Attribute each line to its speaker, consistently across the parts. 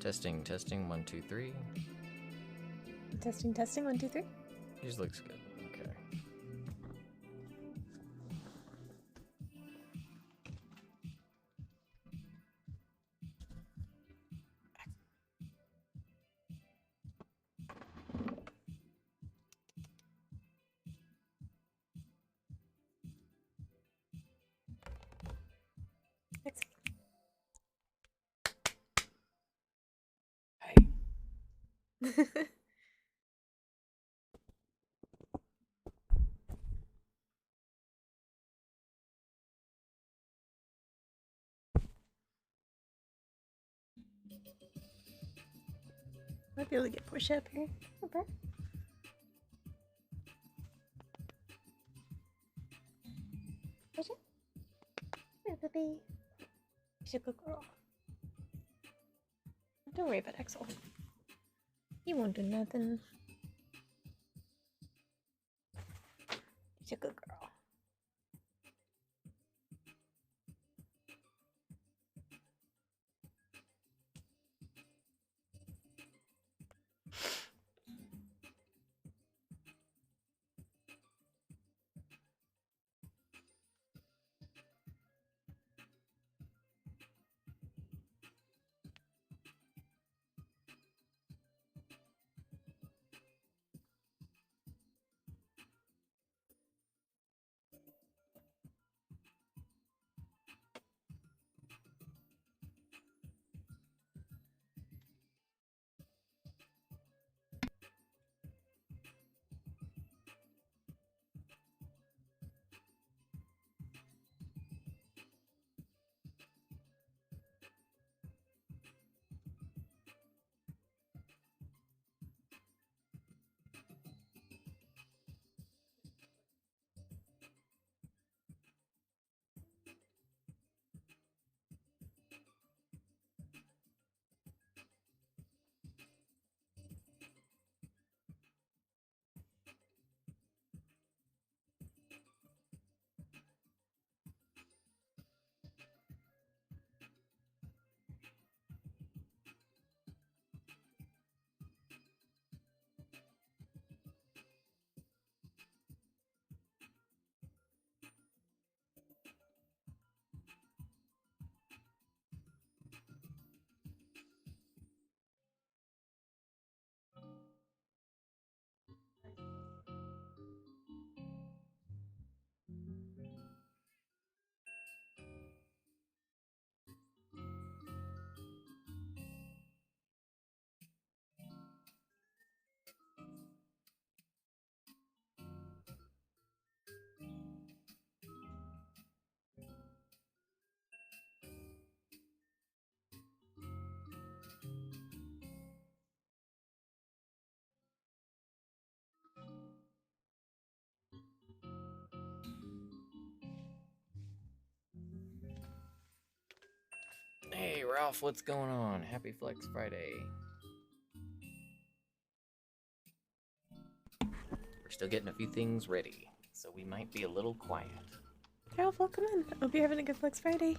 Speaker 1: Testing, testing, 1, 2, 3.
Speaker 2: Testing, testing, 1, 2, 3.
Speaker 1: Yours looks good. Okay.
Speaker 2: Hey. Might be able to get push up here. Okay. Push up. Here, puppy. She's a good girl. Don't worry about Axel. He won't do nothing. She's a good girl.
Speaker 1: Hey, Ralph, what's going on? Happy Flex Friday. We're still getting a few things ready, so we might be a little quiet.
Speaker 2: Ralph, welcome in. Hope you're having a good Flex Friday.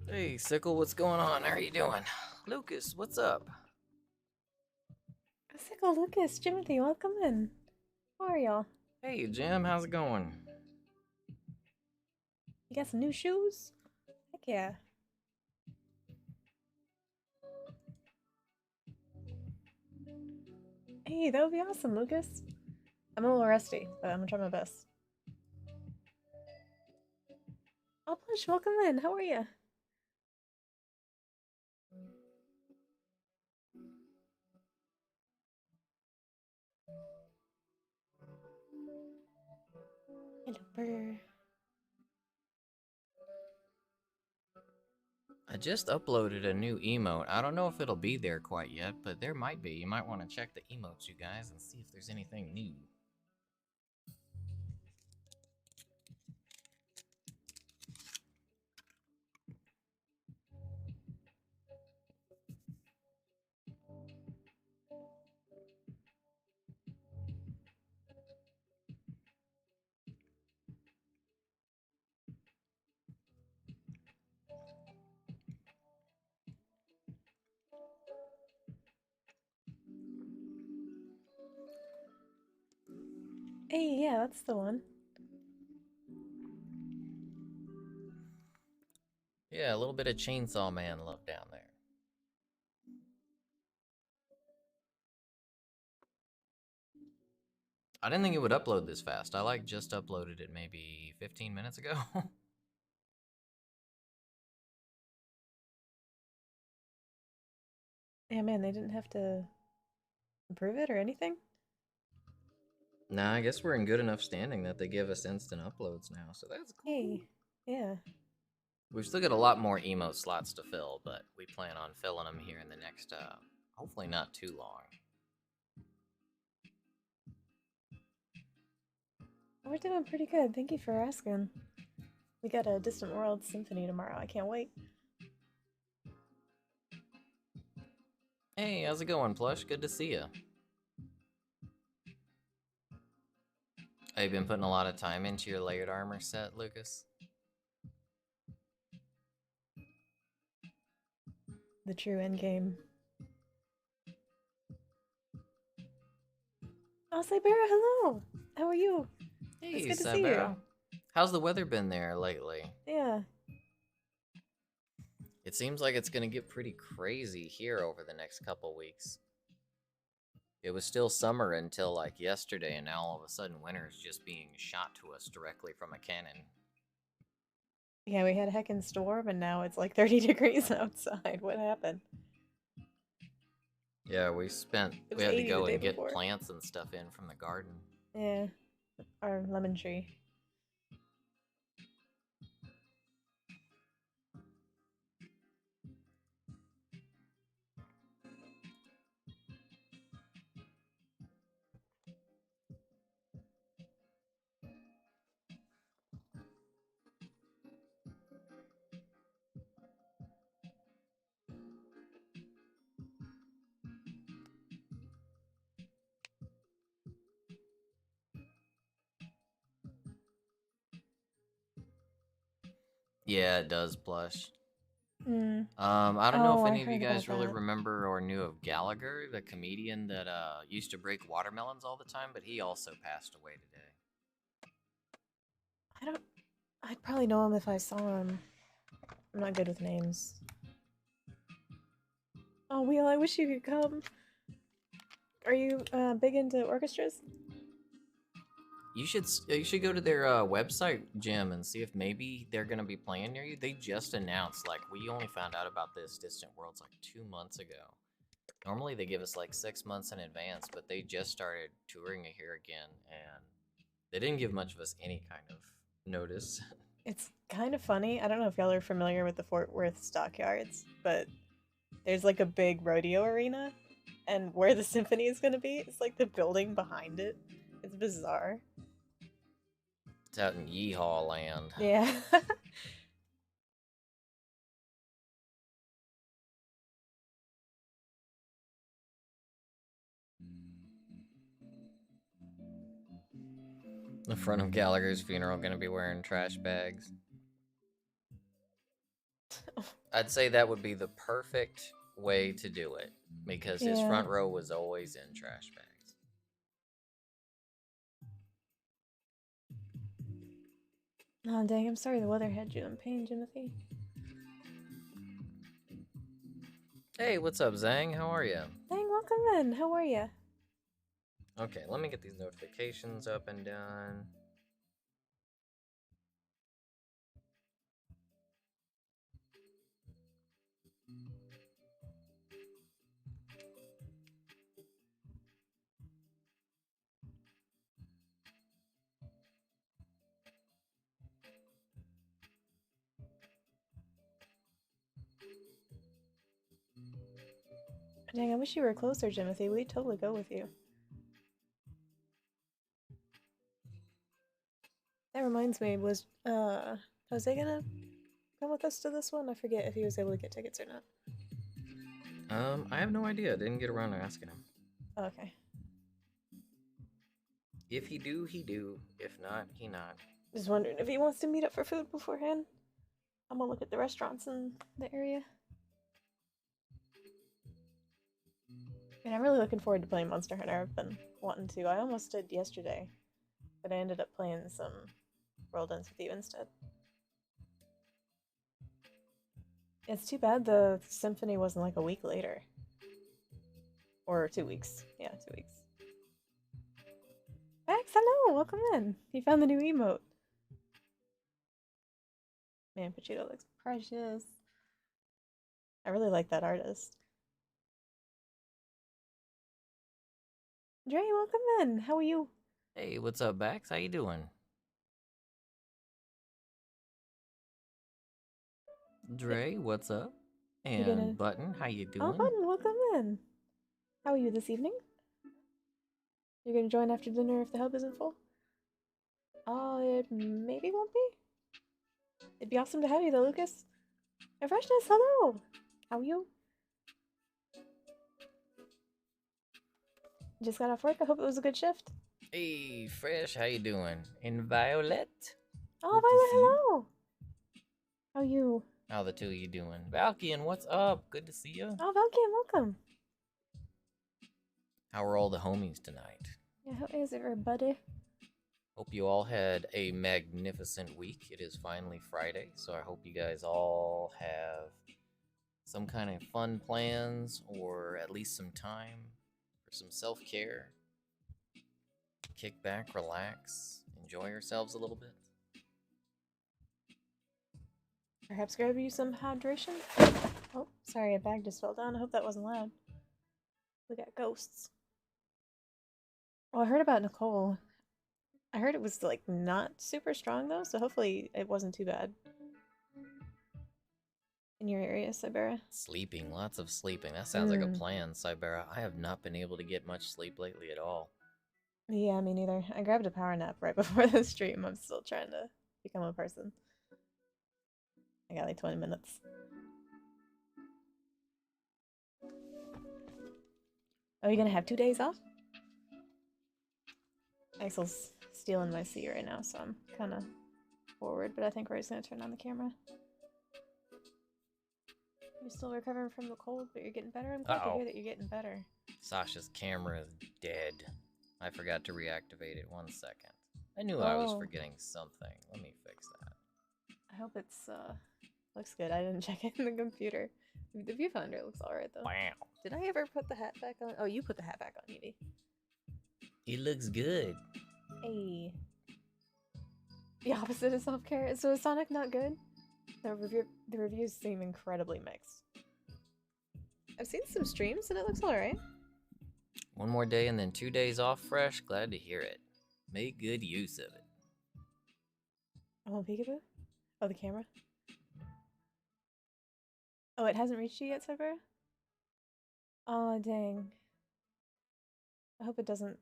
Speaker 1: Hey, Sickle, what's going on? How are you doing? Lucas, what's up?
Speaker 2: Sickle, Lucas, Jimothy, welcome in. How are y'all?
Speaker 1: Hey, Jim, how's it going?
Speaker 2: You got some new shoes? Heck yeah. Hey, that would be awesome, Lucas. I'm a little rusty, but I'm gonna try my best. Oh, Plush, welcome in. How are you? Hello.
Speaker 1: I just uploaded a new emote. I don't know if it'll be there quite yet, but there might be. You might want to check the emotes, you guys, and see if there's anything new.
Speaker 2: Hey, yeah, that's the one.
Speaker 1: Yeah, a little bit of Chainsaw Man love down there. I didn't think it would upload this fast. I just uploaded it maybe 15 minutes ago.
Speaker 2: Yeah, man, they didn't have to improve it or anything?
Speaker 1: Nah, I guess we're in good enough standing that they give us instant uploads now, so that's cool.
Speaker 2: Hey, yeah.
Speaker 1: We've still got a lot more emote slots to fill, but we plan on filling them here in the next, hopefully not too long.
Speaker 2: We're doing pretty good. Thank you for asking. We got a Distant World Symphony tomorrow. I can't wait.
Speaker 1: Hey, how's it going, Plush? Good to see you. Have you been putting a lot of time into your layered armor set, Lucas?
Speaker 2: The true endgame. Oh, Cybera, hello! How are you?
Speaker 1: Hey,
Speaker 2: It's good to see you.
Speaker 1: How's the weather been there lately?
Speaker 2: Yeah.
Speaker 1: It seems like it's gonna get pretty crazy here over the next couple weeks. It was still summer until like yesterday, and now all of a sudden winter is just being shot to us directly from a cannon.
Speaker 2: Yeah, we had a heckin' storm and now it's like 30 degrees outside. What happened?
Speaker 1: Yeah, we
Speaker 2: It was
Speaker 1: had to
Speaker 2: 80 the
Speaker 1: go
Speaker 2: day
Speaker 1: and get
Speaker 2: before.
Speaker 1: plants and stuff in from the garden.
Speaker 2: Yeah. Our lemon tree.
Speaker 1: Yeah, it does, Plush.
Speaker 2: Hmm.
Speaker 1: I don't know
Speaker 2: Oh,
Speaker 1: if
Speaker 2: I
Speaker 1: any of you
Speaker 2: heard
Speaker 1: guys
Speaker 2: about
Speaker 1: really
Speaker 2: that.
Speaker 1: remember or knew of Gallagher, the comedian that used to break watermelons all the time, but he also passed away today.
Speaker 2: I don't. I'd probably know him if I saw him. I'm not good with names. Oh, Wheel, I wish you could come. Are you big into orchestras?
Speaker 1: You should go to their website, Jim, and see if maybe they're gonna be playing near you. They just announced, like, we only found out about this Distant Worlds like 2 months ago. Normally they give us like 6 months in advance, but they just started touring it here again, and they didn't give much of us any kind of notice.
Speaker 2: It's kind of funny. I don't know if y'all are familiar with the Fort Worth stockyards, but there's like a big rodeo arena, and where the symphony is going to be, it's like the building behind it. It's bizarre.
Speaker 1: It's out in Yeehaw land.
Speaker 2: Yeah.
Speaker 1: The front of Gallagher's funeral gonna be wearing trash bags. I'd say that would be the perfect way to do it, because his
Speaker 2: Yeah.
Speaker 1: front row was always in trash bags.
Speaker 2: Oh, dang, I'm sorry the weather had you in pain, Timothy.
Speaker 1: Hey, what's up, Zhang? How are you?
Speaker 2: Dang, welcome in. How are you?
Speaker 1: Okay, let me get these notifications up and done.
Speaker 2: Dang, I wish you were closer, Jimothy. We'd totally go with you. That reminds me, was Jose gonna come with us to this one? I forget if he was able to get tickets or not.
Speaker 1: I have no idea. Didn't get around to asking him.
Speaker 2: Oh, okay.
Speaker 1: If he do, he do. If not, he not.
Speaker 2: Just wondering if he wants to meet up for food beforehand. I'm gonna look at the restaurants in the area. And I'm really looking forward to playing Monster Hunter. I've been wanting to. I almost did yesterday, but I ended up playing some World Ends With You instead. It's too bad the symphony wasn't like a week later. Or 2 weeks. Yeah, 2 weeks. Max, hello! Welcome in! You found the new emote. Man, Pachito looks precious. I really like that artist. Dre, welcome in! How are you?
Speaker 1: Hey, what's up, Bax? How you doing? Dre, what's up? And Button, how you doing?
Speaker 2: Oh, Button, welcome in! How are you this evening? You're gonna join after dinner if the hub isn't full? It maybe won't be? It'd be awesome to have you though, Lucas. And Freshness, hello! How are you? Just got off work. I hope it was a good shift.
Speaker 1: Hey, Fresh, how you doing? And Violet?
Speaker 2: Oh, Violet, hello! How are you?
Speaker 1: How the two of you doing? Valkian, what's up? Good to see you.
Speaker 2: Oh, Valkian, welcome.
Speaker 1: How are all the homies tonight?
Speaker 2: Yeah, how is everybody?
Speaker 1: Hope you all had a magnificent week. It is finally Friday, so I hope you guys all have some kind of fun plans or at least some time for some self-care. Kick back, relax, enjoy yourselves a little bit.
Speaker 2: Perhaps grab you some hydration? Oh, sorry, a bag just fell down. I hope that wasn't loud. We got ghosts. Oh, I heard about Nicole. I heard it was, like, not super strong, though, so hopefully it wasn't too bad. In your area, Cybera?
Speaker 1: Sleeping, lots of sleeping. That sounds like a plan, Cybera. I have not been able to get much sleep lately at all.
Speaker 2: Yeah, me neither. I grabbed a power nap right before the stream. I'm still trying to become a person. I got like 20 minutes. Oh, you're gonna have 2 days off? Axel's stealing my seat right now, so I'm kind of forward, but I think Roy's gonna turn on the camera. You're still recovering from the cold, but you're getting better? I'm glad to hear that you're getting better.
Speaker 1: Sasha's camera is dead. I forgot to reactivate it. 1 second. I knew I was forgetting something. Let me fix that.
Speaker 2: I hope it's, looks good. I didn't check it in the computer. The viewfinder looks alright, though.
Speaker 1: Wow.
Speaker 2: Did I ever put the hat back on? Oh, you put the hat back on, Evie.
Speaker 1: It looks good.
Speaker 2: Hey. The opposite of self-care. So is Sonic not good? The reviews seem incredibly mixed. I've seen some streams and it looks alright.
Speaker 1: 1 more day and then 2 days off fresh. Glad to hear it. Make good use of it.
Speaker 2: Oh, peekaboo? Oh, the camera? Oh, it hasn't reached you yet, Cyber? Oh, dang. I hope it doesn't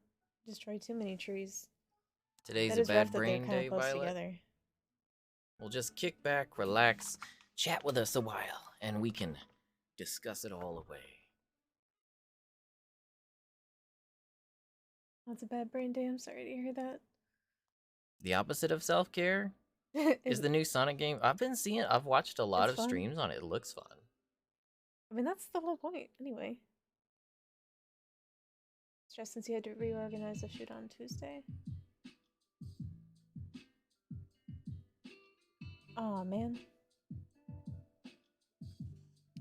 Speaker 2: destroy too many trees.
Speaker 1: Today's a bad brain day, Violet. We'll just kick back, relax, chat with us a while, and we can discuss it all away.
Speaker 2: That's a bad brain day. I'm sorry to hear that.
Speaker 1: The opposite of self-care is the new Sonic game. I've watched a lot of streams on it. It looks fun.
Speaker 2: I mean, that's the whole point, anyway. Stressed since you had to reorganize the shoot on Tuesday. Aw, man.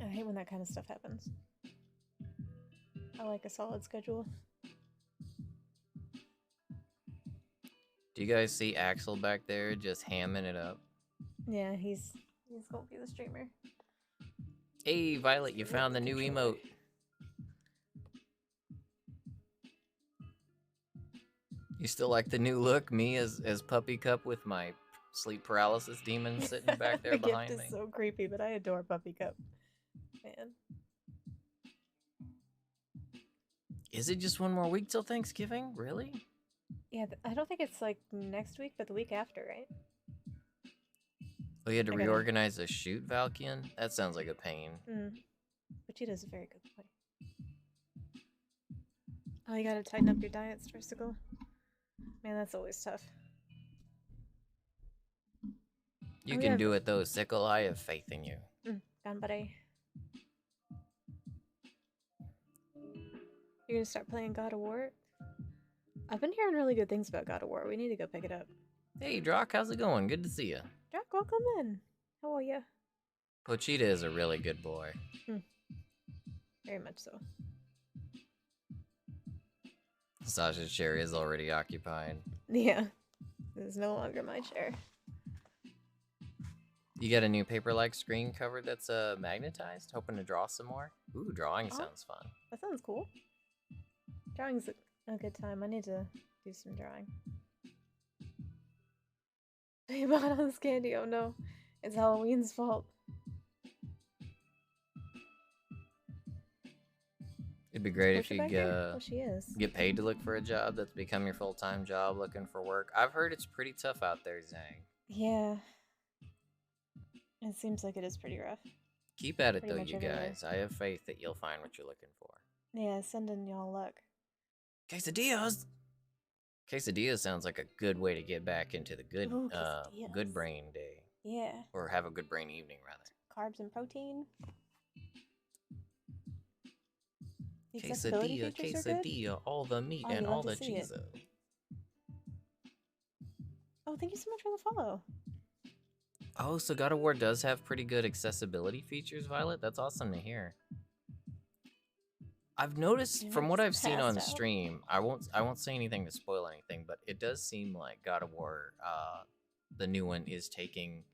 Speaker 2: I hate when that kind of stuff happens. I like a solid schedule.
Speaker 1: Do you guys see Axel back there just hamming it up?
Speaker 2: Yeah, he's gonna be the streamer.
Speaker 1: Hey, Violet, you found the new emote. You still like the new look? Me as Puppy Cup with my sleep paralysis demon sitting back there behind me.
Speaker 2: The gift is so creepy, but I adore Puppy Cup. Man.
Speaker 1: Is it just one more week till Thanksgiving? Really?
Speaker 2: Yeah, I don't think it's like next week, but the week after, right?
Speaker 1: We had to
Speaker 2: I gotta.
Speaker 1: reorganize the shoot, Valkian? That sounds like a pain.
Speaker 2: Vegeta's a very good point. Oh, you gotta tighten up your diet, Stressicle. Man, that's always tough.
Speaker 1: You can do it though, Sickle. I have faith in you.
Speaker 2: Ganbare. You're gonna start playing God of War? I've been hearing really good things about God of War. We need to go pick it up.
Speaker 1: Hey, Drock, how's it going? Good to see you.
Speaker 2: Drock, welcome in. How are you?
Speaker 1: Pochita is a really good boy.
Speaker 2: Very much so.
Speaker 1: Sasha's chair is already occupied.
Speaker 2: Yeah. This is no longer my chair.
Speaker 1: You got a new paper-like screen cover that's magnetized? Hoping to draw some more? Ooh, drawing sounds fun.
Speaker 2: That sounds cool. Drawing's a good time. I need to do some drawing. You bought all this candy. Oh no. It's Halloween's fault.
Speaker 1: It'd be great if you
Speaker 2: get
Speaker 1: paid to look for a job that's become your full-time job looking for work. I've heard it's pretty tough out there, Zhang.
Speaker 2: Yeah. It seems like it is pretty rough.
Speaker 1: Keep at it though, you guys. I have faith that you'll find what you're looking for.
Speaker 2: Yeah, sending y'all luck.
Speaker 1: Quesadillas! Quesadillas sounds like a good way to get back into the good good brain day.
Speaker 2: Yeah.
Speaker 1: Or have a good brain evening, rather.
Speaker 2: Carbs and protein.
Speaker 1: Quesadilla, all the meat and all the cheese.
Speaker 2: Oh, thank you so much for the follow.
Speaker 1: Oh, so God of War does have pretty good accessibility features, Violet? That's awesome to hear. I've noticed from what I've seen on stream, I won't say anything to spoil anything, but it does seem like God of War, the new one, is taking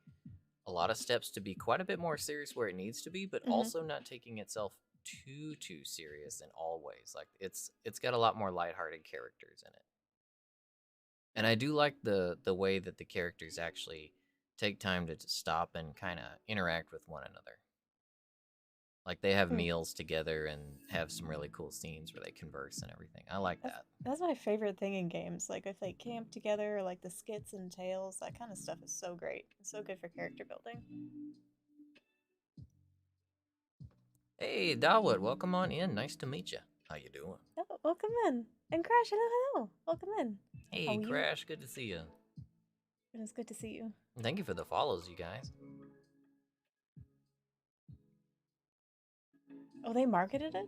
Speaker 1: a lot of steps to be quite a bit more serious where it needs to be, but also not taking itself too serious in all ways. Like it's got a lot more lighthearted characters in it. And I do like the way that the characters actually take time to stop and kind of interact with one another. Like they have meals together and have some really cool scenes where they converse and everything. I like that.
Speaker 2: That's my favorite thing in games. Like if they camp together, or like the skits and tales, that kind of stuff is so great. It's so good for character building.
Speaker 1: Hey, Dawood, welcome on in. Nice to meet you. How you doing?
Speaker 2: Oh, welcome in. And Crash, hello. Welcome in.
Speaker 1: Hey, Crash, good to see you.
Speaker 2: It is good to see you.
Speaker 1: Thank you for the follows, you guys.
Speaker 2: Oh, they marketed it?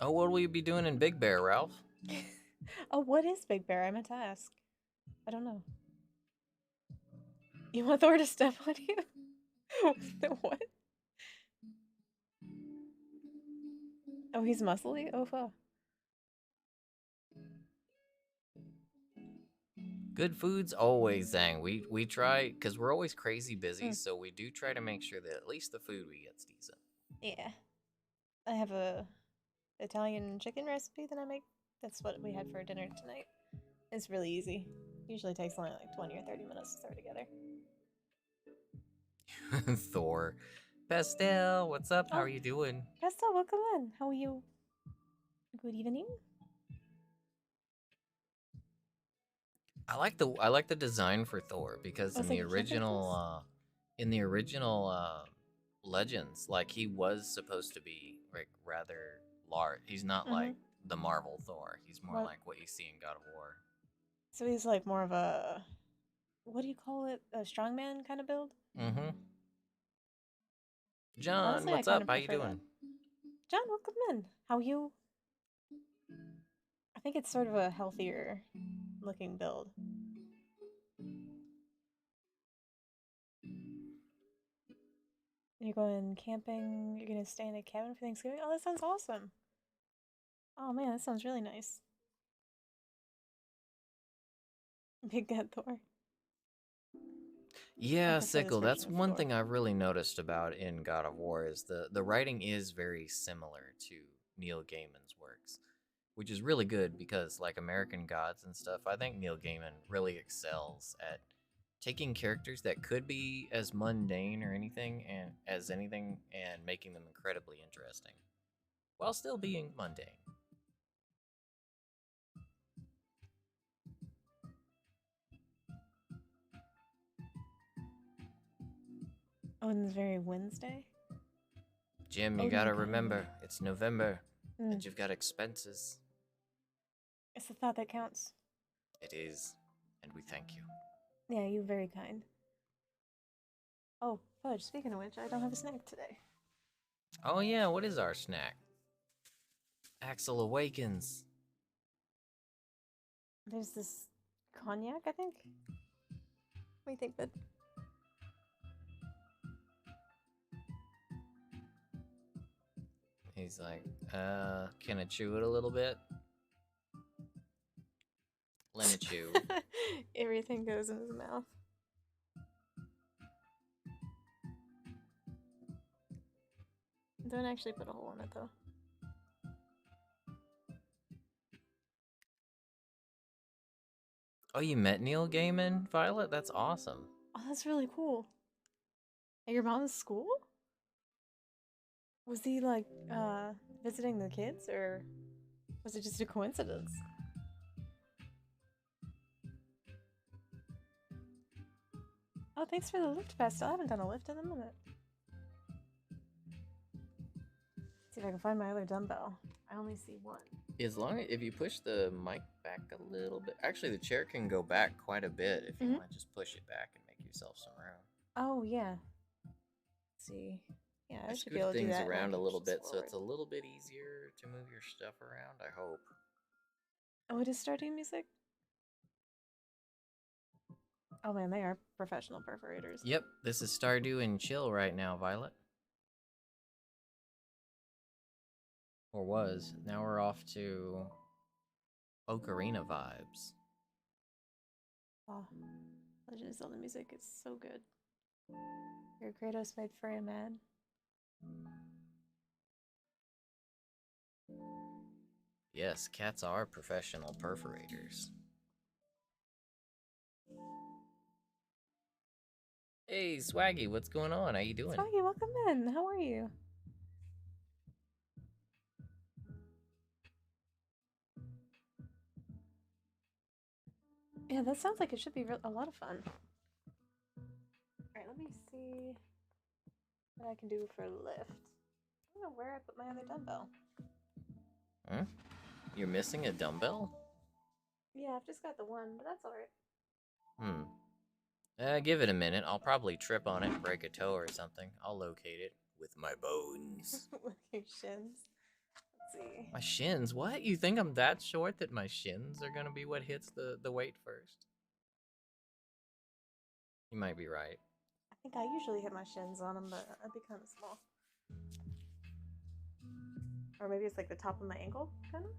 Speaker 1: Oh, what will you be doing in Big Bear, Ralph?
Speaker 2: Oh, what is Big Bear? I meant to ask. I don't know. You want Thor to step on you? What? Oh, he's muscly? Oh, fuck.
Speaker 1: Good foods always, Zhang. We try, because we're always crazy busy, so we do try to make sure that at least the food we get's decent.
Speaker 2: Yeah. I have a Italian chicken recipe that I make. That's what we had for dinner tonight. It's really easy. Usually takes only like 20 or 30 minutes to throw together.
Speaker 1: Thor. Pastel, what's up? How are you doing?
Speaker 2: Pastel, welcome in. How are you? Good evening.
Speaker 1: I like the design for Thor because in the original Legends, like he was supposed to be like rather large. He's not like the Marvel Thor. He's more like what you see in God of War.
Speaker 2: So he's like more of a, what do you call it? A strongman kind of build?
Speaker 1: John, honestly, what's up? How you doing?
Speaker 2: That. John, welcome in. How are you? I think it's sort of a healthier looking build. You're going camping, you're gonna stay in a cabin for Thanksgiving? Oh, that sounds awesome. Oh man, that sounds really nice. Big Cat Thor.
Speaker 1: Yeah, Sickle, that's one thing I've really noticed about in God of War is the writing is very similar to Neil Gaiman's works, which is really good because like American Gods and stuff, I think Neil Gaiman really excels at taking characters that could be as mundane or anything and making them incredibly interesting. while still being mundane.
Speaker 2: Oh, and this very Wednesday?
Speaker 1: Jim, you
Speaker 2: Oh,
Speaker 1: gotta
Speaker 2: my God.
Speaker 1: remember, it's November,
Speaker 2: Mm.
Speaker 1: and you've got expenses.
Speaker 2: It's the thought that counts.
Speaker 1: It is, and we thank you.
Speaker 2: Yeah, you're very kind. Oh, fudge, speaking of which, I don't have a snack today.
Speaker 1: Oh yeah, what is our snack? Axel Awakens.
Speaker 2: There's this cognac, I think? What do you think, bud?
Speaker 1: He's like, can I chew it a little bit? Let me chew.
Speaker 2: Everything goes in his mouth. Don't actually put a hole in it, though.
Speaker 1: Oh, you met Neil Gaiman, Violet? That's awesome.
Speaker 2: Oh, that's really cool. At your mom's school? Was he, like, visiting the kids, or was it just a coincidence? Oh, thanks for the lift pass. Still haven't done a lift in a minute. See if I can find my other dumbbell. I only see one.
Speaker 1: As long as if you push the mic back a little bit, actually the chair can go back quite a bit if you want to just push it back and make yourself some room.
Speaker 2: Oh yeah. Let's see. Yeah, I should be
Speaker 1: Scoot
Speaker 2: able to do
Speaker 1: things
Speaker 2: that.
Speaker 1: around a little bit, so
Speaker 2: forward.
Speaker 1: it's a little bit easier to move your stuff around. I hope.
Speaker 2: Oh, it is starting music. Oh man, they are professional perforators.
Speaker 1: Yep, this is Stardew and Chill right now, Violet. Or was. Now we're off to Ocarina vibes.
Speaker 2: Oh, Legend of Zelda music is so good. Your Kratos made Freya mad.
Speaker 1: Yes, cats are professional perforators. Hey, Swaggy, what's going on? How you doing?
Speaker 2: Swaggy, welcome in. How are you? Yeah, that sounds like it should be a lot of fun. Alright, let me see what I can do for lift. I don't know where I put my other dumbbell.
Speaker 1: Huh? You're missing a dumbbell?
Speaker 2: Yeah, I've just got the one, but that's alright.
Speaker 1: Give it a minute. I'll probably trip on it and break a toe or something. I'll locate it with my bones.
Speaker 2: With your shins. Let's see.
Speaker 1: My shins? What? You think I'm that short that my shins are gonna be what hits the weight first? You might be right.
Speaker 2: I think I usually hit my shins on them, but I'd be kind of small. Or maybe it's like the top of my ankle, kind of?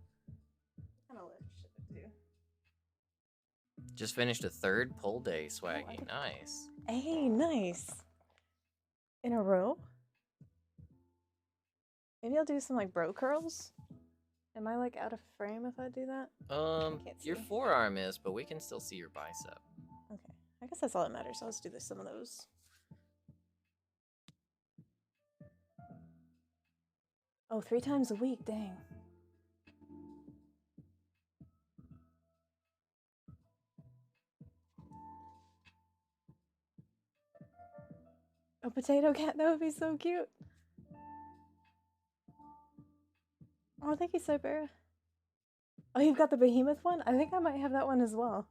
Speaker 2: Kind of lift should it do?
Speaker 1: Just finished a third pull day, Swaggy. Nice.
Speaker 2: Hey, nice. In a row? Maybe I'll do some like bro curls. Am I like out of frame if I do that?
Speaker 1: Your forearm is, but we can still see your bicep.
Speaker 2: Okay, I guess that's all that matters. So let's do some of those. Oh, 3 times a week, dang. A potato cat, that would be so cute. Oh, thank you, Cybera. Oh, you've got the behemoth one? I think I might have that one as well.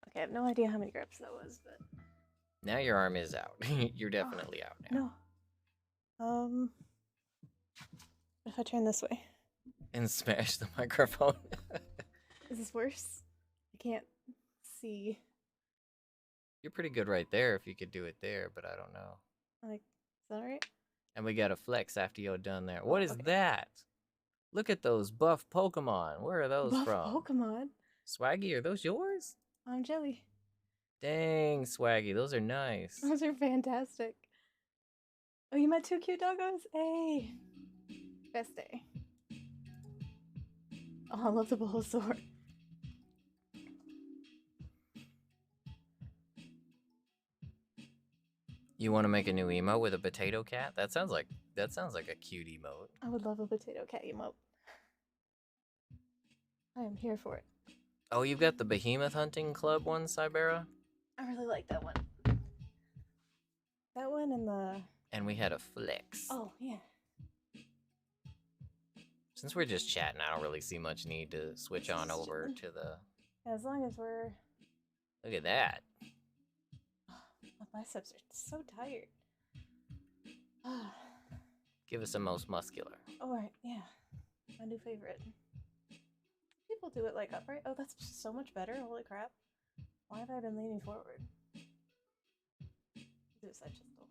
Speaker 2: Okay, I have no idea how many grips that was, but...
Speaker 1: Now your arm is out. You're definitely out now.
Speaker 2: No. What if I turn this way?
Speaker 1: And smash the microphone.
Speaker 2: Is this worse? I can't see.
Speaker 1: You're pretty good right there if you could do it there, but I don't know.
Speaker 2: Like, is that alright?
Speaker 1: And we gotta flex after you're done there. What is that? Look at those buff Pokemon. Where are those from?
Speaker 2: Pokemon?
Speaker 1: Swaggy, are those yours?
Speaker 2: I'm Jelly.
Speaker 1: Dang, Swaggy, those are nice.
Speaker 2: Those are fantastic. Oh, you met 2 cute doggos? Hey! Best day. Oh, I love the Bulbasaur.
Speaker 1: You want to make a new emote with a potato cat? That sounds like a cute emote.
Speaker 2: I would love a potato cat emote. I am here for it.
Speaker 1: Oh, you've got the Behemoth Hunting Club one, Cybera?
Speaker 2: I really like that one. That one and the...
Speaker 1: And we had a flex.
Speaker 2: Oh, yeah.
Speaker 1: Since we're just chatting, I don't really see much need to switch on over to the...
Speaker 2: As long as we're...
Speaker 1: Look at that.
Speaker 2: My biceps are so tired.
Speaker 1: Give us a most muscular.
Speaker 2: Alright, yeah. My new favorite. People do it like upright. Oh, that's just so much better. Holy crap. Why have I been leaning forward? Do a side chisel.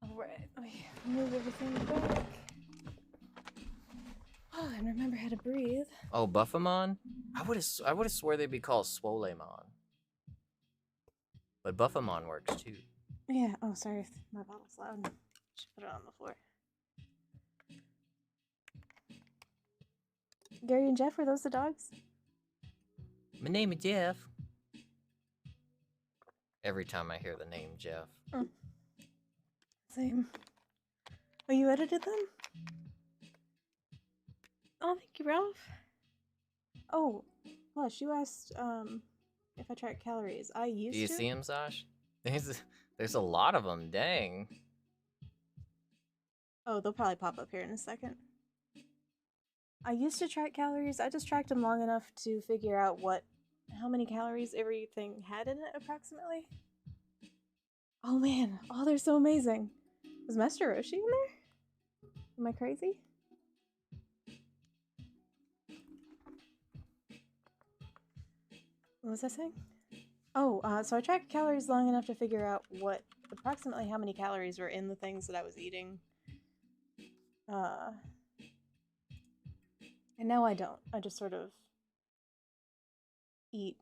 Speaker 2: Alright, let me move everything back. Oh, and remember how to breathe.
Speaker 1: Oh, Buffamon? I would have swore they'd be called Swolemon. But Buffamon works too.
Speaker 2: Yeah, oh sorry, my bottle's loud. Should put it on the floor. Gary and Jeff, were those the dogs?
Speaker 1: My name is Jeff. Every time I hear the name Jeff.
Speaker 2: Same. Oh, you edited them? Oh, thank you, Ralph. Oh, plus you asked if I track calories. I used to.
Speaker 1: Do you see him, Sash? There's a lot of them. Dang.
Speaker 2: Oh, they'll probably pop up here in a second. I used to track calories. I just tracked them long enough to figure out how many calories everything had in it approximately. Oh man, oh they're so amazing. Was Master Roshi in there? Am I crazy? What was I saying? Oh, so I tracked calories long enough to figure out approximately how many calories were in the things that I was eating. And now I don't. I just sort of eat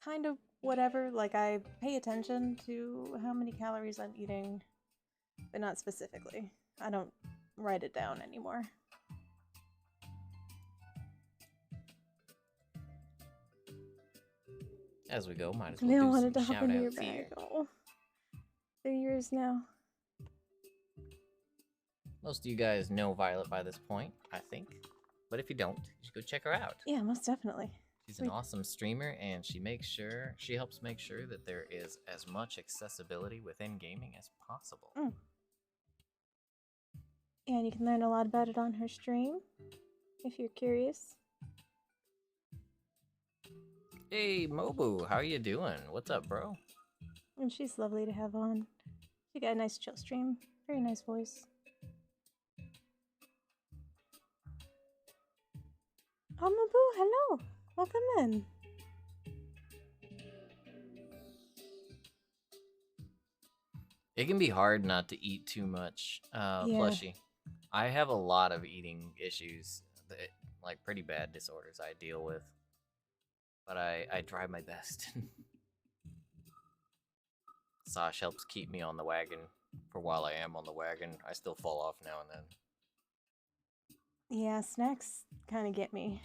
Speaker 2: kind of whatever. Like, I pay attention to how many calories I'm eating, but not specifically. I don't write it down anymore.
Speaker 1: As we go, might as
Speaker 2: Camille
Speaker 1: well do
Speaker 2: wanted to
Speaker 1: some
Speaker 2: hop into your
Speaker 1: shout-outs here.
Speaker 2: bag. Oh, they're yours now.
Speaker 1: Most of you guys know Violet by this point, I think. But if you don't, you should go check her out.
Speaker 2: Yeah, most definitely.
Speaker 1: She's an awesome streamer, and she helps make sure that there is as much accessibility within gaming as possible.
Speaker 2: And you can learn a lot about it on her stream, if you're curious.
Speaker 1: Hey, Mobu, how you doing? What's up, bro?
Speaker 2: And she's lovely to have on. She got a nice chill stream. Very nice voice. Oh, Mabu, hello. Welcome in.
Speaker 1: It can be hard not to eat too much, plushie. I have a lot of eating issues, like pretty bad disorders I deal with. But I try my best. Sash helps keep me on the wagon for while I am on the wagon. I still fall off now and then.
Speaker 2: Yeah, snacks kind of get me.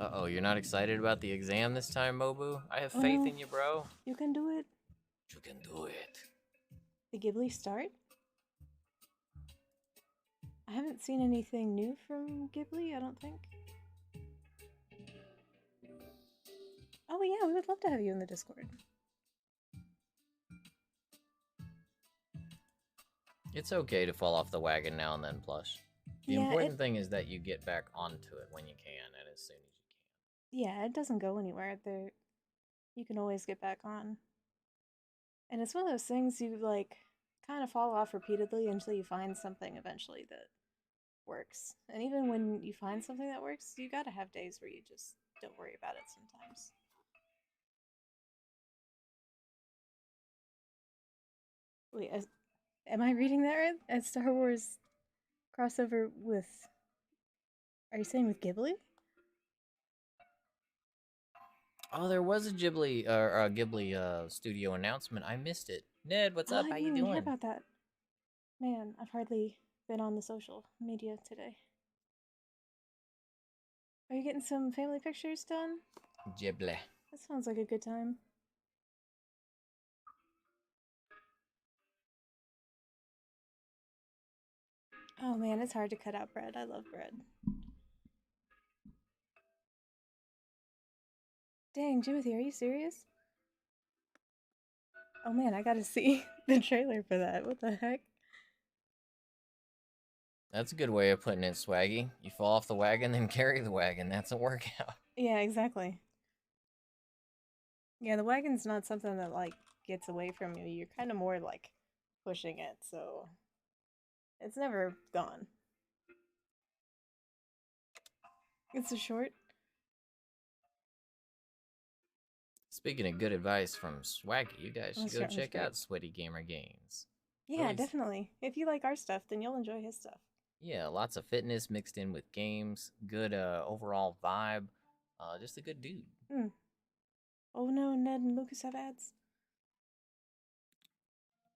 Speaker 1: Uh-oh, you're not excited about the exam this time, Mobu? I have faith in you, bro.
Speaker 2: You can do it.
Speaker 1: You can do it.
Speaker 2: The Ghibli start? I haven't seen anything new from Ghibli, I don't think. Oh yeah, we would love to have you in the Discord.
Speaker 1: It's okay to fall off the wagon now and then, Plush. The important thing is that you get back onto it when you can and as soon as you can.
Speaker 2: Yeah, it doesn't go anywhere. You can always get back on. And it's one of those things you like kind of fall off repeatedly until you find something eventually that works. And even when you find something that works, you gotta have days where you just don't worry about it sometimes. Wait, am I reading that right? A Star Wars crossover with... Are you saying with Ghibli?
Speaker 1: Oh, there was a Ghibli studio announcement. I missed it. Ned, what's up? How you doing?
Speaker 2: I didn't hear about that. Man, I've hardly been on the social media today. Are you getting some family pictures done?
Speaker 1: Ghibli.
Speaker 2: That sounds like a good time. Oh man, it's hard to cut out bread. I love bread. Dang, Jimothy, are you serious? Oh man, I gotta see the trailer for that. What the heck?
Speaker 1: That's a good way of putting it, Swaggy. You fall off the wagon, then carry the wagon. That's a workout.
Speaker 2: Yeah, exactly. Yeah, the wagon's not something that like gets away from you. You're kind of more like pushing it, so it's never gone. It's a short.
Speaker 1: Speaking of good advice from Swaggy, you guys should
Speaker 2: This
Speaker 1: go
Speaker 2: short was
Speaker 1: check
Speaker 2: great.
Speaker 1: out Sweaty Gamer Games.
Speaker 2: Yeah,
Speaker 1: Really,
Speaker 2: definitely. If you like our stuff, then you'll enjoy his stuff.
Speaker 1: yeah, lots of fitness mixed in with games. Good overall vibe. Just a good dude.
Speaker 2: Hmm. Oh no, Ned and Lucas have ads.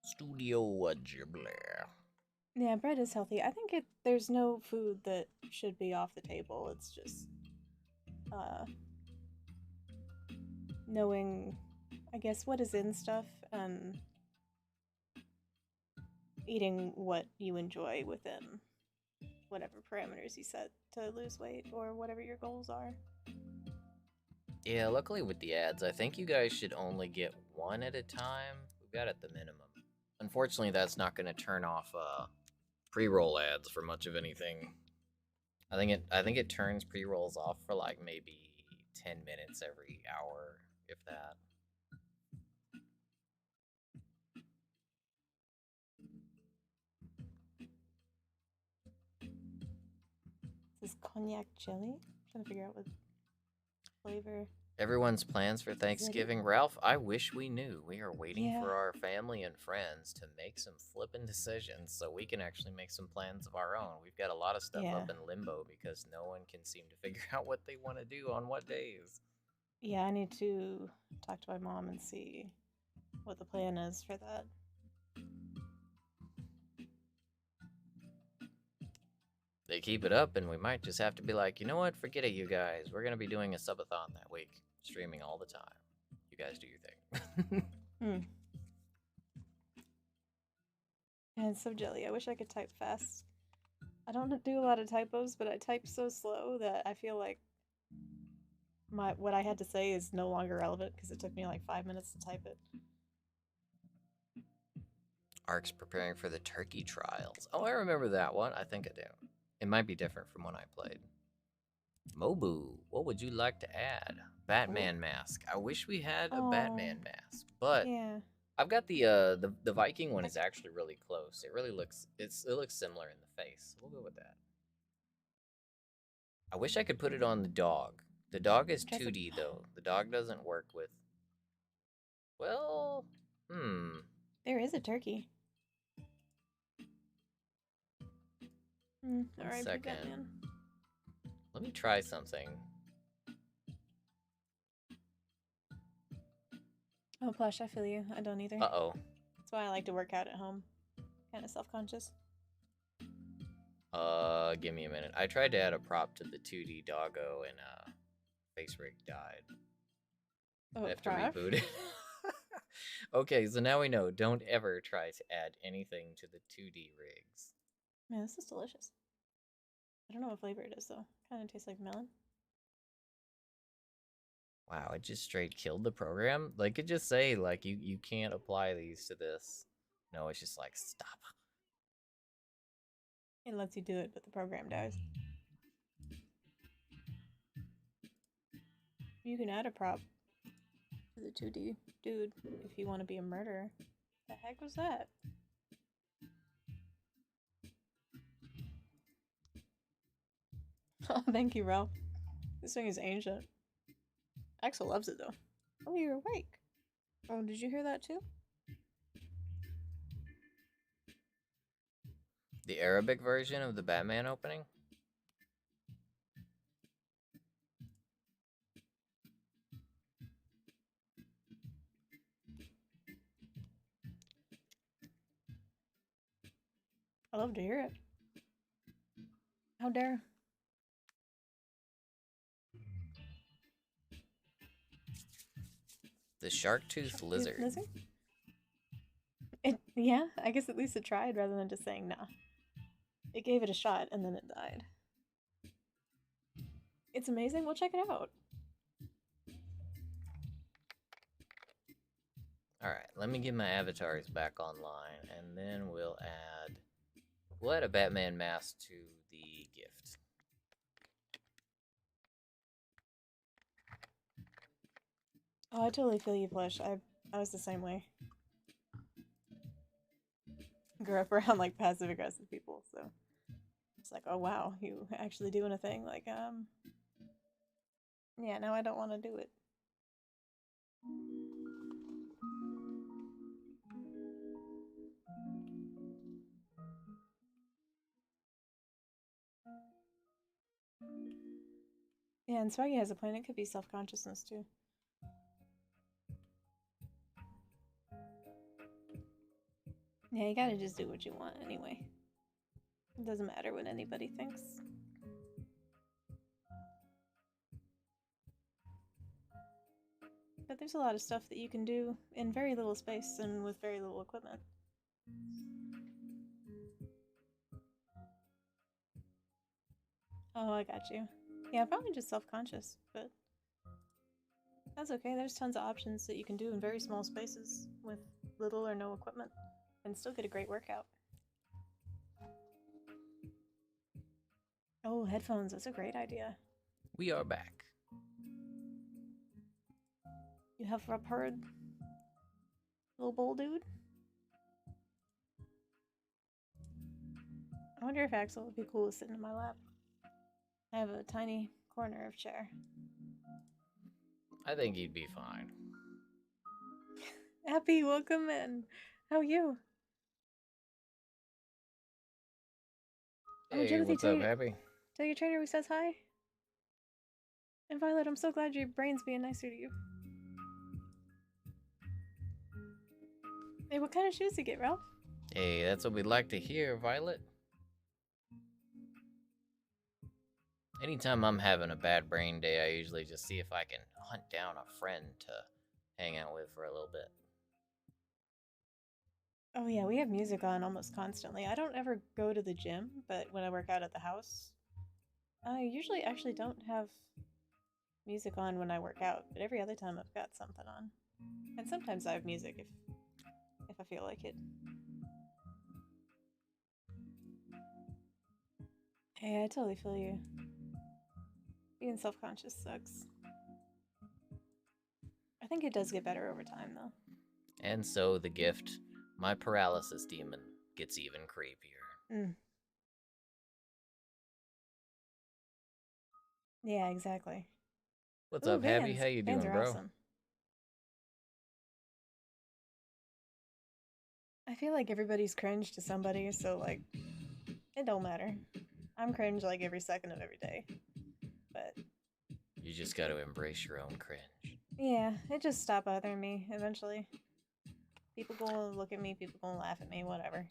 Speaker 1: Studio Ghibli.
Speaker 2: Yeah, bread is healthy. I think there's no food that should be off the table. It's just uh knowing I guess what is in stuff and eating what you enjoy within whatever parameters you set to lose weight or whatever your goals are.
Speaker 1: Yeah, luckily with the ads, I think you guys should only get one at a time. We've got at the minimum. Unfortunately, that's not going to turn off pre-roll ads for much of anything. I think it turns pre-rolls off for like maybe 10 minutes every hour, if that.
Speaker 2: This is cognac chili. I'm trying to figure out what flavor.
Speaker 1: Everyone's plans for Thanksgiving. Ralph, I wish we knew. We are waiting for our family and friends to make some flippin' decisions so we can actually make some plans of our own. We've got a lot of stuff up in limbo because no one can seem to figure out what they want to do on what days.
Speaker 2: Yeah, I need to talk to my mom and see what the plan is for that.
Speaker 1: They keep it up, and we might just have to be like, you know what? Forget it, you guys. We're going to be doing a subathon that week, streaming all the time. You guys do your thing.
Speaker 2: And it's so jelly. I wish I could type fast. I don't do a lot of typos, but I type so slow that I feel like what I had to say is no longer relevant because it took me like 5 minutes to type it.
Speaker 1: Ark's preparing for the turkey trials. Oh, I remember that one. I think I do. It might be different from when I played. Mobu, what would you like to add? Batman mask. I wish we had a Batman mask, but I've got the Viking one is actually really close. It really looks it looks similar in the face. We'll go with that. I wish I could put it on the dog. The dog is 2D though. The dog doesn't work with. Well,
Speaker 2: There is a turkey.
Speaker 1: One second. Let me try something.
Speaker 2: Oh, Plush, I feel you. I don't either.
Speaker 1: Uh-oh.
Speaker 2: That's why I like to work out at home. Kind of self-conscious.
Speaker 1: Give me a minute. I tried to add a prop to the 2D doggo and face rig died.
Speaker 2: Oh,
Speaker 1: I have to reboot it. Okay, so now we know. Don't ever try to add anything to the 2D rigs.
Speaker 2: Man, this is delicious. I don't know what flavor it is though. Kind of tastes like melon.
Speaker 1: Wow, it just straight killed the program. Like it just say like you can't apply these to this. No, it's just like stop.
Speaker 2: It lets you do it, but the program dies. You can add a prop to the 2D dude if you want to be a murderer. The heck was that? Oh, thank you, Ralph. This thing is ancient. Axel loves it though. Oh, you're awake. Oh, did you hear that too?
Speaker 1: The Arabic version of the Batman opening?
Speaker 2: I love to hear it. How dare.
Speaker 1: The shark-toothed lizard.
Speaker 2: Yeah, I guess at least it tried rather than just saying nah. It gave it a shot and then it died. It's amazing. We'll check it out.
Speaker 1: Alright, let me get my avatars back online, and then we'll add a Batman mask to the gift.
Speaker 2: Oh, I totally feel you, Plush. I was the same way. Grew up around like passive aggressive people, so it's like, oh wow, you actually doing a thing. Like, yeah, now I don't want to do it. Yeah, and Swaggy has a point. It could be self-consciousness too. Yeah, you gotta just do what you want anyway. It doesn't matter what anybody thinks. But there's a lot of stuff that you can do in very little space and with very little equipment. Oh, I got you. Yeah, probably just self-conscious, but that's okay. There's tons of options that you can do in very small spaces with little or no equipment and still get a great workout. Oh, headphones. That's a great idea.
Speaker 1: We are back.
Speaker 2: You have heard, little bull dude? I wonder if Axel would be cool with sitting in my lap. I have a tiny corner of chair.
Speaker 1: I think he'd be fine.
Speaker 2: Happy, welcome in. How are you?
Speaker 1: Hey,
Speaker 2: Timothy,
Speaker 1: what's up, Happy?
Speaker 2: Tell your trainer we says hi. And Violet, I'm so glad your brain's being nicer to you. Hey, what kind of shoes you get, Ralph?
Speaker 1: Hey, that's what we'd like to hear, Violet. Anytime I'm having a bad brain day, I usually just see if I can hunt down a friend to hang out with for a little bit.
Speaker 2: Oh yeah, we have music on almost constantly. I don't ever go to the gym, but when I work out at the house, I usually actually don't have music on when I work out, but every other time I've got something on. And sometimes I have music if I feel like it. Hey, I totally feel you. Being self-conscious sucks. I think it does get better over time, though.
Speaker 1: And so the gift, my paralysis demon, gets even creepier.
Speaker 2: Mm. Yeah, exactly.
Speaker 1: What's up, Happy? How you doing, bro?
Speaker 2: Awesome. I feel like everybody's cringe to somebody, so like, it don't matter. I'm cringe like every second of every day. But
Speaker 1: you just got to embrace your own cringe.
Speaker 2: Yeah, it just stopped bothering me eventually. People gonna look at me, people gonna laugh at me, whatever.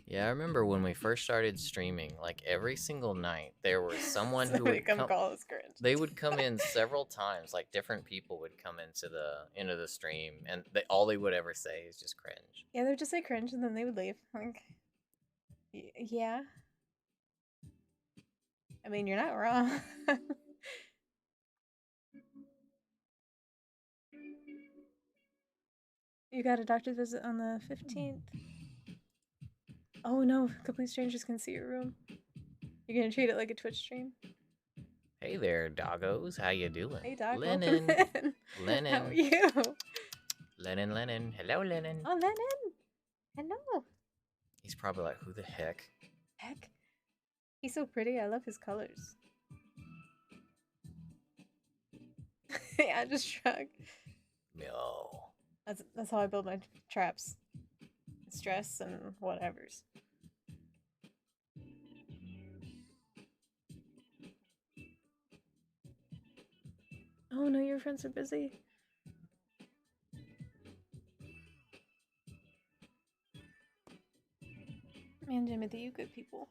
Speaker 1: Yeah, I remember when we first started streaming, like every single night, there was someone who would come
Speaker 2: call us cringe.
Speaker 1: They would come in several times, like different people would come into the stream, and all they would ever say is just cringe.
Speaker 2: Yeah, they would just say cringe, and then they would leave. Like, yeah. I mean, you're not wrong. You got a doctor's visit on the 15th. Oh no, complete strangers can see your room. You're gonna treat it like a Twitch stream?
Speaker 1: Hey there, doggos. How you doing?
Speaker 2: Hey, dog.
Speaker 1: Lennon. Lennon.
Speaker 2: How are you?
Speaker 1: Lennon. Hello, Lennon.
Speaker 2: Oh, Lennon. Hello.
Speaker 1: He's probably like, who the heck?
Speaker 2: Heck. He's so pretty. I love his colors. Yeah, I just shrug.
Speaker 1: No.
Speaker 2: That's how I build my traps. Stress and whatevers. Oh no, your friends are busy. Man, Timothy, you good people.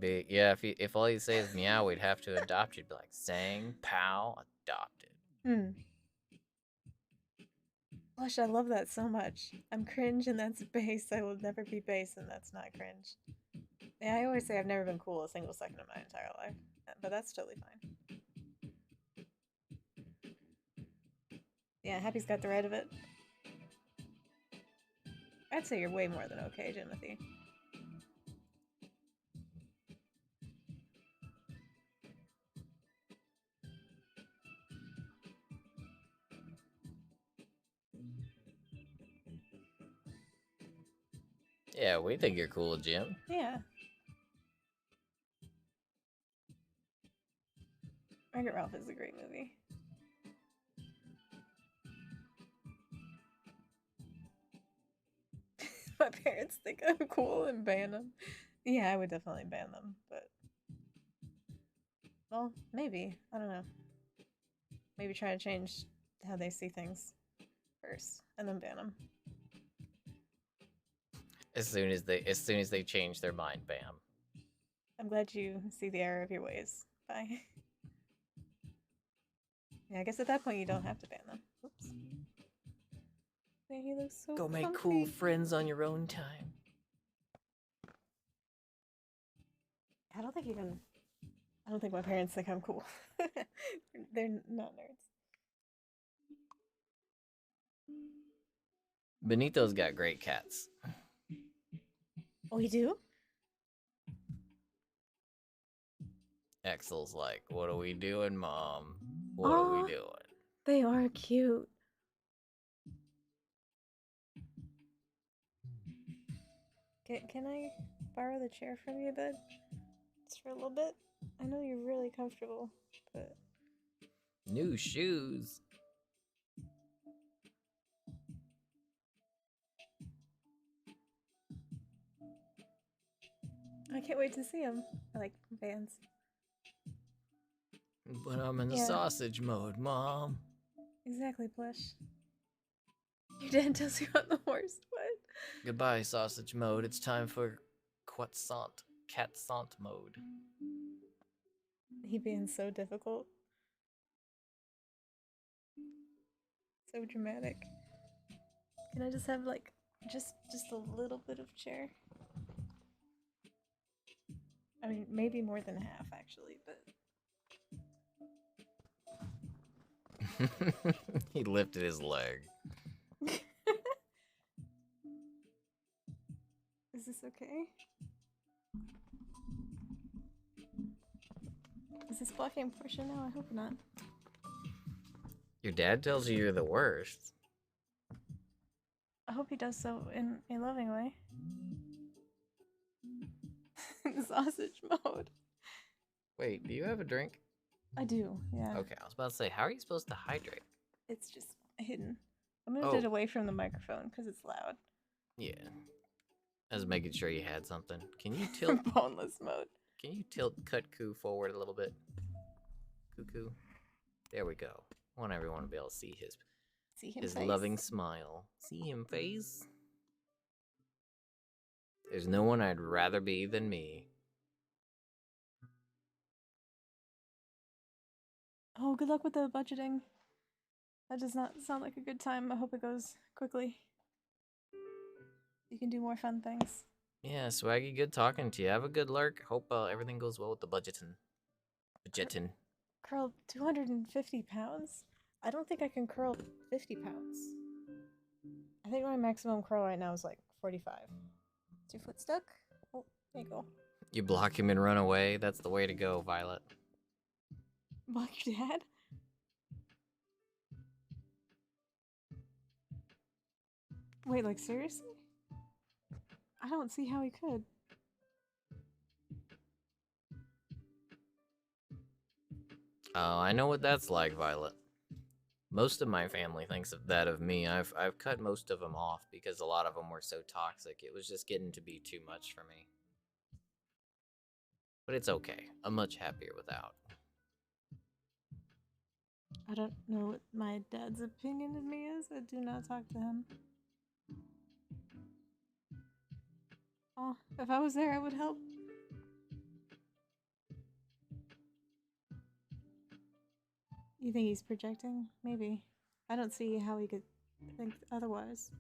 Speaker 1: It'd be if all you say is meow, we'd have to adopt you. It'd be like sang, pow, adopted.
Speaker 2: Hmm. Gosh, I love that so much. I'm cringe and that's base. I will never be base and that's not cringe. Yeah, I always say I've never been cool a single second of my entire life, but that's totally fine. Yeah, Happy's got the right of it. I'd say you're way more than okay, Timothy.
Speaker 1: Yeah, we think you're cool, Jim.
Speaker 2: Yeah. Wreck-It Ralph is a great movie. My parents think I'm cool and ban them. Yeah, I would definitely ban them, but well, maybe. I don't know. Maybe try to change how they see things first and then ban them.
Speaker 1: As soon as they change their mind, bam.
Speaker 2: I'm glad you see the error of your ways. Bye. Yeah, I guess at that point you don't have to ban them. Oops. Man, he looks so
Speaker 1: Go make
Speaker 2: comfy.
Speaker 1: cool friends on your own time.
Speaker 2: I don't think my parents think I'm cool. They're not nerds.
Speaker 1: Benito's got great cats.
Speaker 2: Oh, we do?
Speaker 1: Axel's like, what are we doing, Mom? What are we doing?
Speaker 2: They are cute. Can I borrow the chair from you, bud? Just for a little bit? I know you're really comfortable, but...
Speaker 1: New shoes.
Speaker 2: I can't wait to see them. I like Vans.
Speaker 1: But I'm in the sausage mode, Mom.
Speaker 2: Exactly, Plush. Your dad tells you I'm the worst. What?
Speaker 1: Goodbye, sausage mode. It's time for catsant mode.
Speaker 2: He being so difficult. So dramatic. Can I just have like just a little bit of chair? I mean, maybe more than half actually, but
Speaker 1: He lifted his leg.
Speaker 2: is this okay? Is this blocking portion now? I hope not.
Speaker 1: Your dad tells you you're the worst.
Speaker 2: I hope he does so in a loving way. Sausage mode.
Speaker 1: Wait, do you have a drink?
Speaker 2: I do, yeah.
Speaker 1: Okay, I was about to say, how are you supposed to hydrate?
Speaker 2: It's just hidden. I moved it away from the microphone because it's loud.
Speaker 1: Yeah. I was making sure you had something. Can you tilt
Speaker 2: boneless mode?
Speaker 1: Can you cut Coo forward a little bit? Cuckoo. There we go. I want everyone to be able to see his loving smile. See him face? There's no one I'd rather be than me.
Speaker 2: Oh, good luck with the budgeting. That does not sound like a good time. I hope it goes quickly. You can do more fun things.
Speaker 1: Yeah, Swaggy, good talking to you. Have a good lurk. Hope everything goes well with the budgeting.
Speaker 2: Curl 250 pounds? I don't think I can curl 50 pounds. I think my maximum curl right now is like 45. Is your foot stuck? Oh, there you go.
Speaker 1: You block him and run away. That's the way to go, Violet.
Speaker 2: Block your dad? Wait, like seriously? I don't see how he could.
Speaker 1: Oh, I know what that's like, Violet. Most of my family thinks of that of me. I've cut most of them off because a lot of them were so toxic. It was just getting to be too much for me. But it's okay. I'm much happier without.
Speaker 2: I don't know what my dad's opinion of me is. I do not talk to him. Oh, if I was there, I would help. You think he's projecting? Maybe. I don't see how he could think otherwise.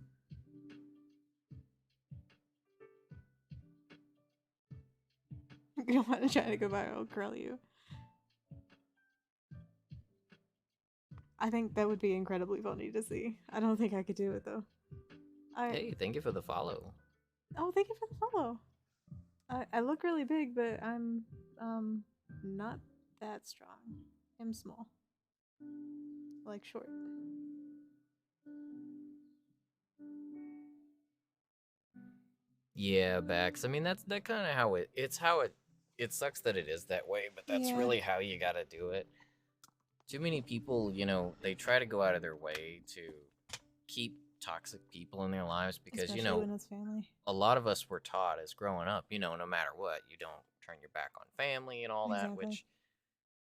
Speaker 2: You don't want to try to go viral, curl you. I think that would be incredibly funny to see. I don't think I could do it though.
Speaker 1: Hey, thank you for the follow.
Speaker 2: Oh, thank you for the follow. I look really big, but I'm not that strong. I'm small. Like short.
Speaker 1: Yeah, Bax. I mean, that kind of how it's how it sucks that it is that way, but that's
Speaker 2: Yeah.
Speaker 1: really how you gotta do it. Too many people, they try to go out of their way to keep toxic people in their lives because,
Speaker 2: Especially when it's family.
Speaker 1: a lot of us were taught as growing up, no matter what, you don't turn your back on family and all that,
Speaker 2: Exactly.
Speaker 1: which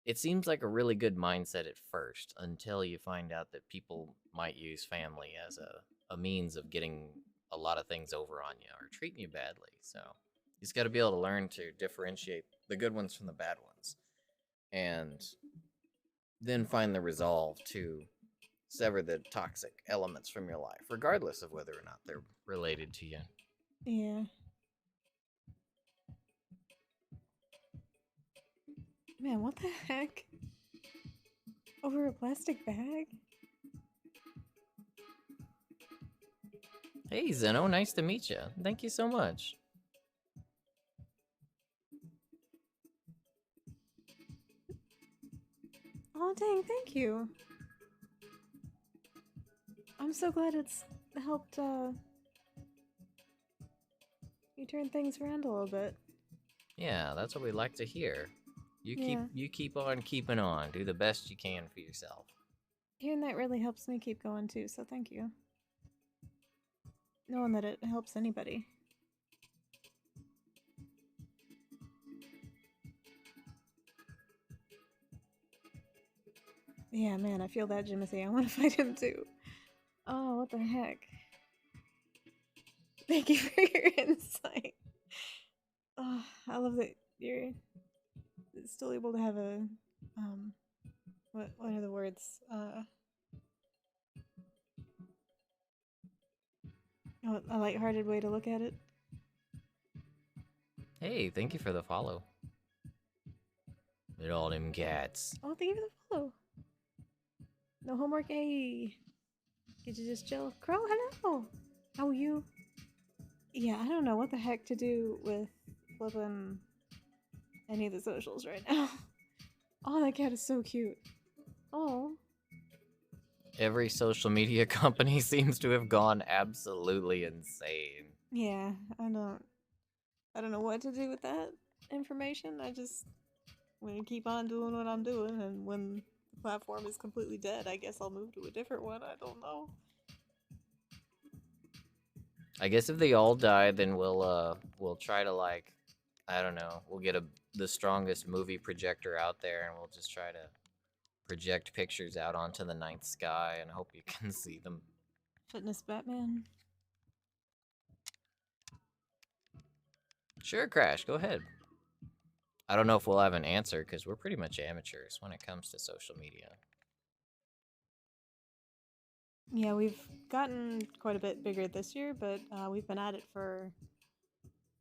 Speaker 1: it seems like a really good mindset at first until you find out that people might use family as a means of getting a lot of things over on you or treating you badly. So you just got to be able to learn to differentiate the good ones from the bad ones and then find the resolve to sever the toxic elements from your life, regardless of whether or not they're related to you.
Speaker 2: Yeah. Man, what the heck? Over a plastic bag?
Speaker 1: Hey, Zeno, nice to meet you. Thank you so much.
Speaker 2: Oh, dang, thank you. I'm so glad it's helped, you turn things around a little bit.
Speaker 1: Yeah, that's what we like to hear. You
Speaker 2: Yeah.
Speaker 1: keep on keeping on. Do the best you can for yourself.
Speaker 2: Hearing that really helps me keep going too, so thank you. Knowing that it helps anybody. Yeah, man, I feel that, Jimothy. I want to fight him too. Oh, what the heck? Thank you for your insight. Oh, I love that you're still able to have a what are the words? A lighthearted way to look at it.
Speaker 1: Hey, thank you for the follow. Look at all them cats.
Speaker 2: Oh, thank you for the follow. No homework, hey. Get you just chill. Crow, hello. How are you? Yeah, I don't know what the heck to do with flipping any of the socials right now. Oh, that cat is so cute. Oh.
Speaker 1: Every social media company seems to have gone absolutely insane.
Speaker 2: Yeah, I don't know what to do with that information. I just want to keep on doing what I'm doing, and when the platform is completely dead, I guess I'll move to a different one. I don't know.
Speaker 1: I guess if they all die, then we'll try to I don't know, we'll get the strongest movie projector out there and we'll just try to project pictures out onto the night sky and hope you can see them.
Speaker 2: Fitness Batman.
Speaker 1: Sure, Crash, go ahead. I don't know if we'll have an answer because we're pretty much amateurs when it comes to social media.
Speaker 2: Yeah, we've gotten quite a bit bigger this year, but we've been at it for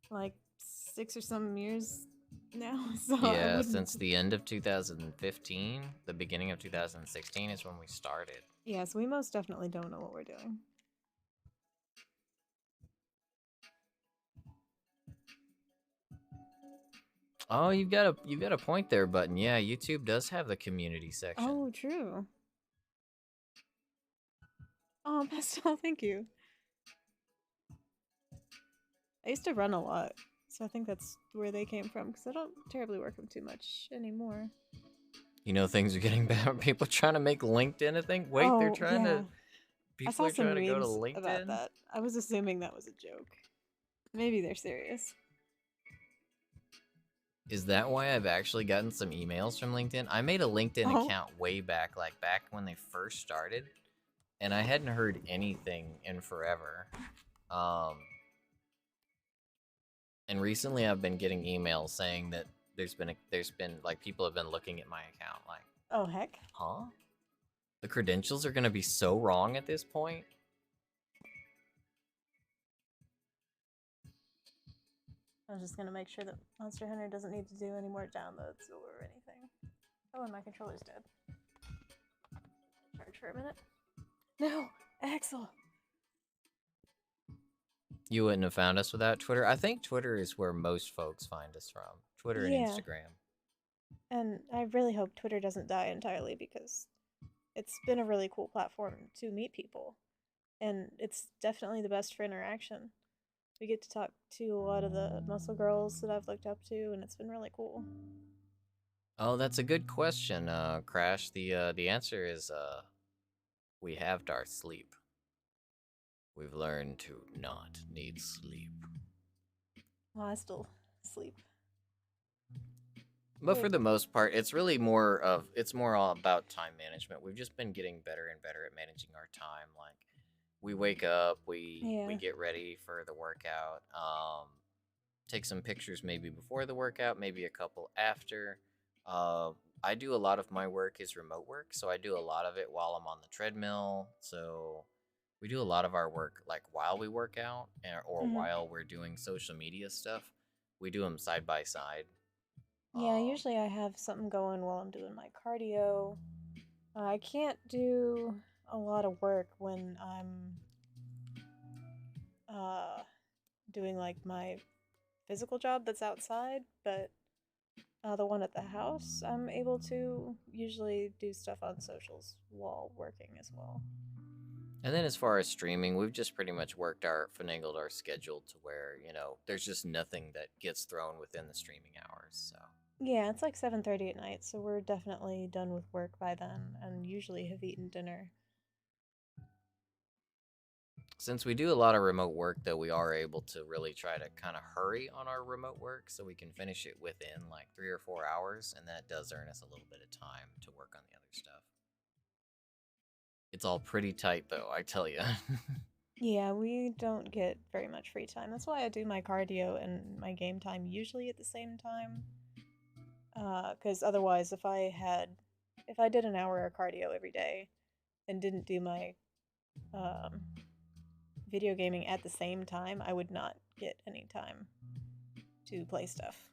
Speaker 2: like 6 or some years now. So
Speaker 1: yeah, since the end of 2015, the beginning of 2016 is when we started.
Speaker 2: Yeah, so we most definitely don't know what we're doing.
Speaker 1: Oh, you've got a point there, Button. Yeah, YouTube does have the community section.
Speaker 2: Oh, true. Oh, Pastel, thank you. I used to run a lot, so I think that's where they came from, because I don't terribly work them too much anymore.
Speaker 1: Things are getting bad. People trying to make LinkedIn a thing. Wait, they're trying to. People are trying to go to LinkedIn
Speaker 2: about that. I was assuming that was a joke. Maybe they're serious.
Speaker 1: Is that why I've actually gotten some emails from LinkedIn? I made a LinkedIn account way back, like back when they first started, and I hadn't heard anything in forever. And recently I've been getting emails saying that there's been like people have been looking at my account, like
Speaker 2: Oh, heck.
Speaker 1: Huh? The credentials are gonna be so wrong at this point?
Speaker 2: I was just gonna make sure that Monster Hunter doesn't need to do any more downloads or anything. Oh, and my controller's dead. Charge for a minute. No! Axel!
Speaker 1: You wouldn't have found us without Twitter. I think Twitter is where most folks find us from. Twitter and
Speaker 2: Yeah.
Speaker 1: Instagram.
Speaker 2: And I really hope Twitter doesn't die entirely because it's been a really cool platform to meet people. And it's definitely the best for interaction. We get to talk to a lot of the muscle girls that I've looked up to, and it's been really cool.
Speaker 1: Oh, that's a good question, Crash. The answer is we have our sleep. We've learned to not need sleep.
Speaker 2: Well, I still sleep.
Speaker 1: But for the most part, it's really more all about time management. We've just been getting better and better at managing our time. Like we wake up, we get ready for the workout, take some pictures maybe before the workout, maybe a couple after. I do a lot of my work is remote work, so I do a lot of it while I'm on the treadmill. So we do a lot of our work like while we work out or while we're doing social media stuff. We do them side by side.
Speaker 2: Yeah, usually I have something going while I'm doing my cardio. I can't do a lot of work when I'm doing like my physical job that's outside, but the one at the house, I'm able to usually do stuff on socials while working as well.
Speaker 1: And then as far as streaming, we've just pretty much finagled our schedule to where, there's just nothing that gets thrown within the streaming hours. So
Speaker 2: Yeah, it's like 7:30 at night, so we're definitely done with work by then and usually have eaten dinner.
Speaker 1: since we do a lot of remote work, though, we are able to really try to kind of hurry on our remote work so we can finish it within like 3 or 4 hours. And that does earn us a little bit of time to work on the other stuff. It's all pretty tight, though, I tell you.
Speaker 2: Yeah, we don't get very much free time. That's why I do my cardio and my game time usually at the same time. Because otherwise, if I did an hour of cardio every day and didn't do my um, video gaming at the same time, I would not get any time to play stuff.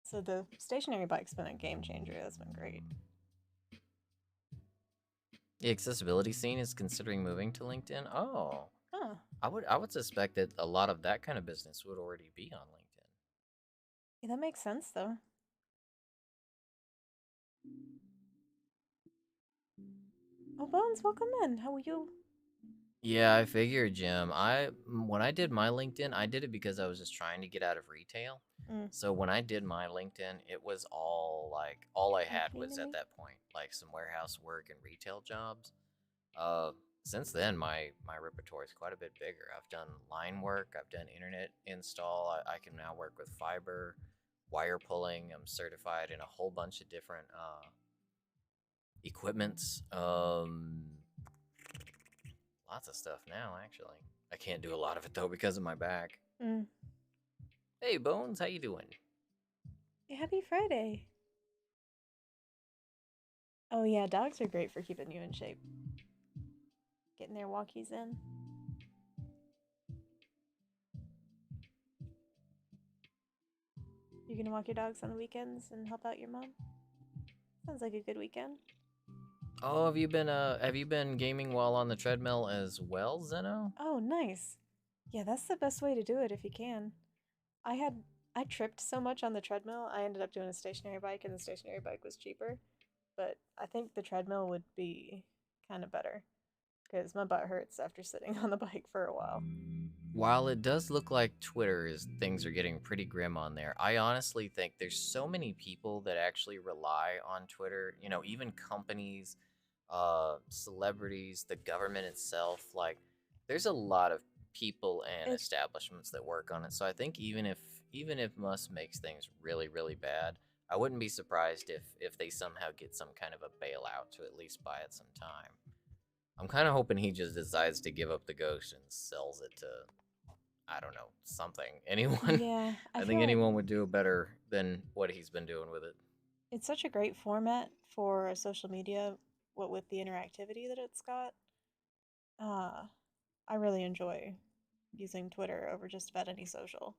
Speaker 2: So the stationary bike's been a game changer. That's been great.
Speaker 1: The accessibility scene is considering moving to LinkedIn. Oh,
Speaker 2: Huh.
Speaker 1: I would suspect that a lot of that kind of business would already be on LinkedIn.
Speaker 2: Yeah, that makes sense though. Oh, Bones, welcome in. How are you?
Speaker 1: Yeah, I figured, Jim. When I did my LinkedIn, I did it because I was just trying to get out of retail. So when I did my LinkedIn, it was all I had was at that point, like some warehouse work and retail jobs. Since then, my repertoire is quite a bit bigger. I've done line work, I've done internet install. I can now work with fiber, wire pulling. I'm certified in a whole bunch of different equipments. Lots of stuff now, actually. I can't do a lot of it though because of my back. Hey, Bones, how you doing?
Speaker 2: Hey, happy Friday. Oh yeah, dogs are great for keeping you in shape. Getting their walkies in. You gonna walk your dogs on the weekends and help out your mom? Sounds like a good weekend.
Speaker 1: Oh, have you been gaming while on the treadmill as well, Zeno?
Speaker 2: Oh, nice. Yeah, that's the best way to do it if you can. I tripped so much on the treadmill. I ended up doing a stationary bike and the stationary bike was cheaper. But I think the treadmill would be kind of better because my butt hurts after sitting on the bike for a while.
Speaker 1: While it does look like things are getting pretty grim on there, I honestly think there's so many people that actually rely on Twitter, even companies, celebrities, the government itself. Like, there's a lot of people and establishments that work on it. So I think even if Musk makes things really, really bad, I wouldn't be surprised if they somehow get some kind of a bailout to at least buy it some time. I'm kind of hoping he just decides to give up the ghost and sells it to I don't know, something. Anyone,
Speaker 2: Yeah, I
Speaker 1: I
Speaker 2: feel
Speaker 1: think
Speaker 2: like
Speaker 1: anyone would do better than what he's been doing with it.
Speaker 2: it's such a great format for social media, what with the interactivity that it's got. Uh, I really enjoy using Twitter over just about any social.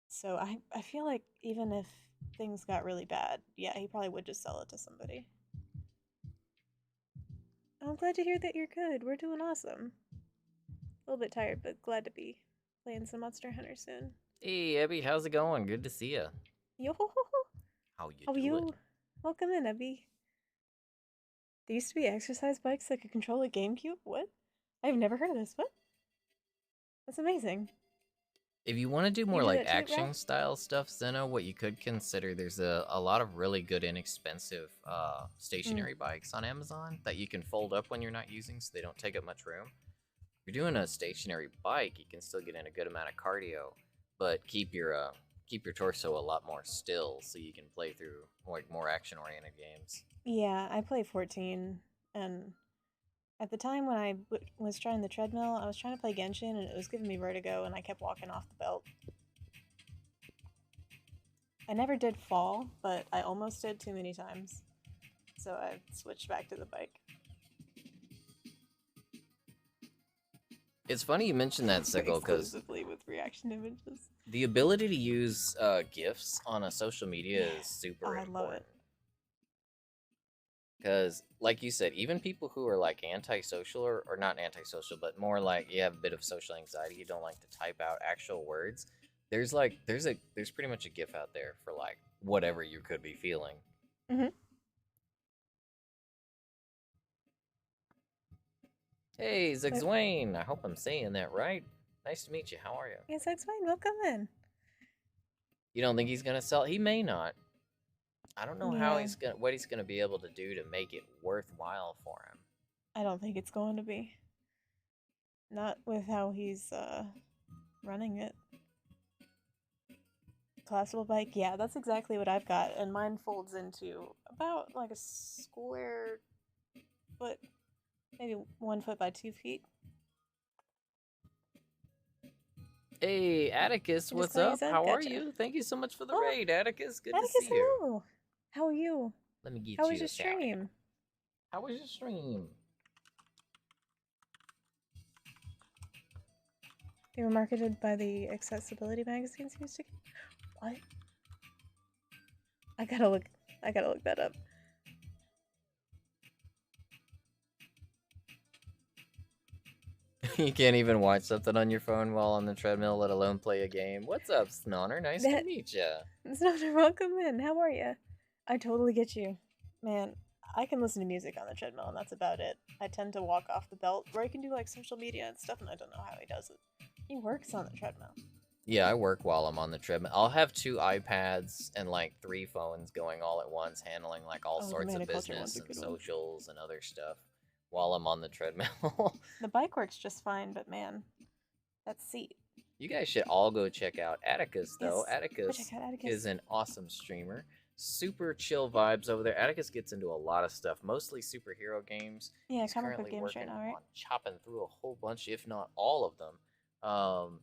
Speaker 2: So I feel like even if things got really bad, yeah, he probably would just sell it to somebody. I'm glad to hear that you're good. We're doing awesome. A little bit tired, but glad to be playing some Monster Hunter soon.
Speaker 1: Hey, Abby, how's it going? Good to see you.
Speaker 2: Yo,
Speaker 1: How you
Speaker 2: how are
Speaker 1: doing?
Speaker 2: you? Welcome in, Abby. There used to be exercise bikes that could control a GameCube? What? I've never heard of this. What? That's amazing.
Speaker 1: If you want to do
Speaker 2: You
Speaker 1: more
Speaker 2: did
Speaker 1: like
Speaker 2: that too, Ralph?
Speaker 1: action style stuff, Zeno, what you could consider, there's a lot of really good inexpensive
Speaker 2: Mm.
Speaker 1: stationary bikes on Amazon that you can fold up when you're not using so they don't take up much room. If you're doing a stationary bike, you can still get in a good amount of cardio, but keep your torso a lot more still so you can play through like more action oriented games.
Speaker 2: Yeah, I play 14, and at the time when I was trying the treadmill, I was trying to play Genshin, and it was giving me vertigo, and I kept walking off the belt. I never did fall, but I almost did too many times, so I switched back to the bike.
Speaker 1: It's funny you mentioned that, Sickle, because
Speaker 2: Exclusively with reaction images.
Speaker 1: the ability to use GIFs on a social media
Speaker 2: Yeah.
Speaker 1: is super
Speaker 2: Oh, I love
Speaker 1: important.
Speaker 2: it.
Speaker 1: Because, like you said, even people who are like antisocial or not antisocial, but more like you have a bit of social anxiety, you don't like to type out actual words. There's pretty much a GIF out there for like whatever you could be feeling.
Speaker 2: Mm-hmm.
Speaker 1: Hey,
Speaker 2: But
Speaker 1: Zigzwayne, I hope I'm saying that right. Nice to meet you. How are you?
Speaker 2: yes, that's fine. Welcome in.
Speaker 1: You don't think he's gonna sell? He may not. I don't know how
Speaker 2: Yeah,
Speaker 1: what he's gonna be able to do to make it worthwhile for him.
Speaker 2: I don't think it's going to be. Not with how he's running it. Collapsible bike, yeah, that's exactly what I've got, and mine folds into about like a square foot, maybe 1 foot by 2 feet.
Speaker 1: Hey, Atticus,
Speaker 2: I just
Speaker 1: what's
Speaker 2: call you
Speaker 1: up?
Speaker 2: son.
Speaker 1: How are
Speaker 2: Gotcha.
Speaker 1: you? Thank you so much for the
Speaker 2: Oh,
Speaker 1: raid, Atticus. Good to
Speaker 2: Atticus,
Speaker 1: see you.
Speaker 2: hello. How are you?
Speaker 1: Let me get
Speaker 2: How was
Speaker 1: you
Speaker 2: your
Speaker 1: a shout out.
Speaker 2: stream?
Speaker 1: How was your stream?
Speaker 2: They were marketed by the accessibility magazines used to. What? I gotta look. I gotta look that up.
Speaker 1: You can't even watch something on your phone while on the treadmill, let alone play a game. What's up, Snonner? Nice to
Speaker 2: That.
Speaker 1: meet you.
Speaker 2: It's not welcome in. How are you? I totally get you, man. I can listen to music on the treadmill, and that's about it. I tend to walk off the belt, where I can do like social media and stuff, and I don't know how he does it. He works on the treadmill.
Speaker 1: Yeah, I work while I'm on the treadmill. I'll have 2 iPads and like 3 phones going all at once, handling like all
Speaker 2: Oh, the
Speaker 1: sorts of
Speaker 2: maniculture one's
Speaker 1: business
Speaker 2: a
Speaker 1: and
Speaker 2: good one.
Speaker 1: socials and other stuff while I'm on the treadmill.
Speaker 2: The bike works just fine, but man, that seat.
Speaker 1: You guys should all go check out Atticus, though.
Speaker 2: Yes, go
Speaker 1: Atticus
Speaker 2: check out Atticus.
Speaker 1: is an awesome streamer. Super chill vibes over there. Atticus gets into a lot of stuff, mostly superhero games.
Speaker 2: Yeah,
Speaker 1: He's
Speaker 2: comic book
Speaker 1: currently
Speaker 2: games right
Speaker 1: working
Speaker 2: now, right?
Speaker 1: on chopping through a whole bunch, if not all of them.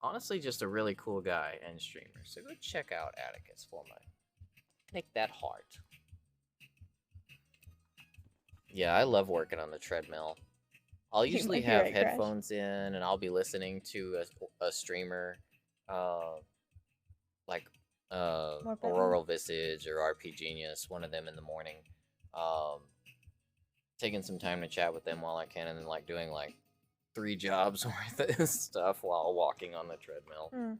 Speaker 1: Honestly, just a really cool guy and streamer. So go check out Atticus for me. Make that heart. Yeah, I love working on the treadmill. I'll
Speaker 2: You
Speaker 1: usually
Speaker 2: might be
Speaker 1: have
Speaker 2: right, Crash.
Speaker 1: headphones in and I'll be listening to a streamer, uh, like
Speaker 2: More button.
Speaker 1: Auroral Visage or RP Genius, one of them in the morning. Um, taking some time to chat with them while I can, and then like doing like 3 jobs worth of stuff while walking on the treadmill.
Speaker 2: Hmm.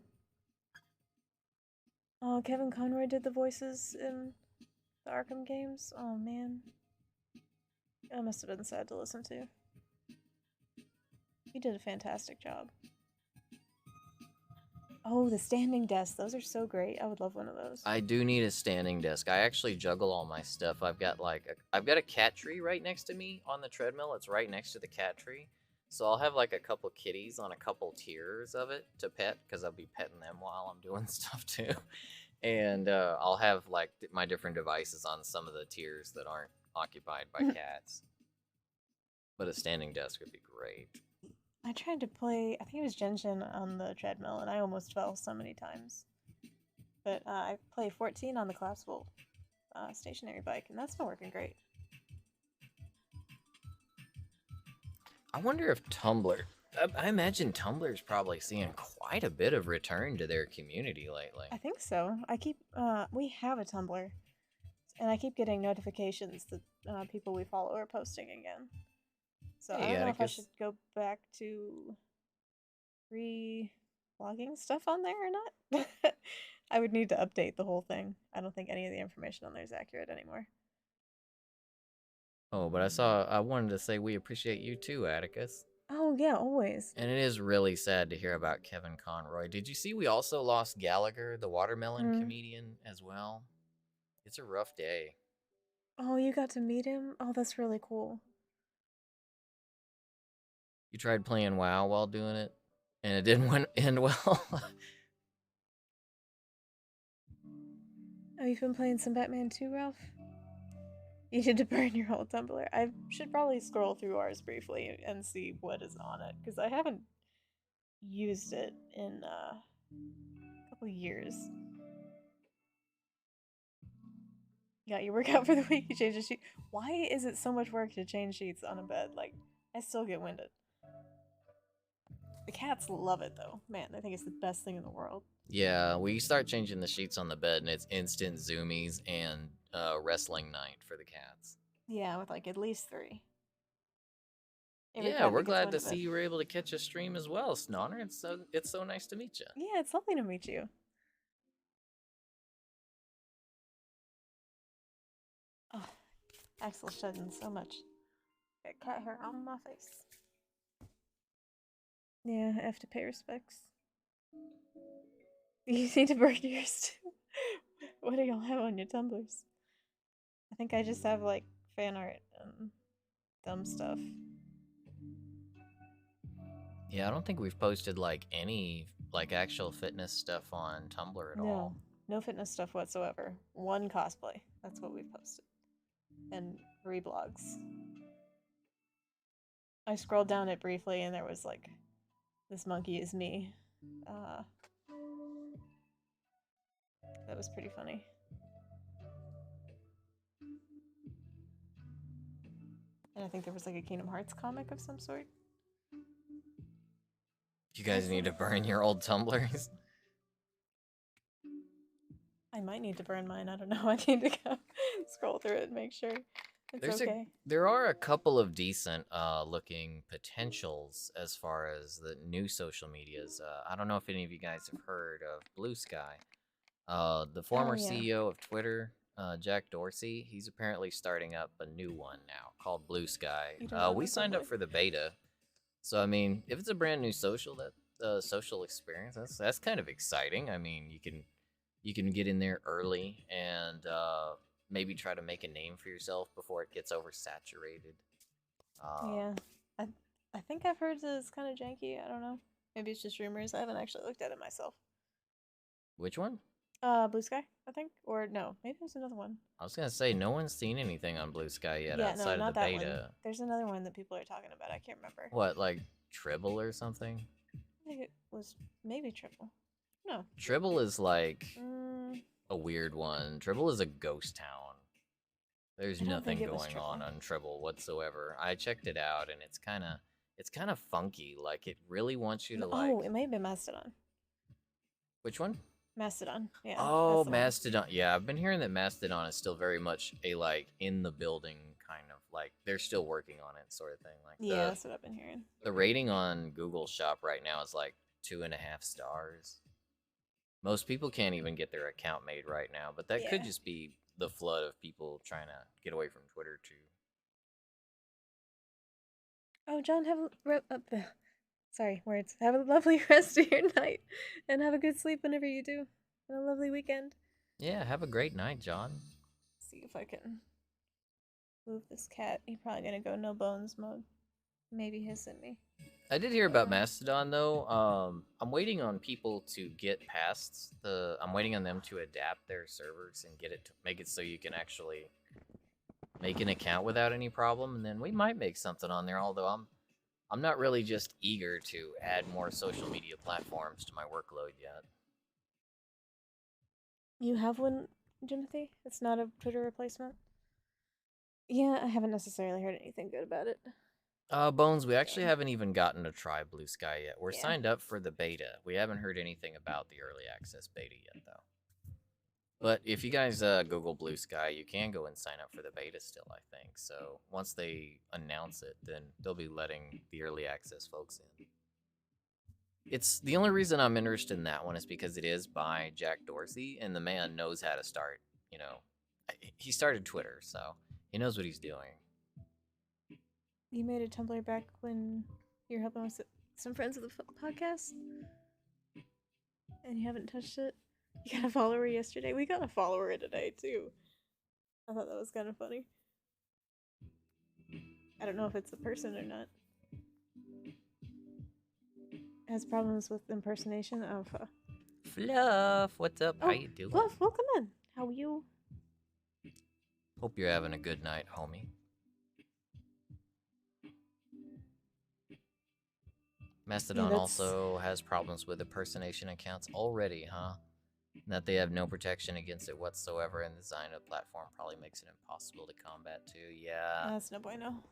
Speaker 2: Oh, Kevin Conroy did the voices in the Arkham games. Oh man, that must have been sad to listen to. He did a fantastic job. Oh, the standing desks. Those are so great. I would love one of those.
Speaker 1: I do need a standing desk. I actually juggle all my stuff. I've got a cat tree right next to me on the treadmill. It's right next to the cat tree. So I'll have like a couple kitties on a couple tiers of it to pet because I'll be petting them while I'm doing stuff too. And I'll have like my different devices on some of the tiers that aren't occupied by cats. But a standing desk would be great.
Speaker 2: I tried to play, I think it was Genshin on the treadmill, and I almost fell so many times. But I play 14 on the collapsible stationary bike, and that's been working great.
Speaker 1: I wonder if Tumblr. I imagine Tumblr's probably seeing quite a bit of return to their community lately.
Speaker 2: I think so. We have a Tumblr, and I keep getting notifications that people we follow are posting again. So I
Speaker 1: Hey,
Speaker 2: don't know if I should
Speaker 1: Atticus.
Speaker 2: go back to re-blogging stuff on there or not. I would need to update the whole thing. I don't think any of the information on there is accurate anymore.
Speaker 1: Oh, but I wanted to say we appreciate you too, Atticus.
Speaker 2: Oh yeah, always.
Speaker 1: And it is really sad to hear about Kevin Conroy. Did you see we also lost Gallagher, the watermelon
Speaker 2: Mm.
Speaker 1: comedian, as well? It's a rough day.
Speaker 2: Oh, you got to meet him? Oh, that's really cool.
Speaker 1: You tried playing WoW while doing it, and it didn't end well.
Speaker 2: Oh, you've been playing some Batman too, Ralph? You need to burn your old Tumblr. I should probably scroll through ours briefly and see what is on it, because I haven't used it in a couple years. You got your workout for the week, you changed the sheet. Why is it so much work to change sheets on a bed? Like, I still get winded. The cats love it though. Man, they think it's the best thing in the world.
Speaker 1: Yeah, we start changing the sheets on the bed, and it's instant zoomies and wrestling night for the cats.
Speaker 2: Yeah, with like at least 3. Every
Speaker 1: Yeah,
Speaker 2: cat
Speaker 1: we're
Speaker 2: that gets
Speaker 1: glad
Speaker 2: wind
Speaker 1: to
Speaker 2: of
Speaker 1: see
Speaker 2: it.
Speaker 1: you were able to catch a stream as well, Snonner. It's so nice to meet you.
Speaker 2: Yeah, it's lovely to meet you. Oh, Axel's shedding so much. Got cat hair on my face. Yeah, I have to pay respects. You need to burn yours too. What do y'all have on your tumblers? I think I just have like fan art and dumb stuff.
Speaker 1: Yeah, I don't think we've posted like any like actual fitness stuff on Tumblr at
Speaker 2: No,
Speaker 1: all.
Speaker 2: no fitness stuff whatsoever. One cosplay. That's what we've posted. And reblogs. I scrolled down it briefly and there was like, this monkey is me. Uh, that was pretty funny. And I think there was like a Kingdom Hearts comic of some sort.
Speaker 1: You guys need to burn your old Tumblrs.
Speaker 2: I might need to burn mine. I don't know. I need to go scroll through it and make sure it's okay.
Speaker 1: There are a couple of decent looking potentials as far as the new social medias. I don't know if any of you guys have heard of Blue Sky. The former
Speaker 2: yeah.
Speaker 1: CEO of Twitter, Jack Dorsey, he's apparently starting up a new one now called Blue Sky. We signed up for the beta, so I mean, if it's a brand new social social experience, that's kind of exciting. I mean, you can get in there early and maybe try to make a name for yourself before it gets oversaturated.
Speaker 2: Yeah, I I think I've heard that it's kind of janky. I don't know. Maybe it's just rumors. I haven't actually looked at it myself.
Speaker 1: Which one?
Speaker 2: Blue Sky, I think, or no, maybe there's another one.
Speaker 1: I was gonna say no one's seen anything on Blue Sky yet
Speaker 2: Yeah, no,
Speaker 1: outside of the
Speaker 2: not that one.
Speaker 1: beta.
Speaker 2: There's another one that people are talking about. I can't remember.
Speaker 1: What, like Tribble or something?
Speaker 2: I think it was maybe Triple. No.
Speaker 1: Tribble is like
Speaker 2: Mm,
Speaker 1: a weird one. Tribble is a ghost town. There's
Speaker 2: I don't think
Speaker 1: nothing
Speaker 2: it was
Speaker 1: going on
Speaker 2: Triple.
Speaker 1: Tribble whatsoever. I checked it out and it's kind of funky. Like it really wants you to like.
Speaker 2: Oh, it may have been Mastodon.
Speaker 1: Which one?
Speaker 2: Mastodon. Yeah.
Speaker 1: Oh,
Speaker 2: That's the one.
Speaker 1: Mastodon. Yeah, I've been hearing that Mastodon is still very much a like in the building kind of like they're still working on it sort of thing. Like
Speaker 2: Yeah, that's what I've been hearing.
Speaker 1: the rating on Google Shop right now is like 2.5 stars. Most people can't even get their account made right now, but that could
Speaker 2: Yeah.
Speaker 1: just be the flood of people trying to get away from Twitter too.
Speaker 2: Oh, John, sorry, words. Have a lovely rest of your night, and have a good sleep whenever you do, and a lovely weekend.
Speaker 1: Yeah, have a great night, John.
Speaker 2: See if I can move this cat. He's probably gonna go no bones mode. Maybe hissing me.
Speaker 1: I did hear about Mastodon though. I'm waiting on people to get past the. I'm waiting on them to adapt their servers and get it to make it so you can actually make an account without any problem, and then we might make something on there. Although I'm not really just eager to add more social media platforms to my workload yet.
Speaker 2: You have one, Jimothy? It's not a Twitter replacement? Yeah, I haven't necessarily heard anything good about it.
Speaker 1: Bones, we actually
Speaker 2: Dang.
Speaker 1: haven't even gotten to try Blue Sky yet. We're
Speaker 2: Yeah.
Speaker 1: signed up for the beta. We haven't heard anything about the early access beta yet, though. But if you guys Google Blue Sky, you can go and sign up for the beta still, I think. So once they announce it, then they'll be letting the early access folks in. It's the only reason I'm interested in that one is because it is by Jack Dorsey, and the man knows how to start. You know, he started Twitter, so he knows what he's doing.
Speaker 2: You made a Tumblr back when you're helping with some friends of the podcast, and you haven't touched it. You got a follower yesterday. We got a follower today too. I thought that was kind of funny. I don't know if it's a person or not. Has problems with impersonation of.
Speaker 1: Fluff, what's up?
Speaker 2: Oh,
Speaker 1: How you doing?
Speaker 2: Fluff, welcome in. How are you?
Speaker 1: Hope you're having a good night, homie. Mastodon also has problems with impersonation accounts already, huh? And that they have no protection against it whatsoever, and the design of the platform probably makes it impossible to combat too. Yeah.
Speaker 2: That's no bueno.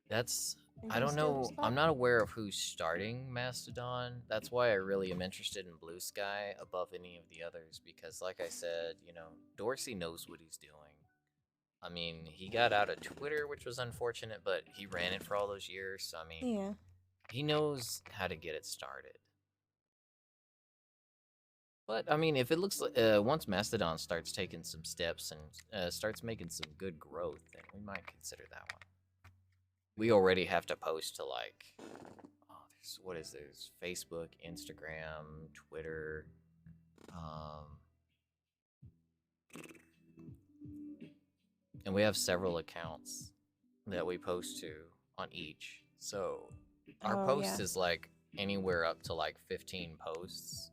Speaker 1: That's... I don't know. I'm not aware of who's starting Mastodon. That's why I really am interested in Blue Sky above any of the others, because like I said, you know, Dorsey knows what he's doing. I mean, he got out of Twitter, which was unfortunate, but he ran it for all those years, so I mean...
Speaker 2: Yeah.
Speaker 1: He knows how to get it started. But, I mean, if it looks like, once Mastodon starts taking some steps and starts making some good growth, then we might consider that one. We already have to post to, like, what is this? Facebook, Instagram, Twitter, and we have several accounts that we post to on each. So our post is like anywhere up to like 15 posts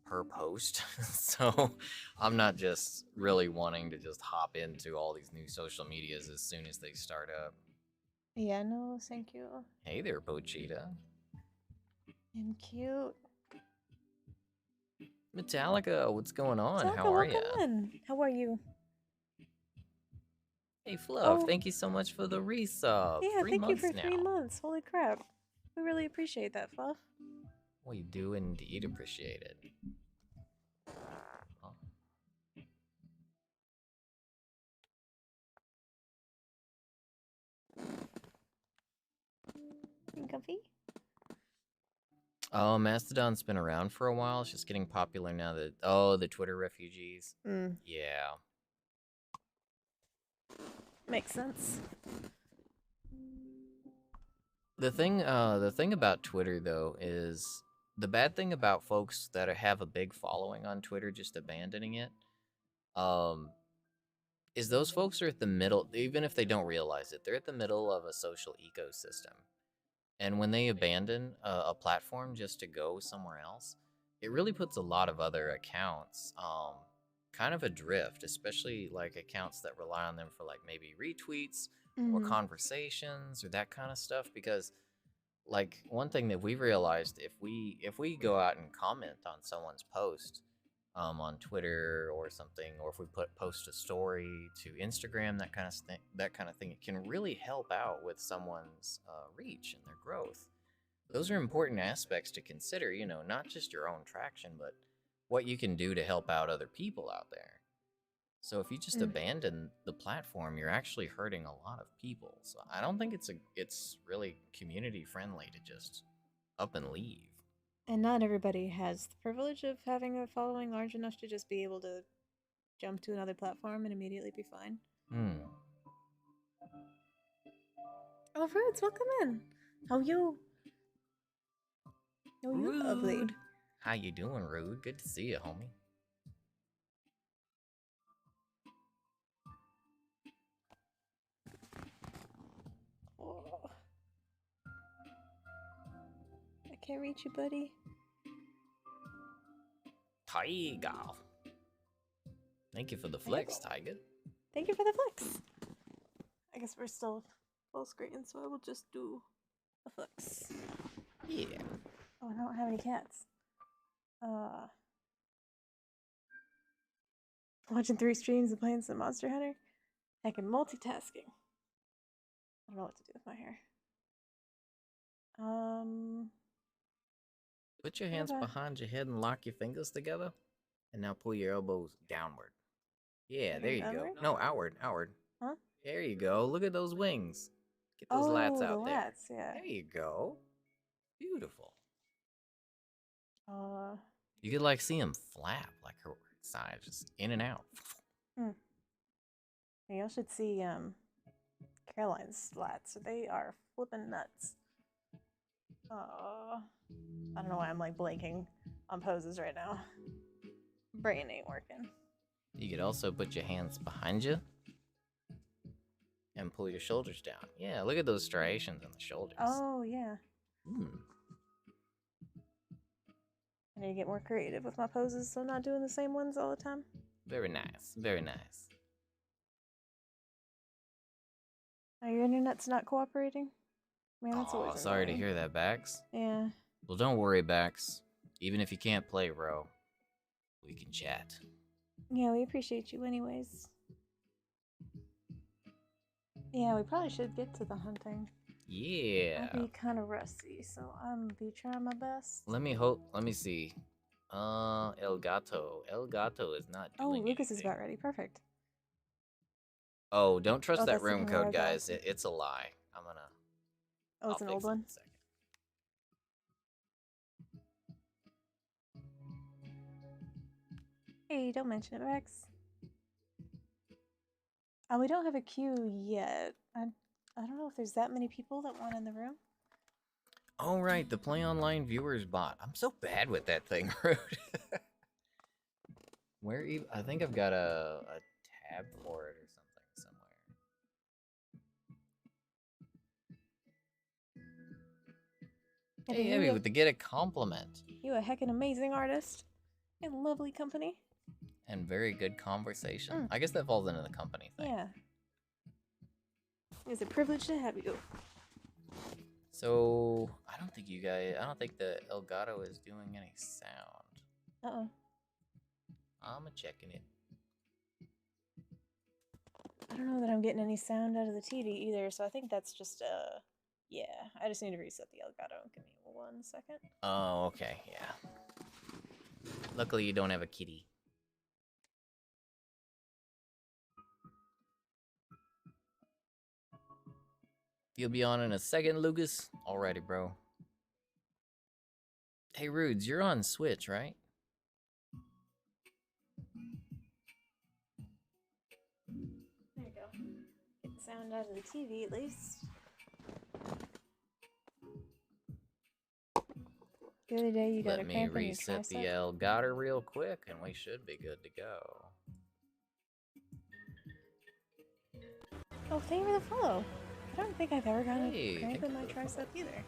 Speaker 1: per post. So I'm not just really wanting to just hop into all these new social medias as soon as they start up.
Speaker 2: Yeah, no, thank you.
Speaker 1: Hey there, Pochita.
Speaker 2: I'm cute.
Speaker 1: Metallica, what's going on?
Speaker 2: Metallica,
Speaker 1: How are you?
Speaker 2: How are you?
Speaker 1: Hey, Fluff, thank you so much for the resub.
Speaker 2: Yeah,
Speaker 1: 3
Speaker 2: thank
Speaker 1: months
Speaker 2: you for
Speaker 1: now.
Speaker 2: 3 months. Holy crap. We really appreciate that, Fluff.
Speaker 1: We do indeed appreciate it. Oh.
Speaker 2: You comfy?
Speaker 1: Oh, Mastodon's been around for a while. It's just getting popular now that... the Twitter refugees. Yeah.
Speaker 2: Makes sense.
Speaker 1: The thing about Twitter, though, is... The bad thing about folks that have a big following on Twitter just abandoning it, is those folks are at the middle... Even if they don't realize it, they're at the middle of a social ecosystem. And when they abandon a platform just to go somewhere else, it really puts a lot of other accounts kind of adrift, especially like accounts that rely on them for like maybe retweets or conversations or that kind of stuff. Because like one thing that we've realized, if we go out and comment on someone's post on Twitter or something, or if we post a story to Instagram, that kind of thing, it can really help out with someone's reach and their growth. Those are important aspects to consider, you know, not just your own traction, but what you can do to help out other people out there. So if you just abandon the platform, you're actually hurting a lot of people. So I don't think it's really community friendly to just up and leave.
Speaker 2: And not everybody has the privilege of having a following large enough to just be able to jump to another platform and immediately be fine. Oh, Fruits, welcome in. How you? Oh, you lovely.
Speaker 1: How you doing, Rude? Good to see you, homie.
Speaker 2: Oh. I can't reach you, buddy.
Speaker 1: Tiger. Thank you for the flex, Tiger.
Speaker 2: Thank you for the flex. I guess we're still full screen, so I will just do Looks.
Speaker 1: Yeah.
Speaker 2: Oh, I don't have any cats. Watching 3 streams and playing some Monster Hunter. Heckin' multitasking. I don't know what to do with my hair.
Speaker 1: Put your hands behind your head and lock your fingers together. And now pull your elbows downward. Yeah, there you go. No, outward, outward.
Speaker 2: Huh?
Speaker 1: There you go. Look at those wings. Get those lats out
Speaker 2: the
Speaker 1: there.
Speaker 2: lats, yeah.
Speaker 1: There you go. Beautiful.
Speaker 2: Uh,
Speaker 1: You could like see them flap like her side, just in and out.
Speaker 2: Hey, y'all should see Caroline's lats. They are flipping nuts. I don't know why I'm like blanking on poses right now. Brain ain't working.
Speaker 1: You could also put your hands behind you and pull your shoulders down. Yeah, look at those striations in the shoulders.
Speaker 2: Oh, yeah.
Speaker 1: Hmm.
Speaker 2: I need to get more creative with my poses so I'm not doing the same ones all the time.
Speaker 1: Very nice. Very nice.
Speaker 2: Are your internet's not cooperating? Man, that's always
Speaker 1: sorry to
Speaker 2: annoying.
Speaker 1: hear that, Bax.
Speaker 2: Yeah.
Speaker 1: Well, don't worry, Bax. Even if you can't play, Ro, we can chat.
Speaker 2: Yeah, we appreciate you anyways. Yeah, we probably should get to the hunting.
Speaker 1: Yeah.
Speaker 2: I'll be kind of rusty, so I'm be trying my best.
Speaker 1: Let me see. El Gato. El Gato is not doing
Speaker 2: Lucas
Speaker 1: anything.
Speaker 2: is about ready. Perfect.
Speaker 1: Oh, don't trust that
Speaker 2: that's the
Speaker 1: room
Speaker 2: Camaro
Speaker 1: code,
Speaker 2: guy.
Speaker 1: guys. It's a lie. I'm gonna...
Speaker 2: Oh, it's
Speaker 1: I'll
Speaker 2: an old
Speaker 1: fix it in
Speaker 2: one?
Speaker 1: a second.
Speaker 2: Hey, don't mention it, Rex. We don't have a queue yet. I don't know if there's that many people that want in the room.
Speaker 1: Oh, right, the Play Online Viewers bot. I'm so bad with that thing, Rude. Where even? I think I've got a tab for it or something somewhere. Hey, Abby, with the get a compliment.
Speaker 2: You a heckin' amazing artist. And lovely company.
Speaker 1: And very good conversation. I guess that falls into the company thing.
Speaker 2: Yeah. It's a privilege to have you.
Speaker 1: So, I don't think the Elgato is doing any sound. I'm checking it.
Speaker 2: I don't know that I'm getting any sound out of the TV either, so I think that's just, yeah. I just need to reset the Elgato. Give me 1 second.
Speaker 1: Oh, okay, yeah. Luckily, you don't have a kitty. You'll be on in a second, Lucas? Alrighty, bro. Hey, Rudes, you're on Switch, right?
Speaker 2: There you go. Get the sound out of the TV, at least. The other day, you got a cramp in your tricep.
Speaker 1: Let me reset the Elgato real quick, and we should be good to go.
Speaker 2: Oh, thank you for the follow. I don't think I've ever gotten a cramp in my tricep either.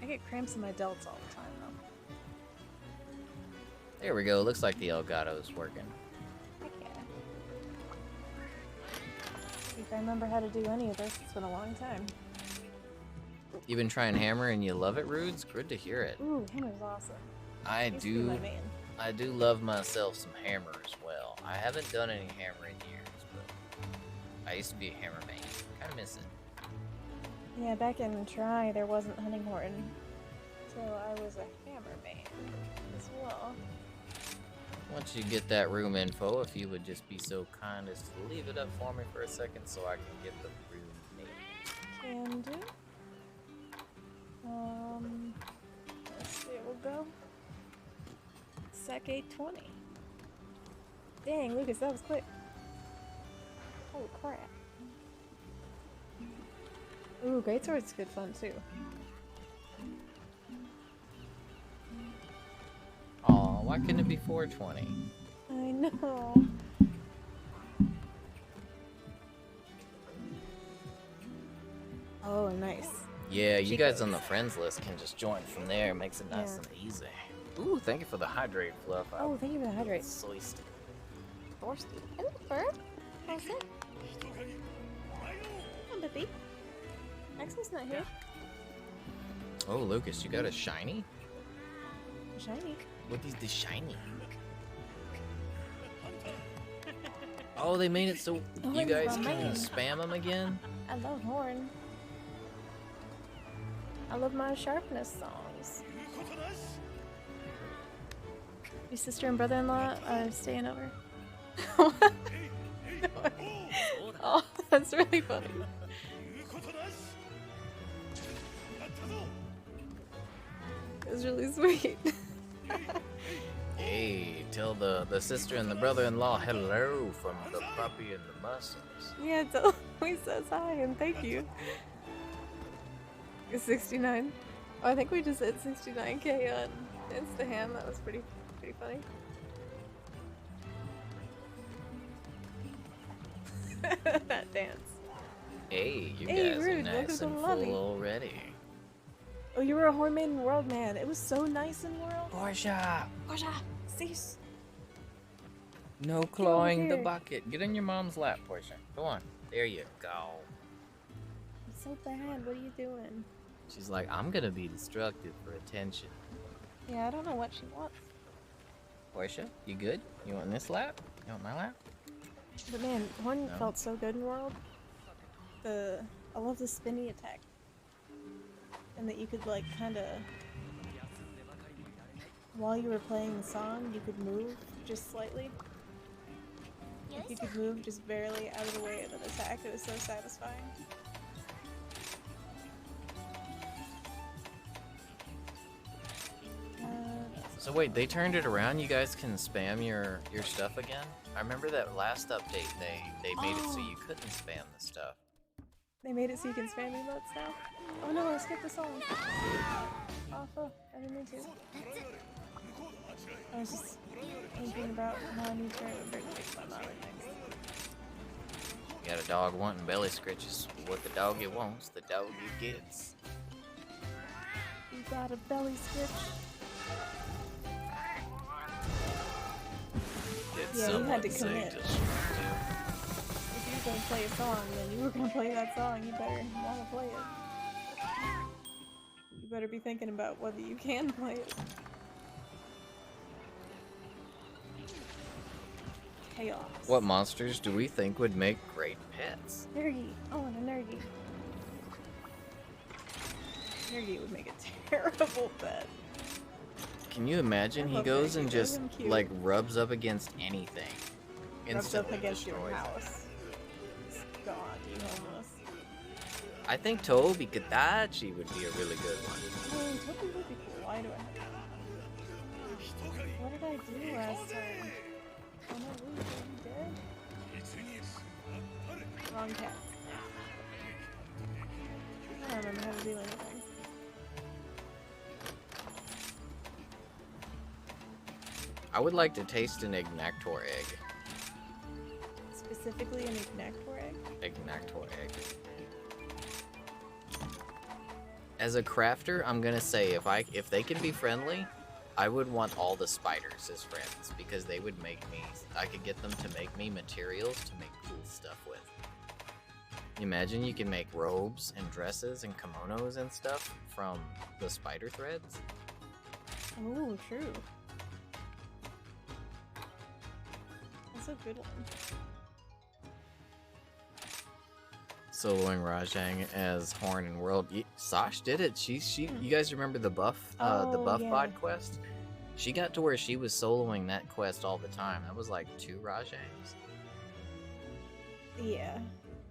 Speaker 2: I get cramps in my delts all the time, though.
Speaker 1: There we go. Looks like the Elgato is working.
Speaker 2: Heck yeah. See if I remember how to do any of this. It's been a long time.
Speaker 1: You've been trying Hammer and you love it, Rudes? Good to hear it.
Speaker 2: Ooh, Hammer's awesome.
Speaker 1: I do love myself some Hammer as well. I haven't done any Hammer in years, but I used to be a Hammer main. Kind of miss it.
Speaker 2: Yeah, back in Try, there wasn't Hunting Horton, so I was a Hammer main as well.
Speaker 1: Once you get that room info, if you would just be so kind as to leave it up for me for a second so I can get the room name.
Speaker 2: Can do. Let's see, we'll go. Sec 820. Dang, Lucas, that was quick. Holy crap. Ooh, Greatsword's good fun too.
Speaker 1: Aw, why couldn't it be 420?
Speaker 2: I know. Oh, nice.
Speaker 1: Yeah, you guys on the friends list can just join from there. It makes it nice and easy. Ooh, thank you for the hydrate, Fluff.
Speaker 2: Oh, thank you for the hydrate.
Speaker 1: Thirsty.
Speaker 2: Thirsty. Hello, Bird. How's it? Come on, Bippy. Maxim's not here.
Speaker 1: Oh, Lucas, you got a shiny?
Speaker 2: Shiny.
Speaker 1: What is the shiny? Oh, they made it so you
Speaker 2: Horn's
Speaker 1: guys
Speaker 2: my
Speaker 1: can
Speaker 2: main.
Speaker 1: spam them again?
Speaker 2: I love Horn. I love my sharpness songs. Your sister and brother-in-law are staying over. Oh, that's really funny. It was really sweet.
Speaker 1: Hey, tell the sister and the brother-in-law hello from the puppy and the muscles.
Speaker 2: Yeah, tell he says hi and thank you. It's 69. Oh, I think we just hit 69K on Instaham. That was pretty funny. That dance.
Speaker 1: Hey, you
Speaker 2: Hey,
Speaker 1: guys
Speaker 2: rude,
Speaker 1: are
Speaker 2: welcome
Speaker 1: nice
Speaker 2: to
Speaker 1: and
Speaker 2: the
Speaker 1: full
Speaker 2: lobby.
Speaker 1: already.
Speaker 2: Oh, you were a Horn Maiden World man. It was so nice in World.
Speaker 1: Portia!
Speaker 2: Portia, cease.
Speaker 1: No clawing the
Speaker 2: here.
Speaker 1: bucket. Get in your mom's lap, Portia. Go on. There you go.
Speaker 2: It's so bad. What are you doing?
Speaker 1: She's like, I'm gonna be destructive for attention.
Speaker 2: Yeah, I don't know what she wants.
Speaker 1: Portia, you good? You want this lap? You want my lap?
Speaker 2: But man, Horn
Speaker 1: No.
Speaker 2: felt so good in World. I love the spinny attack. And that you could like kinda while you were playing the song, you could move just slightly. Like you could move just barely out of the way of an attack. It was so satisfying.
Speaker 1: So wait, they turned it around. You guys can spam your stuff again. I remember that last update they made it so you couldn't spam the stuff.
Speaker 2: They made it so you can spam emotes now. Oh no, I skipped the song. Oh fuck, I didn't mean to. I was just thinking about how I need to remember to fix my monitor next.
Speaker 1: You got a dog wanting belly scratches. What the doggy wants, the doggy gets.
Speaker 2: You got a belly switch.
Speaker 1: Did
Speaker 2: Yeah, you had to
Speaker 1: someone say
Speaker 2: commit.
Speaker 1: destructive?
Speaker 2: If you were gonna play a song, then you were gonna play that song. You better wanna play it. You better be thinking about whether you can play it. Chaos.
Speaker 1: What monsters do we think would make great pets?
Speaker 2: Nergy. Oh, and a Nergy. Nergy would make a terrible pet.
Speaker 1: Can you imagine?
Speaker 2: I
Speaker 1: He
Speaker 2: love
Speaker 1: goes
Speaker 2: Maggie.
Speaker 1: and
Speaker 2: They're
Speaker 1: just
Speaker 2: even cute.
Speaker 1: like rubs up against anything.
Speaker 2: Rubs up
Speaker 1: Instantly
Speaker 2: against your
Speaker 1: destroys it.
Speaker 2: house. It's gone, you homeless.
Speaker 1: I think Toby Kadachi would be a really good one.
Speaker 2: I mean, Toby would be cool. Why do I have What did I do last time? Oh no, Luke, are you dead? Wrong cat. I don't remember how to do anything.
Speaker 1: I would like to taste an Ignactor egg.
Speaker 2: Specifically an Ignactor egg?
Speaker 1: Ignactor egg. As a crafter, I'm gonna say if they can be friendly, I would want all the spiders as friends because they would make me. I could get them to make me materials to make cool stuff with. Imagine you can make robes and dresses and kimonos and stuff from the spider threads.
Speaker 2: Oh, true. That's a good one.
Speaker 1: Soloing Rajang as Horn and World. Sash did it. She. You guys remember the buff? The
Speaker 2: Oh,
Speaker 1: buff
Speaker 2: yeah.
Speaker 1: bod quest. She got to where she was soloing that quest all the time. That was like 2 Rajangs.
Speaker 2: Yeah.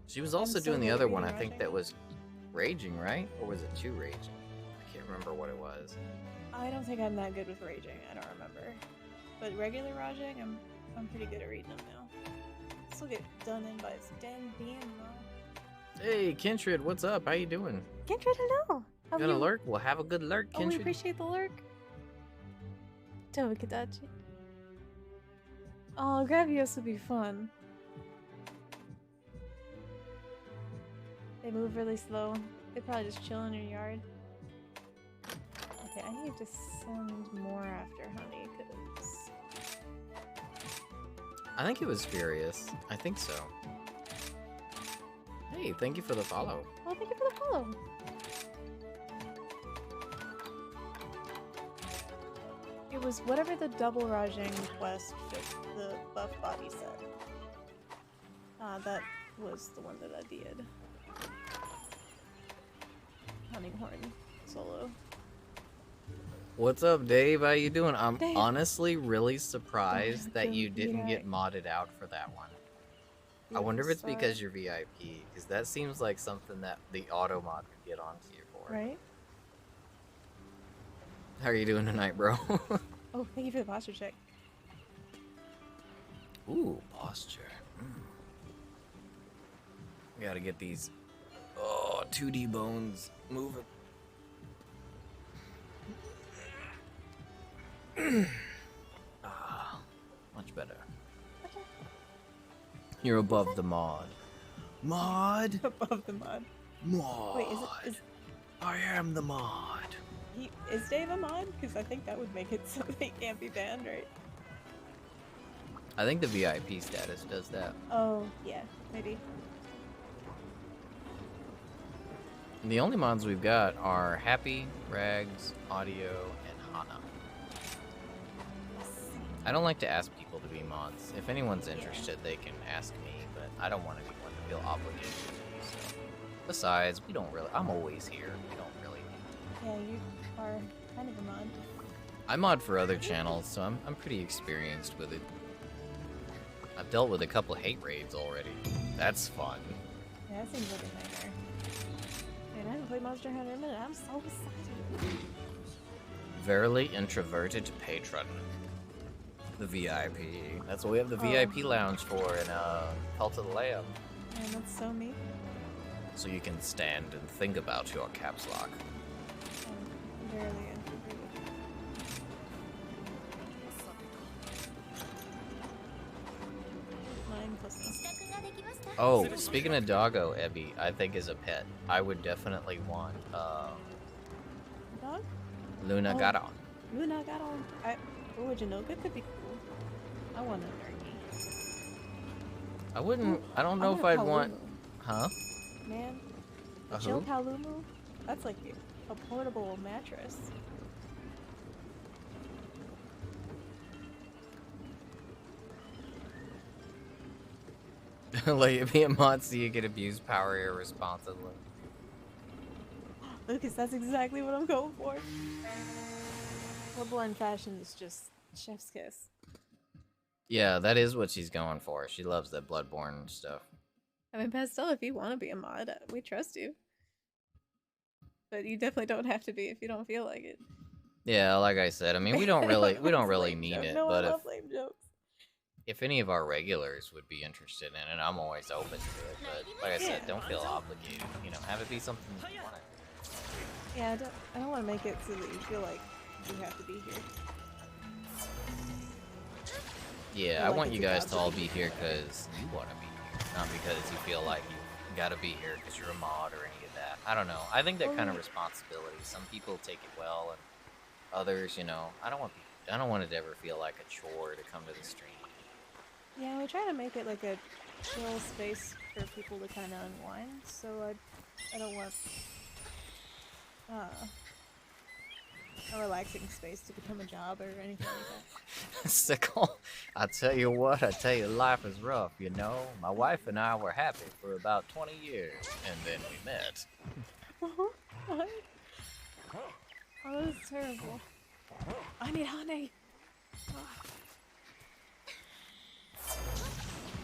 Speaker 1: She was also
Speaker 2: I'm so
Speaker 1: doing the
Speaker 2: good at
Speaker 1: other one. I
Speaker 2: reading
Speaker 1: think
Speaker 2: Rajang.
Speaker 1: that was Raging, right? Or was it 2 Raging? I can't remember what it was.
Speaker 2: I don't think I'm that good with raging. I don't remember. But regular raging, I'm pretty good at reading them now. This will get done in by its dang being though.
Speaker 1: Hey, Kentrid, what's up? How you doing?
Speaker 2: Kindred, hello. How
Speaker 1: Got a lurk? Well, have a good lurk,
Speaker 2: Oh, we
Speaker 1: Kentrid.
Speaker 2: appreciate the lurk. Toby Kadachi. Oh, Gravios would be fun. They move really slow. They probably just chill in your yard. Okay, I need to send more after honey, because...
Speaker 1: I think it was Furious. I think so. Hey, thank you for the follow.
Speaker 2: Well, thank you for the follow. It was whatever the double Rajang quest with the buff body set. That was the one that I did. Hunting Horn solo.
Speaker 1: What's up, Dave? How you doing? I'm
Speaker 2: Dave.
Speaker 1: honestly really surprised that you didn't get modded out for that one. I wonder if it's because you're VIP, because that seems like something that the auto mod could get onto you for.
Speaker 2: Right?
Speaker 1: How are you doing tonight, bro?
Speaker 2: Oh, thank you for the posture check.
Speaker 1: Ooh, posture. Gotta get these 2D bones moving. Much better.
Speaker 2: Okay.
Speaker 1: You're above the mod. Mod?
Speaker 2: Above the mod.
Speaker 1: Mod.
Speaker 2: Wait, is
Speaker 1: I am the mod.
Speaker 2: is Dave a mod? Because I think that would make it so they can't be banned, right?
Speaker 1: I think the VIP status does that.
Speaker 2: Oh, yeah, maybe.
Speaker 1: The only mods we've got are Happy, Rags, Audio, and Hana. I don't like to ask people to be mods. If anyone's interested, they can ask me, but I don't want anyone to feel obligated to. So. Besides, we don't really. I'm always here. We don't really.
Speaker 2: Yeah, you are kind of a mod.
Speaker 1: I mod for other channels, so I'm pretty experienced with it. I've dealt with a couple hate raids already. That's fun.
Speaker 2: Yeah, that seems like a nightmare. Man, I haven't played Monster Hunter in a minute. I'm so excited.
Speaker 1: Verily introverted patron. The VIP. That's what we have the VIP lounge for in Cult of the Lamb.
Speaker 2: Man, that's so neat.
Speaker 1: So you can stand and think about your caps lock.
Speaker 2: I'm barely introverted.
Speaker 1: Oh, speaking of doggo, Ebby, I think as a pet, I would definitely want
Speaker 2: Dog?
Speaker 1: Luna Garon.
Speaker 2: Luna Garon. Originoga could be cool. I want a Nergy.
Speaker 1: I wouldn't. I don't know if I'd want. Huh?
Speaker 2: Man,
Speaker 1: A
Speaker 2: Chill
Speaker 1: who?
Speaker 2: Kalumu? That's like a portable mattress.
Speaker 1: Like, if you mod so you can abuse power irresponsibly.
Speaker 2: Lucas, that's exactly what I'm going for. Bloodborne fashion is just chef's kiss.
Speaker 1: Yeah, that is what she's going for. She loves that Bloodborne stuff.
Speaker 2: I mean, Pastel, if you want to be a mod, we trust you. But you definitely don't have to be if you don't feel like it.
Speaker 1: Yeah, like I said, I mean, we don't really need
Speaker 2: joke.
Speaker 1: it,
Speaker 2: No,
Speaker 1: but
Speaker 2: I love lame jokes.
Speaker 1: if any of our regulars would be interested in it, I'm always open to it. But like I said, don't feel obligated. You know, have it be something you want to.
Speaker 2: Yeah, I don't want to make it so that you feel like you have to be here.
Speaker 1: Yeah,
Speaker 2: I
Speaker 1: I
Speaker 2: like
Speaker 1: want
Speaker 2: it
Speaker 1: you
Speaker 2: to
Speaker 1: guys
Speaker 2: be
Speaker 1: to all be here because you want to be here, not because you feel like you gotta be here because you're a mod or any of that. I don't know. I think that kind of responsibility. Some people take it well, and others, you know, I don't want it to ever feel like a chore to come to the stream.
Speaker 2: Yeah, we try to make it like a chill space for people to kind of unwind. So I don't want a relaxing space to become a job or anything like that.
Speaker 1: Sickle. I tell you what, life is rough, you know? My wife and I were happy for about 20 years, and then we met.
Speaker 2: What? Oh, that's terrible. I need honey.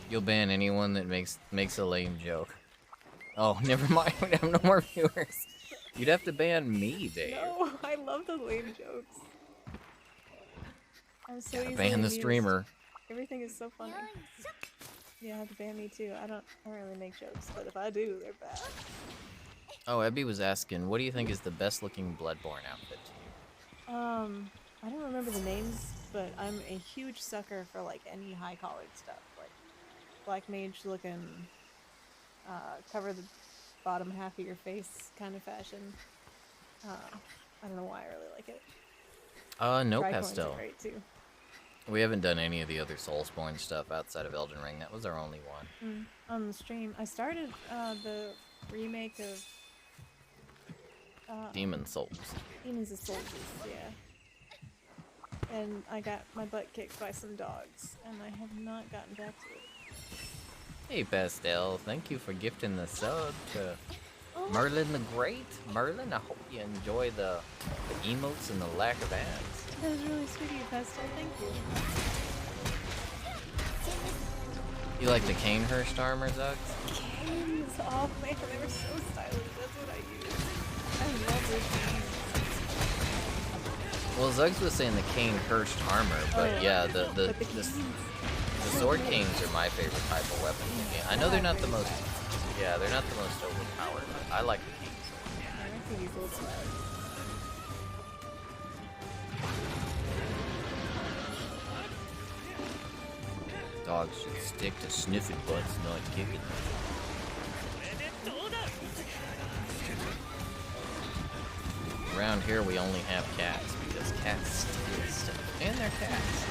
Speaker 1: You'll ban anyone that makes a lame joke. Oh, never mind. We have no more viewers. You'd have to ban me, Dave.
Speaker 2: No, I love the lame jokes. I'm so easily
Speaker 1: Ban the
Speaker 2: amused.
Speaker 1: streamer.
Speaker 2: Everything is so funny. Yeah, have to ban me too. I don't really make jokes, but if I do, they're bad.
Speaker 1: Oh, Ebby was asking, what do you think is the best looking Bloodborne outfit to you?
Speaker 2: I don't remember the names, but I'm a huge sucker for like any high collared stuff, like black mage looking, cover the bottom half of your face kind of fashion. I don't know why I really like it.
Speaker 1: No
Speaker 2: Tricorns
Speaker 1: pastel.
Speaker 2: are great too.
Speaker 1: We haven't done any of the other Soulsborne stuff outside of Elden Ring. That was our only one.
Speaker 2: On the stream, I started the remake of
Speaker 1: Demon Souls.
Speaker 2: Demons of Souls, yeah. and I got my butt kicked by some dogs, and I have not gotten back to it.
Speaker 1: Hey, Pastel, thank you for gifting the sub to Merlin the Great. Merlin, I hope you enjoy the emotes and the lack of ads.
Speaker 2: That was really sweet of you, Pastel. Thank you.
Speaker 1: You like the Canehurst armor, Zugs?
Speaker 2: Canes! Oh man, they were so stylish. That's what I used. I love those canes.
Speaker 1: Well, Zugs was saying the Canehurst armor, but yeah, the sword canes are my favorite type of weapon in the game. I know they're not the most, they're not the most overpowered, but I like the canes.
Speaker 2: Yeah, I like these little swag.
Speaker 1: Dogs should stick to sniffing butts, not kicking them. Around here we only have cats because cats steal stuff, and they're cats.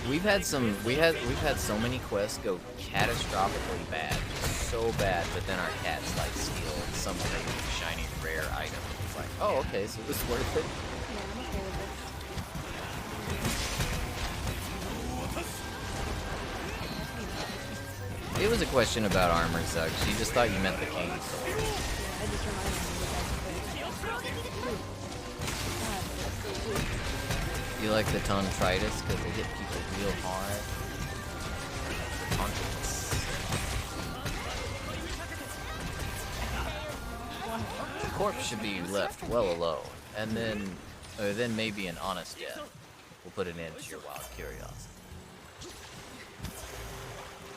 Speaker 1: We've had so many quests go catastrophically bad, so bad, but then our cats like steal some crazy shiny rare item. It's like, oh, okay, so this is worth it.
Speaker 2: Yeah, I'm okay with it.
Speaker 1: It was a question about armor, Zug. She just thought you meant the cane sword.
Speaker 2: Yeah, I just reminded me that
Speaker 1: You like the tontritis because they hit people real hard. The corpse should be left well alone, and then maybe an honest death will put an end to your wild curiosity.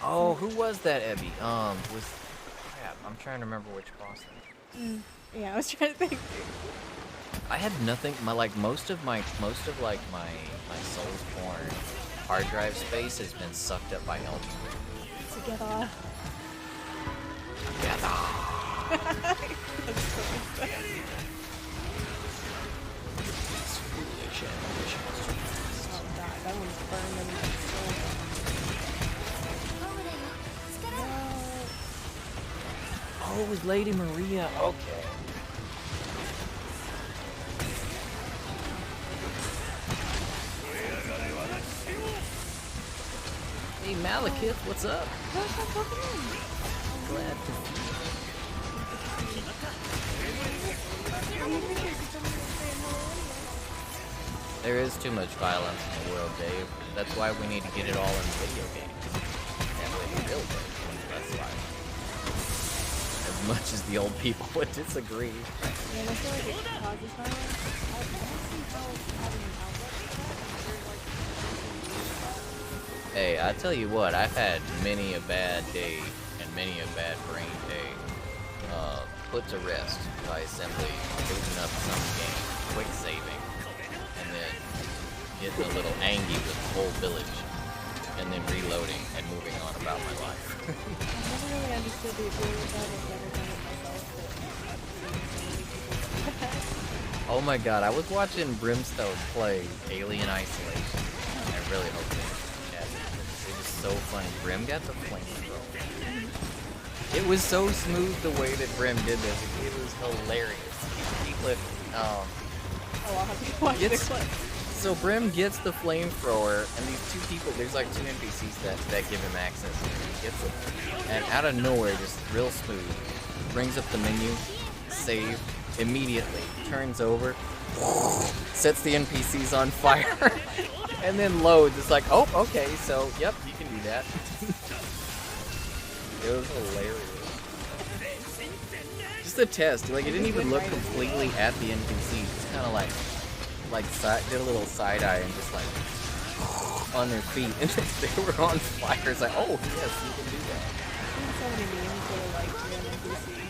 Speaker 1: Oh, who was that, Ebby? Crap, I'm trying to remember which boss that was.
Speaker 2: Yeah, I was trying to think.
Speaker 1: I had nothing. Most of my Soulsborne hard drive space has been sucked up by Elden Ring.
Speaker 2: Together.
Speaker 1: Together.
Speaker 2: That's so sad.
Speaker 1: It's foolish ambitions.
Speaker 2: Oh god, that one's burning my soul.
Speaker 1: Oh, it was Lady Maria. Okay. Hey Malekith, what's up? Glad to see you. There is too much violence in the world, Dave. That's why we need to get it all in video games. That way the real world is less violent. As much as the old people would disagree.
Speaker 2: Yeah, I feel like it causes violence. I don't see how having an outlet
Speaker 1: Hey, I tell you what, I've had many a bad day and many a bad brain day put to rest by simply booting up some game, quick saving, and then getting a little angry with the whole village, and then reloading and moving on about my life.
Speaker 2: I've never really understood the appeal of that. I've never done it myself, but
Speaker 1: Oh my god, I was watching Brimstone play Alien Isolation. I really hope they catch it. It was so funny. Brim got the flamethrower. It was so smooth the way that Brim did this. It was hilarious. He clipped,
Speaker 2: oh, I'll have to watch the clip.
Speaker 1: So Brim gets the flamethrower, and these two people, there's like two NPCs that give him access. He gets it, and out of nowhere, just real smooth, brings up the menu, save, immediately, turns over, sets the NPCs on fire, and then loads. It's like, oh, okay, so, yep, you can do that. It was hilarious. Just a test. Like, it didn't even look completely at the NPC. It's kind of like did a little side eye and just like on their feet, and they were on fire. It's like, oh yes, you can do that.
Speaker 2: So many memes that are like you're an NPC and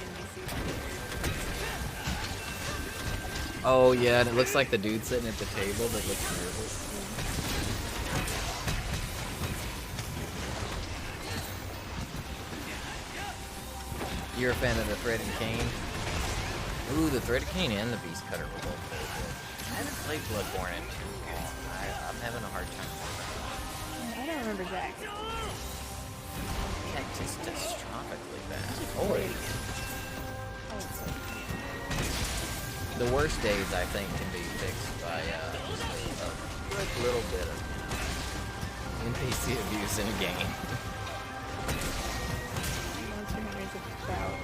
Speaker 1: Oh yeah, and it looks like the dude sitting at the table that looks nervous. You're a fan of the Thread and Cane? Ooh, the Thread and Cane and the Beast Cutter were both very good. I haven't played Bloodborne in too long. I'm having a hard time.
Speaker 2: I don't remember Jack.
Speaker 1: Yeah, just catastrophically bad. Oh, the worst days, I think, can be fixed by just a little bit of NPC abuse in a game.
Speaker 2: Monster Hunter's about.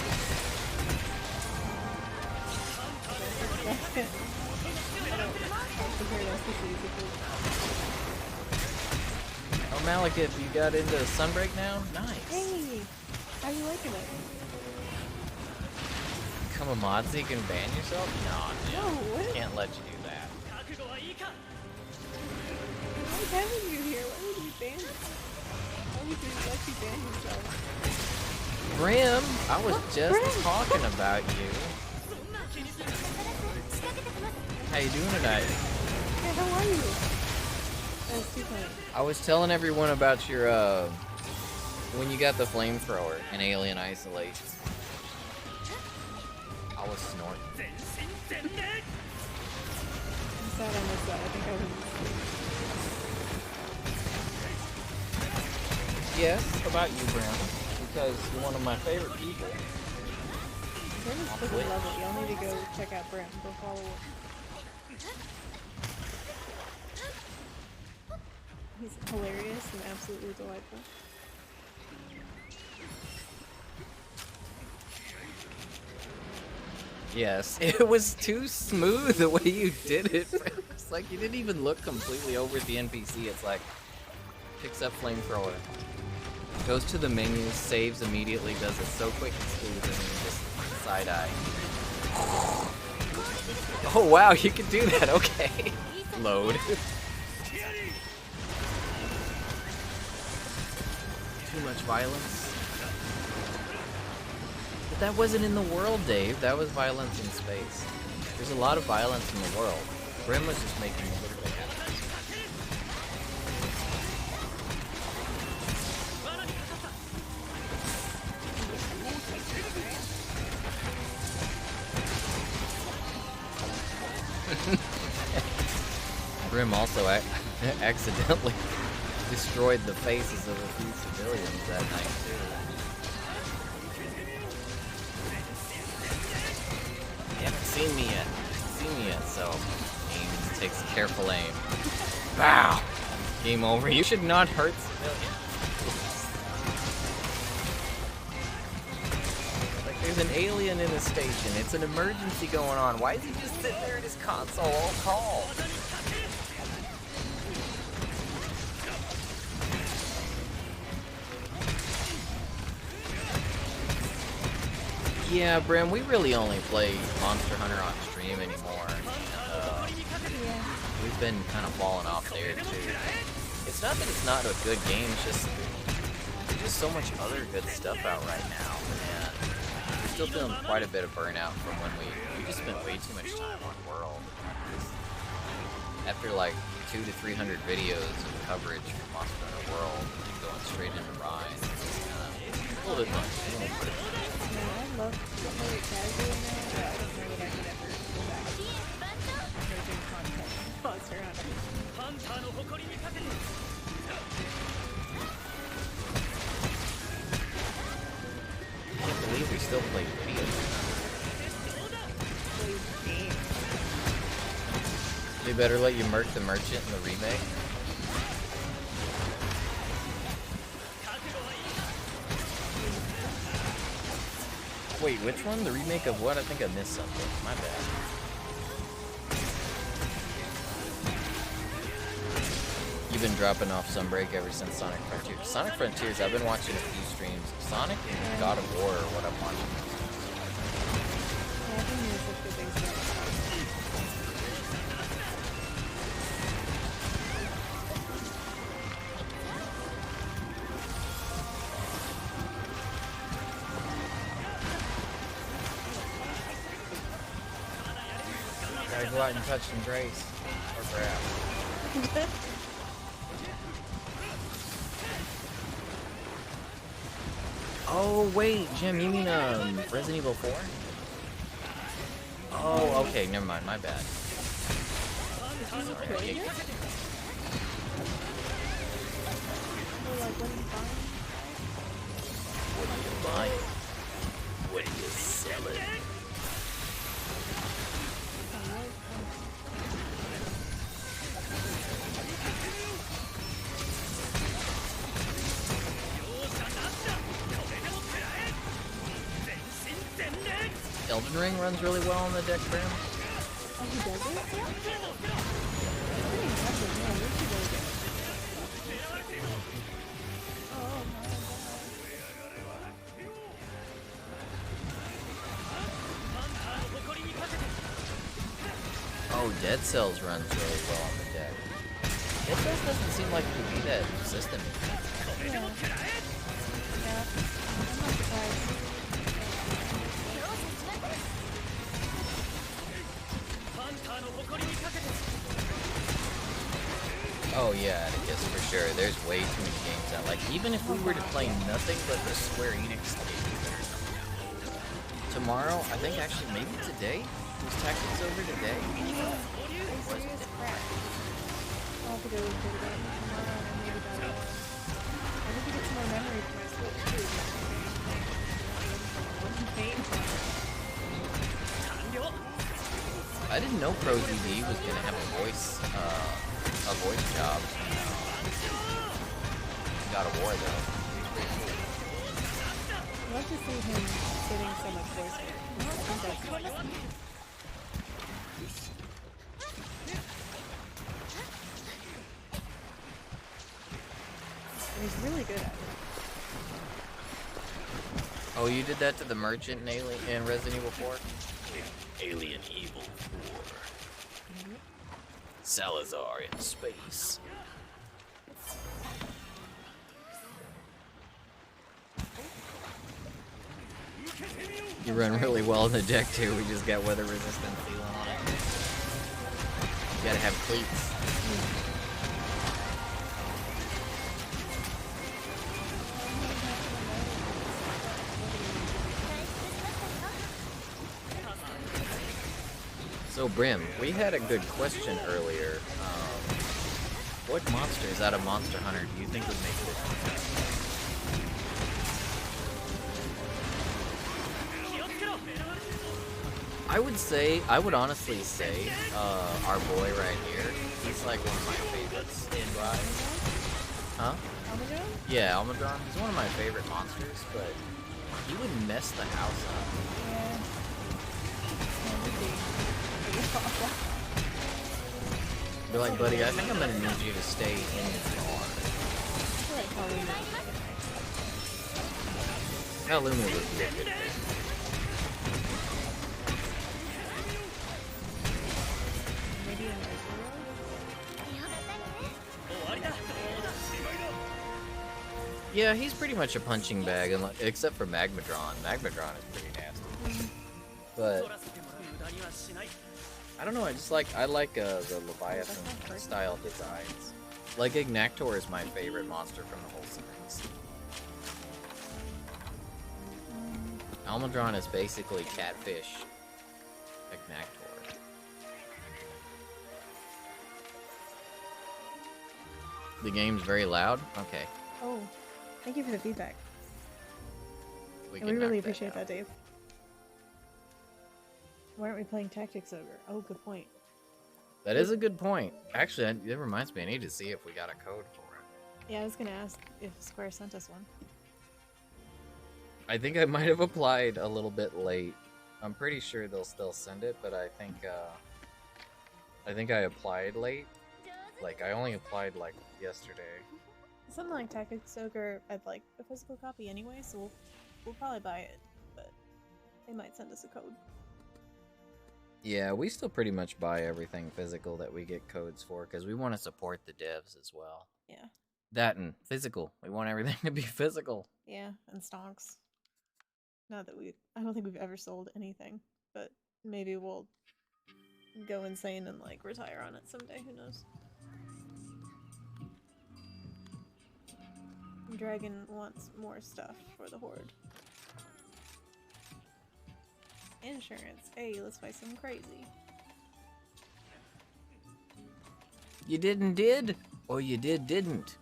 Speaker 1: Oh, Malekith, you got into Sunbreak now? Nice.
Speaker 2: Hey, how you liking it?
Speaker 1: Become a mod so you can ban yourself? No,
Speaker 2: No, what?
Speaker 1: can't let you do that.
Speaker 2: Why having you here? Why would you ban it? Why would you let you ban yourself?
Speaker 1: Grim, I was just
Speaker 2: Grim?
Speaker 1: talking about you. How you doing tonight?
Speaker 2: Hey, how are you? That's too funny.
Speaker 1: I was telling everyone about your, when you got the flamethrower in Alien Isolation. I was snorting.
Speaker 2: I'm sad I missed that. I think I was.
Speaker 1: Yes, about you, Grim, because you're one of my favorite people.
Speaker 2: Brim is
Speaker 1: Twitch.
Speaker 2: freaking lovely. Y'all need to go check out Brim. Go follow him. He's hilarious and absolutely delightful.
Speaker 1: Yes, it was too smooth the way you did it. It's like you didn't even look completely over at the NPC. It's like, picks up flamethrower, goes to the menu, saves immediately, does it so quick and smooth, and then just side eye. Oh wow, you can do that. Okay, load. Too much violence. But that wasn't in the world, Dave. That was violence in space. There's a lot of violence in the world. Grim was just making a little bit happen. Grim also accidentally destroyed the faces of a few civilians that night, too. You haven't seen me yet, so aim takes careful aim. Bow! Game over. You should not hurt civilians. Like, there's an alien in the station. It's an emergency going on. Why is he just sitting there at his console all calm? Yeah, Brim, we really only play Monster Hunter on stream anymore. We've been kind of falling off there, too. It's not that it's not a good game, it's just there's just so much other good stuff out right now. And we're still feeling quite a bit of burnout from when we just spent way too much time on World. After like 200 to 300 videos of coverage from Monster Hunter World, going straight into Rise, it's kind of a little bit much.
Speaker 2: I love getting really casual now, but I don't know that I could ever go back to making content on Monster Hunter.
Speaker 1: I can't believe we still play video. They better let you murk the merchant in the remake. Wait, which one? The remake of what? I think I missed something. My bad. You've been dropping off Sunbreak ever since Sonic Frontiers. Sonic Frontiers, I've been watching a few streams. Sonic and God of War are what I'm watching.
Speaker 2: Yeah, I think there's such good things about it.
Speaker 1: Gotta go out and touch some grace. Or grab. Oh, wait, Jim, you mean, Resident Evil 4? Oh, okay, never mind, my bad. Sorry, what are you buying? What are you selling? Elden Ring runs really well on the deck, Brim.
Speaker 2: Oh, he does it? Pretty impressive, man. Where'd you go get? Oh my god.
Speaker 1: Oh, Dead Cells runs really well on the deck. Dead Cells doesn't seem like it would be that resistant.
Speaker 2: Yeah. Yeah. I'm not surprised.
Speaker 1: Oh yeah, I guess for sure. There's way too many games out. Like, even if we were to play nothing but the Square Enix games or something. Tomorrow, I think actually maybe today? Was Tactics over today?
Speaker 2: Yeah. Serious crap. I'll have to go and figure it out tomorrow and maybe that. I need to get some more memory for my Switch too.
Speaker 1: I didn't know Pro TV was gonna have a voice job. God of War though.
Speaker 2: I'd love to see him getting so much voice work. I think that's fun. And he's really good at it.
Speaker 1: Oh, you did that to the merchant in Resident Evil 4? Alien Evil 4. Salazar in space. You run really well in the deck too. We just got weather resistant feeling on it. You gotta have cleats. So Brim, we had a good question earlier. What monsters out of Monster Hunter do you think would make this? I would honestly say, our boy right here, he's like one of my favorites in Rise. Huh?
Speaker 2: Almudron?
Speaker 1: Yeah, Almudron. He's one of my favorite monsters, but he would mess the house up.
Speaker 2: Yeah.
Speaker 1: Be like, buddy, I think I'm gonna need you to stay in the car. Halloumi would be a good thing.
Speaker 2: Maybe in
Speaker 1: Yeah, he's pretty much a punching bag, except for Magmadron. Magmadron is pretty nasty. But I don't know. I like the Leviathan style designs. Like Ignactor is my favorite monster from the whole series. Almudron is basically catfish Ignactor. The game's very loud? Okay.
Speaker 2: Oh, thank you for the feedback.
Speaker 1: We
Speaker 2: We really appreciate that, Dave. Why aren't we playing Tactics Ogre? Oh, good point.
Speaker 1: That is a good point. Actually, it reminds me, I need to see if we got a code for it.
Speaker 2: Yeah, I was gonna ask if Square sent us one.
Speaker 1: I think I might have applied a little bit late. I'm pretty sure they'll still send it, but I think I applied late. Like, I only applied like yesterday.
Speaker 2: Something like Tactics Ogre, I'd like a physical copy anyway, so we'll probably buy it, but they might send us a code.
Speaker 1: Yeah, we still pretty much buy everything physical that we get codes for, because we want to support the devs as well.
Speaker 2: Yeah.
Speaker 1: That and physical. We want everything to be physical.
Speaker 2: Yeah, and stonks. Not that I don't think we've ever sold anything, but maybe we'll go insane and like retire on it someday, who knows. Dragon wants more stuff for the Horde. Insurance. Hey, let's buy some crazy.
Speaker 1: You did? Or you didn't?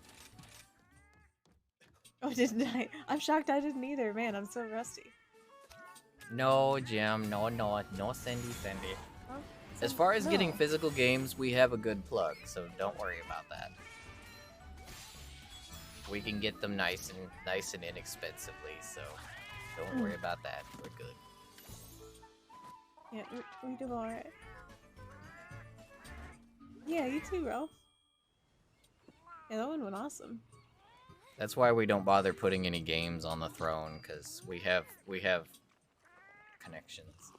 Speaker 2: Oh, didn't I? I'm shocked I didn't either. Man, I'm so rusty.
Speaker 1: No, Jim. No, Cindy.
Speaker 2: Oh,
Speaker 1: As far as
Speaker 2: no.
Speaker 1: getting physical games, we have a good plug, so don't worry about that. We can get them nice and inexpensively, so don't worry about that. We're good.
Speaker 2: Yeah, we do alright. Yeah, you too, Ralph. Yeah, that one went awesome.
Speaker 1: That's why we don't bother putting any games on the throne, because we have connections.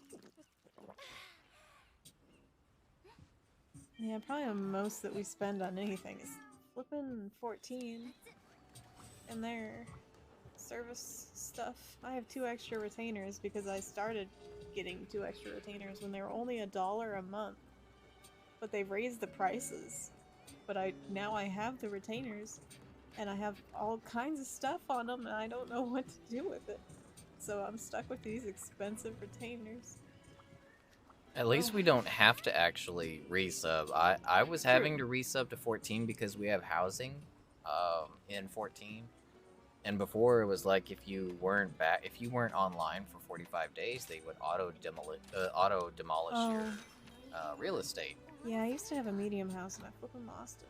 Speaker 2: Yeah, probably the most that we spend on anything is flipping 14 and their service stuff. I have 2 extra retainers because I started getting 2 extra retainers when they were only $1 a month. But they've raised the prices. But now I have the retainers and I have all kinds of stuff on them and I don't know what to do with it. So I'm stuck with these expensive retainers.
Speaker 1: At least we don't have to actually resub. I was having to resub to 14 because we have housing in 14. And before it was like if you weren't online for 45 days, they would auto demolish your real estate.
Speaker 2: Yeah, I used to have a medium house and I flipping lost it.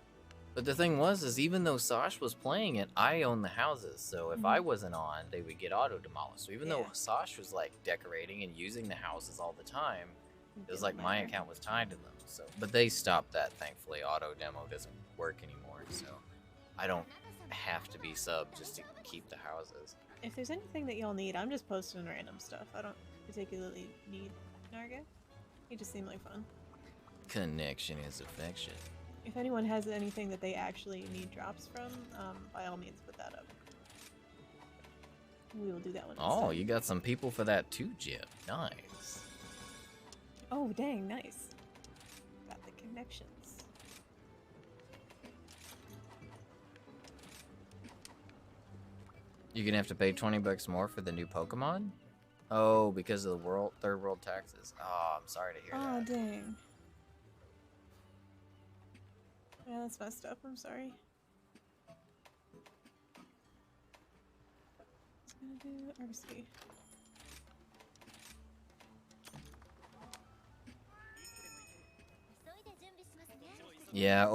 Speaker 1: But the thing is even though Sash was playing it, I own the houses. So if I wasn't on, they would get auto demolished. So even though Sash was like decorating and using the houses all the time, it was like my account was tied to them. So, but they stopped that, thankfully. Auto demo doesn't work anymore, so I don't have to be sub just to keep the houses.
Speaker 2: If there's anything that y'all need, I'm just posting random stuff. I don't particularly need Narga. He just seemed like fun.
Speaker 1: Connection is affection.
Speaker 2: If anyone has anything that they actually need drops from, by all means put that up. We will do that one.
Speaker 1: Oh, you got some people for that too, Jim. Nice.
Speaker 2: Oh, dang, nice. Got the connections.
Speaker 1: You're gonna have to pay $20 more for the new Pokemon? Oh, because of the third world taxes. Oh, I'm sorry to hear that.
Speaker 2: Oh, dang. Yeah, that's messed up. I'm sorry. It's gonna do RC.
Speaker 1: Yeah,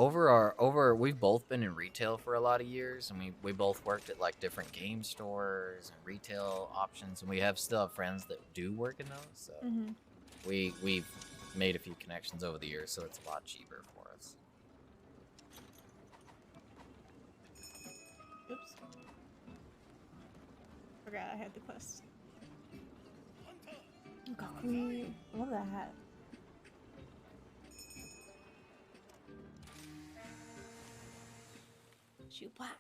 Speaker 1: we've both been in retail for a lot of years, and we both worked at like different game stores and retail options, and we still have friends that do work in those. So we've made a few connections over the years, so it's a lot cheaper for us.
Speaker 2: Oops. Forgot I had the quest. Gaku. Love that hat. Shoebox.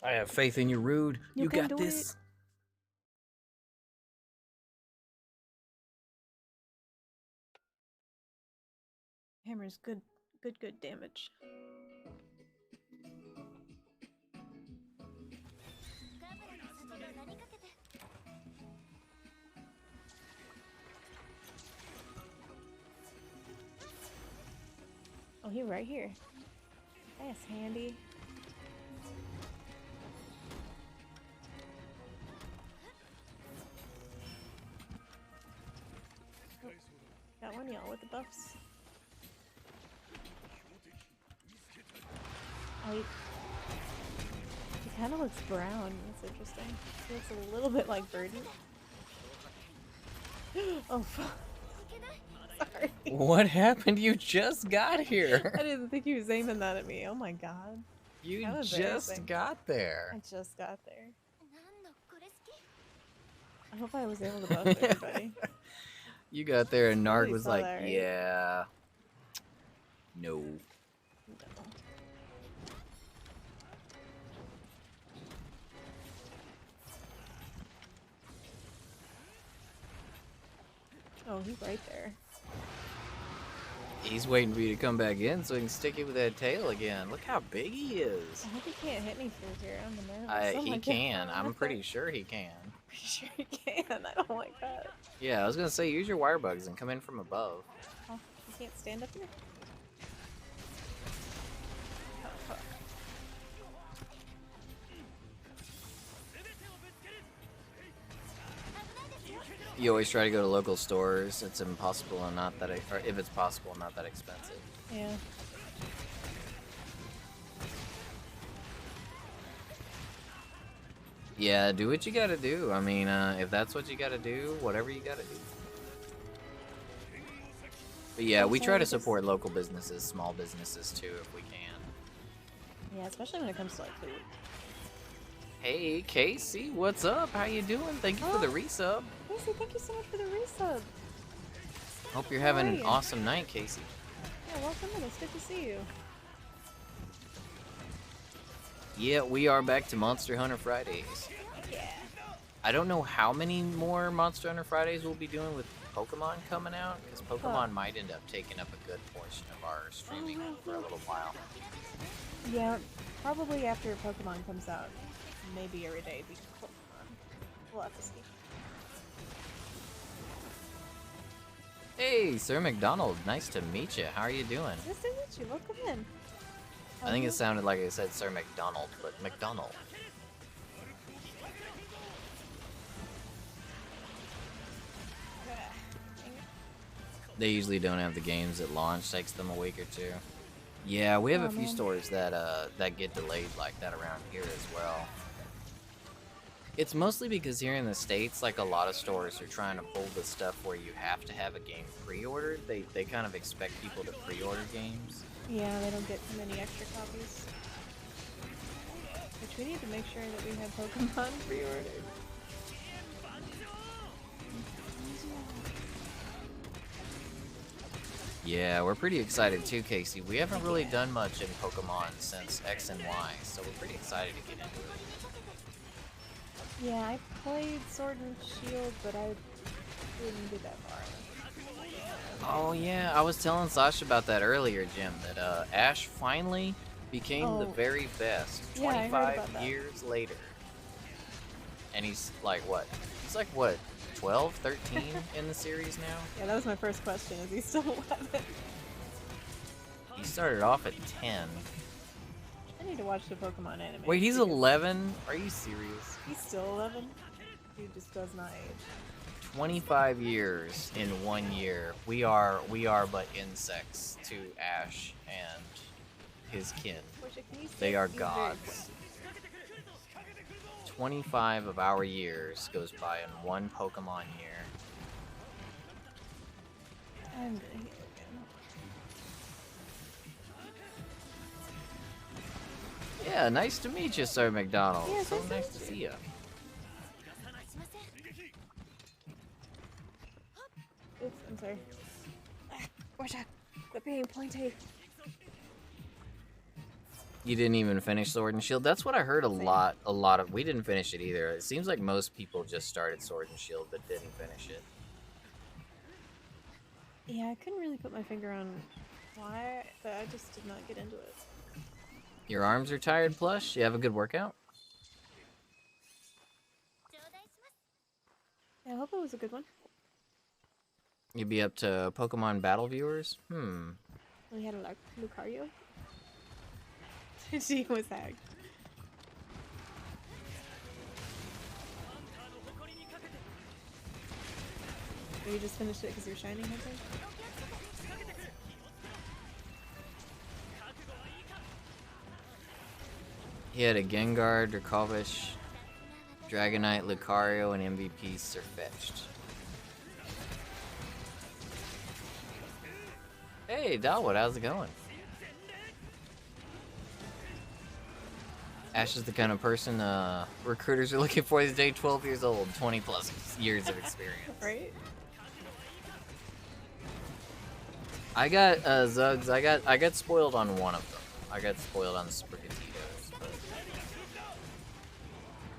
Speaker 1: I have faith in you, Rude. You
Speaker 2: can
Speaker 1: got
Speaker 2: do
Speaker 1: this.
Speaker 2: it. Hammer's good damage. Oh, he right here. That's handy. Oh, got one y'all with the buffs. Oh, he kind of looks brown. That's interesting. He looks a little bit like Birdie. Oh, fuck. Sorry.
Speaker 1: What happened? You just got here.
Speaker 2: I didn't think he was aiming that at me. Oh my god.
Speaker 1: You just got there.
Speaker 2: I just got there. I hope I was able to buff everybody.
Speaker 1: You got there and Narg was like,
Speaker 2: that, right?
Speaker 1: yeah. No.
Speaker 2: Oh, he's right there.
Speaker 1: He's waiting for you to come back in so he can stick you with that tail again. Look how big he is.
Speaker 2: I hope he can't hit me through here. I'm nervous.
Speaker 1: He can. I'm pretty sure he can.
Speaker 2: Pretty sure he can. I don't like that.
Speaker 1: Yeah, I was gonna say use your wire bugs and come in from above.
Speaker 2: Oh, you can't stand up here? Oh, fuck.
Speaker 1: You always try to go to local stores. It's impossible and not that, or if it's possible, not that expensive.
Speaker 2: Yeah.
Speaker 1: Yeah, do what you gotta do. I mean, if that's what you gotta do, whatever you gotta do. But yeah, we try to support local businesses, small businesses too, if we can.
Speaker 2: Yeah, especially when it comes to like food.
Speaker 1: Hey, Casey, what's up? How you doing? Thank you for the resub.
Speaker 2: Casey, thank you so much for the resub.
Speaker 1: Hope you're having an awesome night, Casey.
Speaker 2: Yeah, welcome in. It's good to see you.
Speaker 1: Yeah, we are back to Monster Hunter Fridays.
Speaker 2: Yeah.
Speaker 1: I don't know how many more Monster Hunter Fridays we'll be doing with Pokemon coming out, because Pokemon might end up taking up a good portion of our streaming for a little while.
Speaker 2: Yeah, probably after Pokemon comes out. Maybe every day be Pokemon. We'll have to see.
Speaker 1: Hey, Sir McDonald, nice to meet you. How are you doing?
Speaker 2: Nice to meet you. Welcome in.
Speaker 1: I think it sounded like I said Sir McDonald, but McDonald. They usually don't have the games at launch. Takes them a week or two. Yeah, we have a few stores that that get delayed like that around here as well. It's mostly because here in the States, like a lot of stores are trying to pull the stuff where you have to have a game pre-ordered. They kind of expect people to pre-order games.
Speaker 2: Yeah, they don't get many extra copies. Which we need to make sure that we have Pokemon pre-ordered.
Speaker 1: Yeah, we're pretty excited too, Casey. We haven't really done much in Pokemon since X and Y, so we're pretty excited to get into it.
Speaker 2: Yeah, I played Sword and Shield, but I didn't get that far.
Speaker 1: Oh yeah, I was telling Sasha about that earlier, Jim, that Ash finally became the very best 25 years later. And he's like what? He's like what, 12, 13 in the series now?
Speaker 2: Yeah, that was my first question. Is he still 11?
Speaker 1: He started off at 10.
Speaker 2: I need to watch the Pokemon anime.
Speaker 1: Wait, he's 11? Are you serious?
Speaker 2: He's still 11? He just does not age.
Speaker 1: 25 years in 1 year. We are but insects to Ash and his kin. They are gods. 25 of our years goes by in one Pokemon year.
Speaker 2: I'm gonna heal again.
Speaker 1: Yeah, nice to meet you, Sir McDonald.
Speaker 2: Yeah,
Speaker 1: so nice to see you.
Speaker 2: Oops, I'm sorry. Watch out! Quit being pointy.
Speaker 1: You didn't even finish Sword and Shield? That's what I heard a lot of. We didn't finish it either. It seems like most people just started Sword and Shield but didn't finish it.
Speaker 2: Yeah, I couldn't really put my finger on why, but I just did not get into it.
Speaker 1: Your arms are tired, Plush? You have a good workout?
Speaker 2: Yeah, I hope it was a good one.
Speaker 1: You'd be up to Pokemon Battle viewers?
Speaker 2: We had a Lucario. She was hacked. Or you just finished it because you're shining hunting?
Speaker 1: He had a Gengar, Dracovish, Dragonite, Lucario, and MVP Sirfetch'd. Hey, Dalwood, how's it going? Ash is the kind of person recruiters are looking for these days. 12 years old, 20 plus years of experience.
Speaker 2: Right?
Speaker 1: I got Zugs. I got spoiled on one of them. I got spoiled on Sprigatitos. But...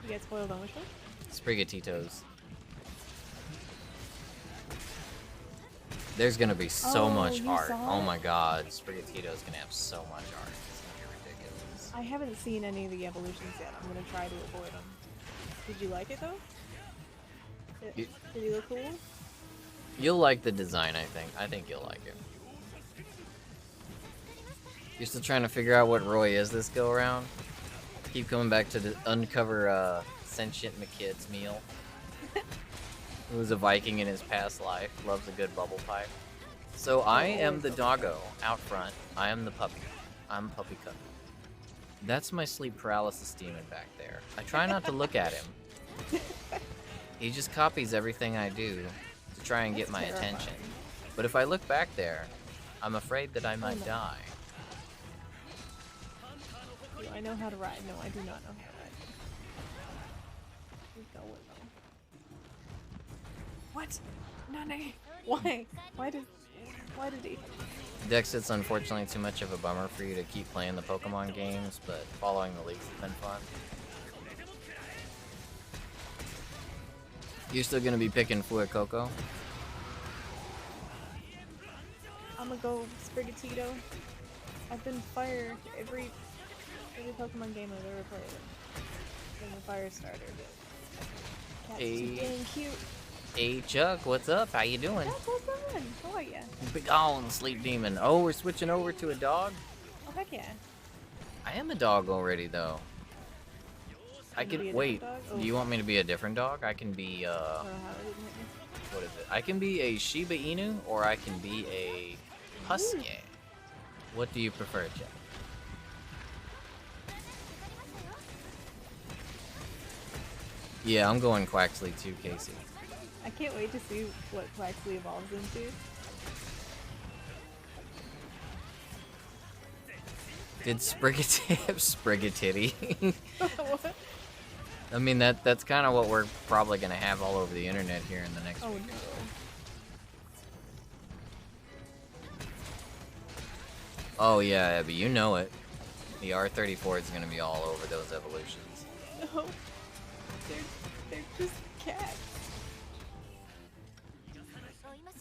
Speaker 2: You get spoiled on which one?
Speaker 1: Sprigatitos. There's gonna be so much art. Oh my god, Sprigatito's gonna have so much art. It's gonna be ridiculous.
Speaker 2: I haven't seen any of the evolutions yet. I'm gonna try to avoid them. Did you like it though? Did he look cool?
Speaker 1: You'll like the design, I think. I think you'll like it. You're still trying to figure out what Roy is this go around? Keep coming back to the uncover sentient McKid's meal. Who was a Viking in his past life, loves a good bubble pipe. So I am the doggo out front. I am the puppy. I'm Puppy Cup. That's my sleep paralysis demon back there. I try not to look at him. He just copies everything I do to try and get my attention. But if I look back there, I'm afraid that I might die.
Speaker 2: Do I know how to ride? No, I do not know how to ride. Keep going though. What? Nane? Why? Why did he?
Speaker 1: Dex, it's unfortunately too much of a bummer for you to keep playing the Pokemon games, but following the leagues has been fun. You're still gonna be picking Fuecoco?
Speaker 2: I'm gonna go Sprigatito. I've been fire every Pokemon game I've ever played. I'm a fire starter, but cats keep getting cute.
Speaker 1: Hey Chuck, what's up? How you doing?
Speaker 2: That's what's on. How are ya?
Speaker 1: Big on Sleep Demon. Oh, we're switching over to a dog?
Speaker 2: Oh heck yeah.
Speaker 1: I am a dog already though. I can wait.
Speaker 2: Oh.
Speaker 1: Do you want me to be a different dog? I can be what is it? I can be a Shiba Inu or I can be a Husky. What do you prefer, Jeff? Yeah, I'm going Quaxley too, Casey.
Speaker 2: I can't wait to see what Quaxley evolves into.
Speaker 1: Did Sprigatitty?
Speaker 2: What?
Speaker 1: I mean that's kind of what we're probably gonna have all over the internet here in the next week.
Speaker 2: No.
Speaker 1: Oh yeah, Abby, you know it. The R34 is gonna be all over those evolutions.
Speaker 2: No. They're just cats.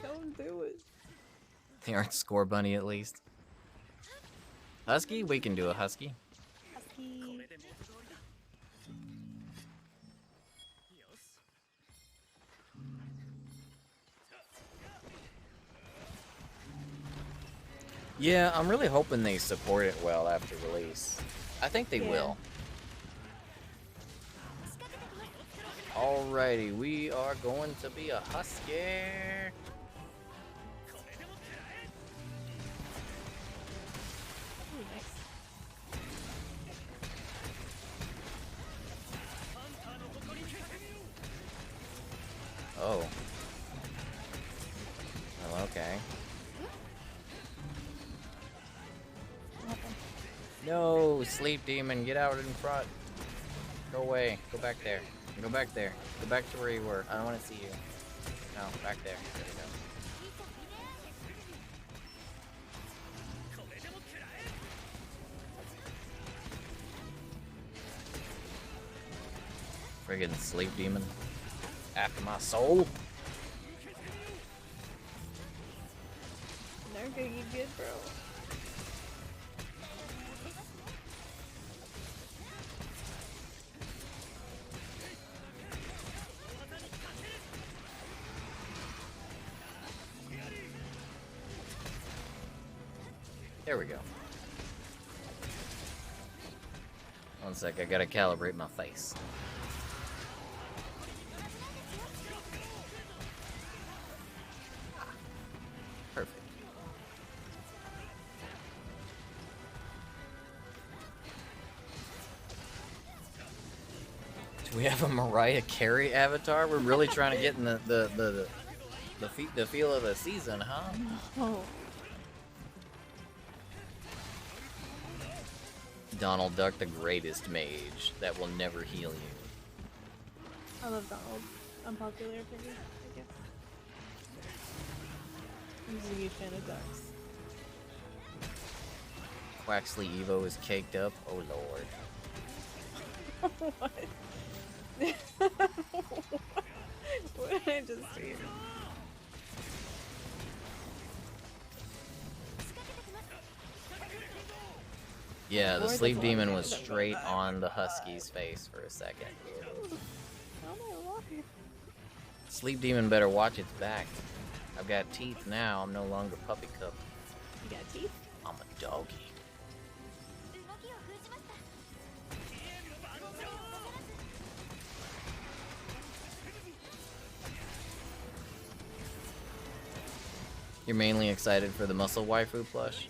Speaker 2: Don't do it.
Speaker 1: They aren't Score Bunny at least. Husky? We can do a Husky.
Speaker 2: Husky.
Speaker 1: Yeah, I'm really hoping they support it well after release. I think they will. Alrighty, we are going to be a Husky. Oh. Well, okay. No, Sleep Demon, get out in front. Go away. Go back there. Go back there. Go back to where you were. I don't want to see you. No, back there. There you go. Friggin' Sleep Demon. After my soul.
Speaker 2: They're gonna get good, bro.
Speaker 1: There we go. One sec, I gotta calibrate my face. Perfect. Do we have a Mariah Carey avatar? We're really trying to get in the feel of the season, huh?
Speaker 2: Oh.
Speaker 1: Donald Duck, the greatest mage that will never heal you.
Speaker 2: I love Donald. Unpopular opinion, I guess. I'm just a huge fan of ducks.
Speaker 1: Quaxley Evo is caked up. Oh lord.
Speaker 2: What? What did I just hear?
Speaker 1: Yeah, the Sleep Demon was straight on the Husky's face for a second. Sleep Demon better watch its back. I've got teeth now. I'm no longer puppy cup.
Speaker 2: You got teeth?
Speaker 1: I'm a doggy. You're mainly excited for the muscle waifu plush?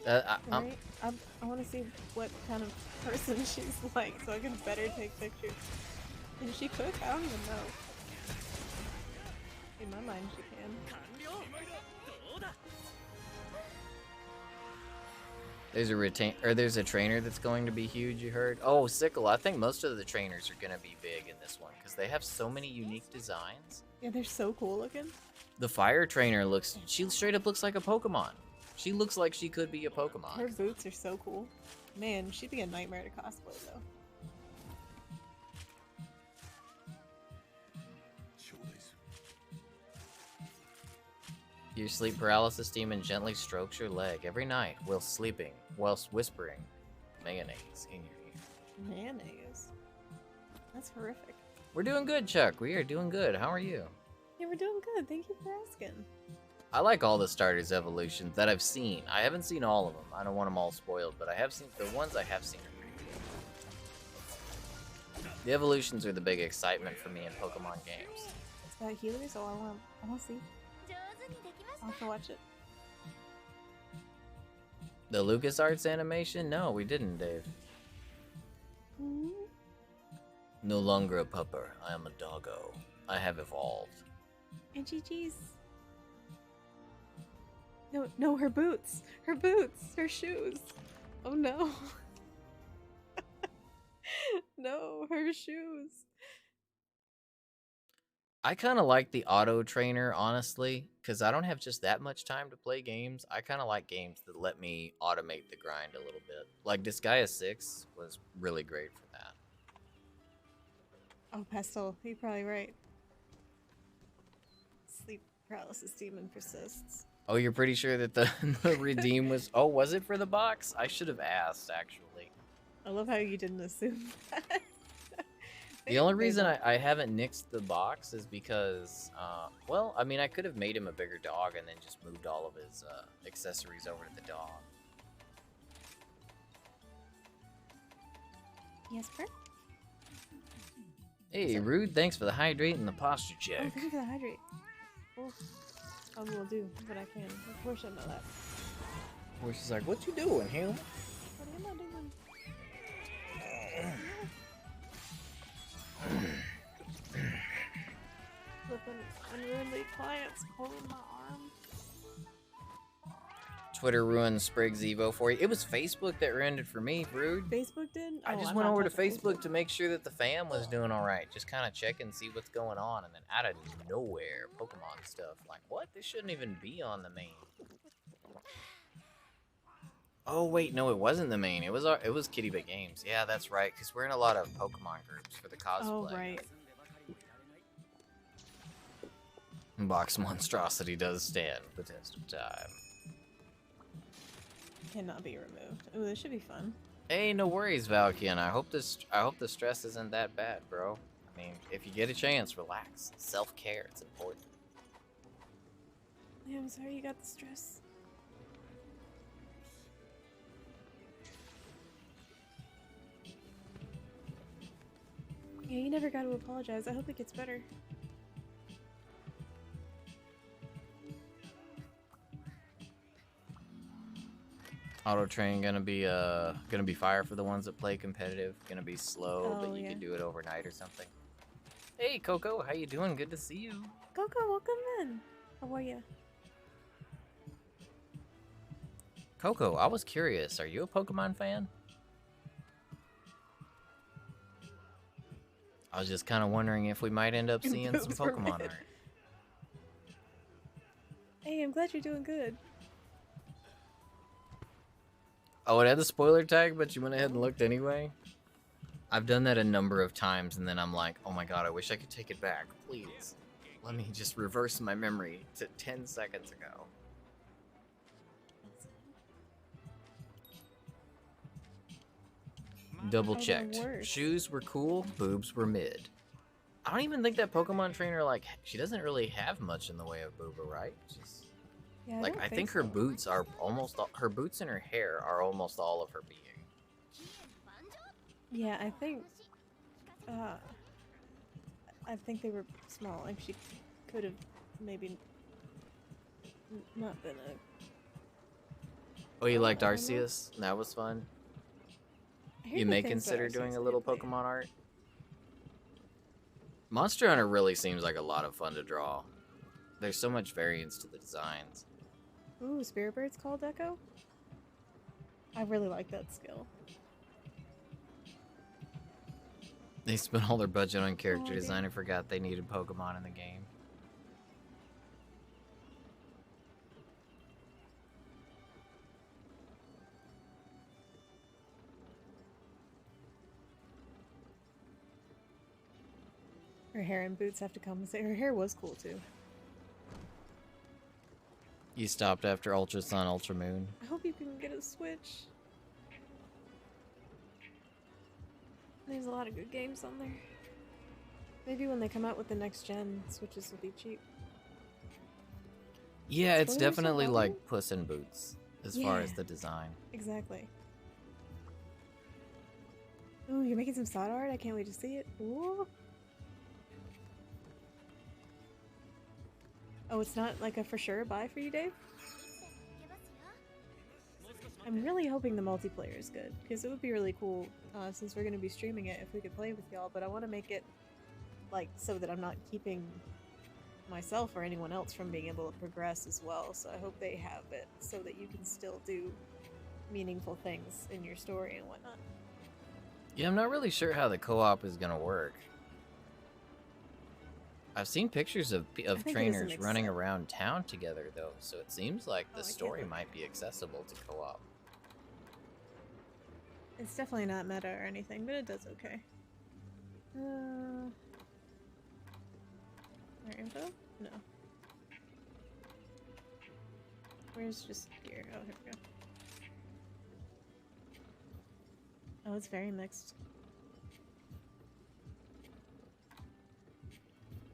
Speaker 2: Right? I want to see what kind of person she's like so I can better take pictures. Can she cook? I don't even know. In my mind, she can.
Speaker 1: There's a trainer that's going to be huge. You heard? Oh, Sickle. I think most of the trainers are gonna be big in this one because they have so many unique designs.
Speaker 2: Yeah, they're so cool looking.
Speaker 1: The fire trainer she straight up looks like a Pokemon. She looks like she could be a Pokemon.
Speaker 2: Her boots are so cool. Man, she'd be a nightmare to cosplay though.
Speaker 1: Your sleep paralysis demon gently strokes your leg every night whilst whispering mayonnaise in your ear.
Speaker 2: Mayonnaise? That's horrific.
Speaker 1: We're doing good, Chuck. We are doing good. How are you?
Speaker 2: Yeah, we're doing good. Thank you for asking.
Speaker 1: I like all the starters evolutions that I've seen. I haven't seen all of them. I don't want them all spoiled, but I have seen the ones I have seen are pretty good. The evolutions are the big excitement for me in Pokemon games.
Speaker 2: It's got healers, so I want to see. I'll have to watch it.
Speaker 1: The LucasArts animation? No, we didn't, Dave.
Speaker 2: Mm-hmm.
Speaker 1: No longer a pupper. I am a doggo. I have evolved.
Speaker 2: And GG's. No, her boots. Her boots. Her shoes. Oh no. No, her shoes.
Speaker 1: I kind of like the auto trainer, honestly, because I don't have just that much time to play games. I kind of like games that let me automate the grind a little bit. Like Disgaea 6 was really great for that.
Speaker 2: Oh, Pestle, you're probably right. Sleep paralysis demon persists.
Speaker 1: Oh, you're pretty sure that the redeem was... Oh, was it for the box? I should have asked, actually.
Speaker 2: I love how you didn't assume that.
Speaker 1: The only reason I haven't nixed the box is because, well, I mean, I could have made him a bigger dog and then just moved all of his accessories over to the dog.
Speaker 2: Yes, sir?
Speaker 1: Hey, Rude, thanks for the hydrate and the posture check.
Speaker 2: Oh, thank you for the hydrate. Oh, I will do what I can. Of course I know that.
Speaker 1: Where she's like, what you doing, Him?
Speaker 2: What am I doing? Flipping unruly clients holding my arm.
Speaker 1: Twitter ruined Sprig's Evo for you. It was Facebook that ruined it for me, Rude.
Speaker 2: Facebook did? Oh,
Speaker 1: I just went over to Facebook to make sure that the fam was doing all right. Just kind of check and see what's going on. And then out of nowhere, Pokemon stuff. Like, what? This shouldn't even be on the main. Oh, wait. No, it wasn't the main. It was Kitty Bit Games. Yeah, that's right. Because we're in a lot of Pokemon groups for the cosplay.
Speaker 2: Oh, right.
Speaker 1: Box monstrosity does stand the test of time.
Speaker 2: Cannot be removed. Oh, this should be fun.
Speaker 1: Hey, no worries, Valkian. I hope the stress isn't that bad, bro. I mean, if you get a chance, relax. Self-care, it's important.
Speaker 2: Yeah, I'm sorry you got the stress. Yeah, you never got to apologize. I hope it gets better.
Speaker 1: Auto train gonna be fire for the ones that play competitive. Gonna be slow, but you can do it overnight or something. Hey Coco, how you doing? Good to see you.
Speaker 2: Coco, welcome in. How are you?
Speaker 1: Coco, I was curious. Are you a Pokemon fan? I was just kind of wondering if we might end up seeing some Pokemon art.
Speaker 2: Hey, I'm glad you're doing good.
Speaker 1: Oh, it had the spoiler tag, but you went ahead and looked anyway? I've done that a number of times, and then I'm like, oh my god, I wish I could take it back. Please, let me just reverse my memory to 10 seconds ago. Double checked. Shoes were cool, boobs were mid. I don't even think that Pokemon trainer, like, she doesn't really have much in the way of booba, right? She's...
Speaker 2: Yeah,
Speaker 1: like, I think her boots are almost all, her boots and her hair are almost all of her being.
Speaker 2: Yeah, I think they were small. Like, she could have maybe not been
Speaker 1: Oh, you liked
Speaker 2: I don't know.
Speaker 1: Arceus? That was fun.
Speaker 2: I hear
Speaker 1: You
Speaker 2: good
Speaker 1: may
Speaker 2: things about
Speaker 1: consider doing
Speaker 2: Arceus.
Speaker 1: a
Speaker 2: I
Speaker 1: little
Speaker 2: didn't play it.
Speaker 1: Pokemon art. Monster Hunter really seems like a lot of fun to draw. There's so much variance to the designs.
Speaker 2: Ooh, Spirit Bird's called Echo? I really like that skill.
Speaker 1: They spent all their budget on character
Speaker 2: Aw,
Speaker 1: design
Speaker 2: dude.
Speaker 1: and forgot they needed Pokemon in the game.
Speaker 2: Her hair and boots have to compensate. Her hair was cool too.
Speaker 1: You stopped after Ultra Sun, Ultra Moon.
Speaker 2: I hope you can get a Switch. There's a lot of good games on there. Maybe when they come out with the next gen, Switches will be cheap.
Speaker 1: Yeah, it's
Speaker 2: Spoilers are
Speaker 1: definitely like
Speaker 2: welcome.
Speaker 1: Puss in Boots as far as the design.
Speaker 2: Exactly. Ooh, you're making some sod art? I can't wait to see it. Ooh. Oh, it's not like a for sure buy for you, Dave? I'm really hoping the multiplayer is good, because it would be really cool, since we're going to be streaming it, if we could play with y'all, but I want to make it, like, so that I'm not keeping myself or anyone else from being able to progress as well, so I hope they have it so that you can still do meaningful things in your story and whatnot.
Speaker 1: Yeah, I'm not really sure how the co-op is gonna work. I've seen pictures of trainers running around town together, though, so it seems like the story might be accessible to co-op.
Speaker 2: It's definitely not meta or anything, but it does okay. More info? No. Where's just here? Oh, here we go. Oh, it's very mixed.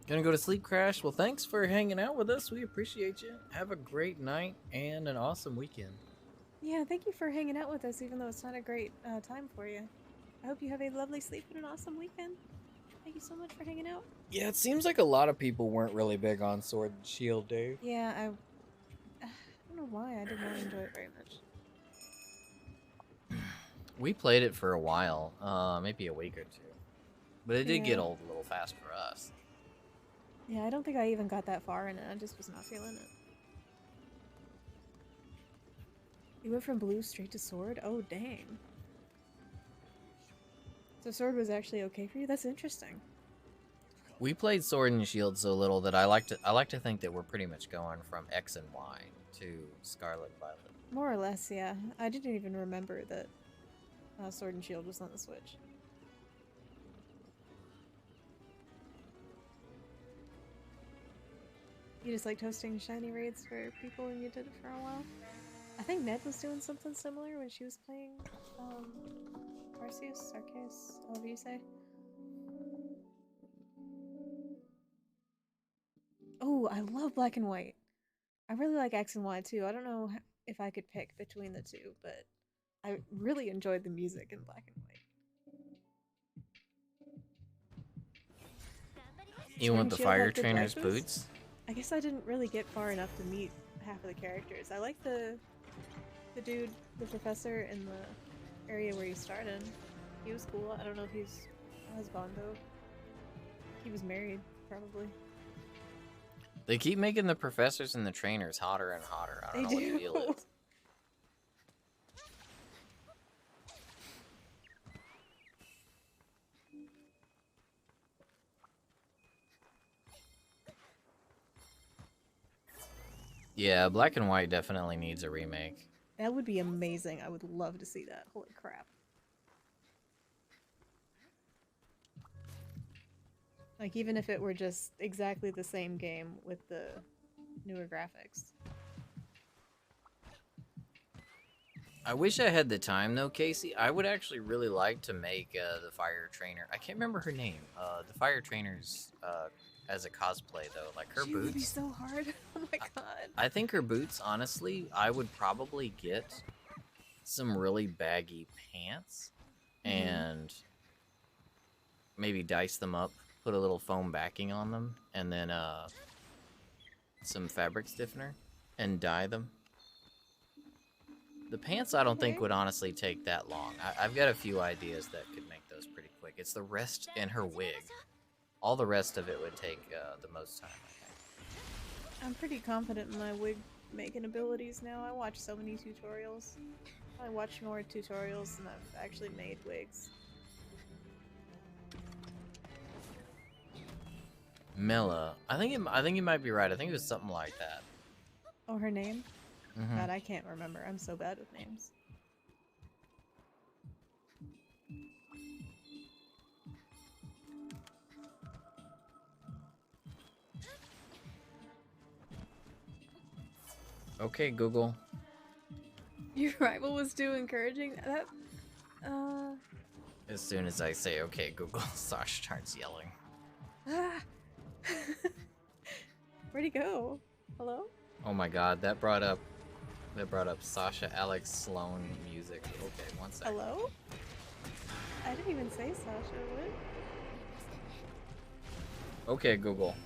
Speaker 1: Gonna go to sleep, Crash? Well, thanks for hanging out with us. We appreciate you. Have a great night and an awesome weekend.
Speaker 2: Yeah, thank you for hanging out with us, even though it's not a great time for you. I hope you have a lovely sleep and an awesome weekend. Thank you so much for hanging out.
Speaker 1: Yeah, it seems like a lot of people weren't really big on Sword and Shield, Dave.
Speaker 2: Yeah, I don't know why I did not enjoy it very much.
Speaker 1: We played it for a while, maybe a week or two. But it did get old a little fast for us.
Speaker 2: Yeah, I don't think I even got that far in it. I just was not feeling it. You went from blue straight to sword? Oh, dang. So sword was actually okay for you? That's interesting.
Speaker 1: We played Sword and Shield so little that I like to think that we're pretty much going from X and Y to Scarlet and Violet.
Speaker 2: More or less, yeah. I didn't even remember that Sword and Shield was on the Switch. You just liked hosting shiny raids for people and you did it for a while? I think Ned was doing something similar when she was playing Arceus, however you say. Oh, I love Black and White. I really like X and Y too. I don't know if I could pick between the two, but I really enjoyed the music in Black and White.
Speaker 1: You want the fire trainer's boots?
Speaker 2: I guess I didn't really get far enough to meet half of the characters. I like the dude, the professor in the area where you started. He was cool. I don't know if he's a husband though. He was married, probably.
Speaker 1: They keep making the professors and the trainers hotter and hotter. I don't know what the deal is. Yeah, Black and White definitely needs a remake.
Speaker 2: That would be amazing. I would love to see that. Holy crap. Like, even if it were just exactly the same game with the newer graphics.
Speaker 1: I wish I had the time, though, Casey. I would actually really like to make the fire trainer. I can't remember her name. The fire trainer's as a cosplay, though. Like, her boots.
Speaker 2: Would be so hard. Oh my god.
Speaker 1: I think her boots, honestly, I would probably get some really baggy pants and maybe dice them up, put a little foam backing on them, and then some fabric stiffener and dye them. The pants I don't think
Speaker 2: Okay.
Speaker 1: would honestly take that long. I've got a few ideas that could make those pretty quick. It's the rest and her wig. All the rest of it would take the most time, I think.
Speaker 2: I'm pretty confident in my wig making abilities now. I watch so many tutorials. I watch more tutorials than I've actually made wigs.
Speaker 1: Mela. I think you might be right. I think it was something like that.
Speaker 2: Oh, her name?
Speaker 1: Mm-hmm.
Speaker 2: God, I can't remember. I'm so bad with names.
Speaker 1: Okay, Google.
Speaker 2: Your rival was too encouraging? That,
Speaker 1: As soon as I say okay, Google, Sasha starts yelling.
Speaker 2: ah. Where'd he go? Hello?
Speaker 1: Oh my god, that brought up Sasha Alex Sloan music. Okay, one second.
Speaker 2: Hello? I didn't even say Sasha, what?
Speaker 1: Okay, Google.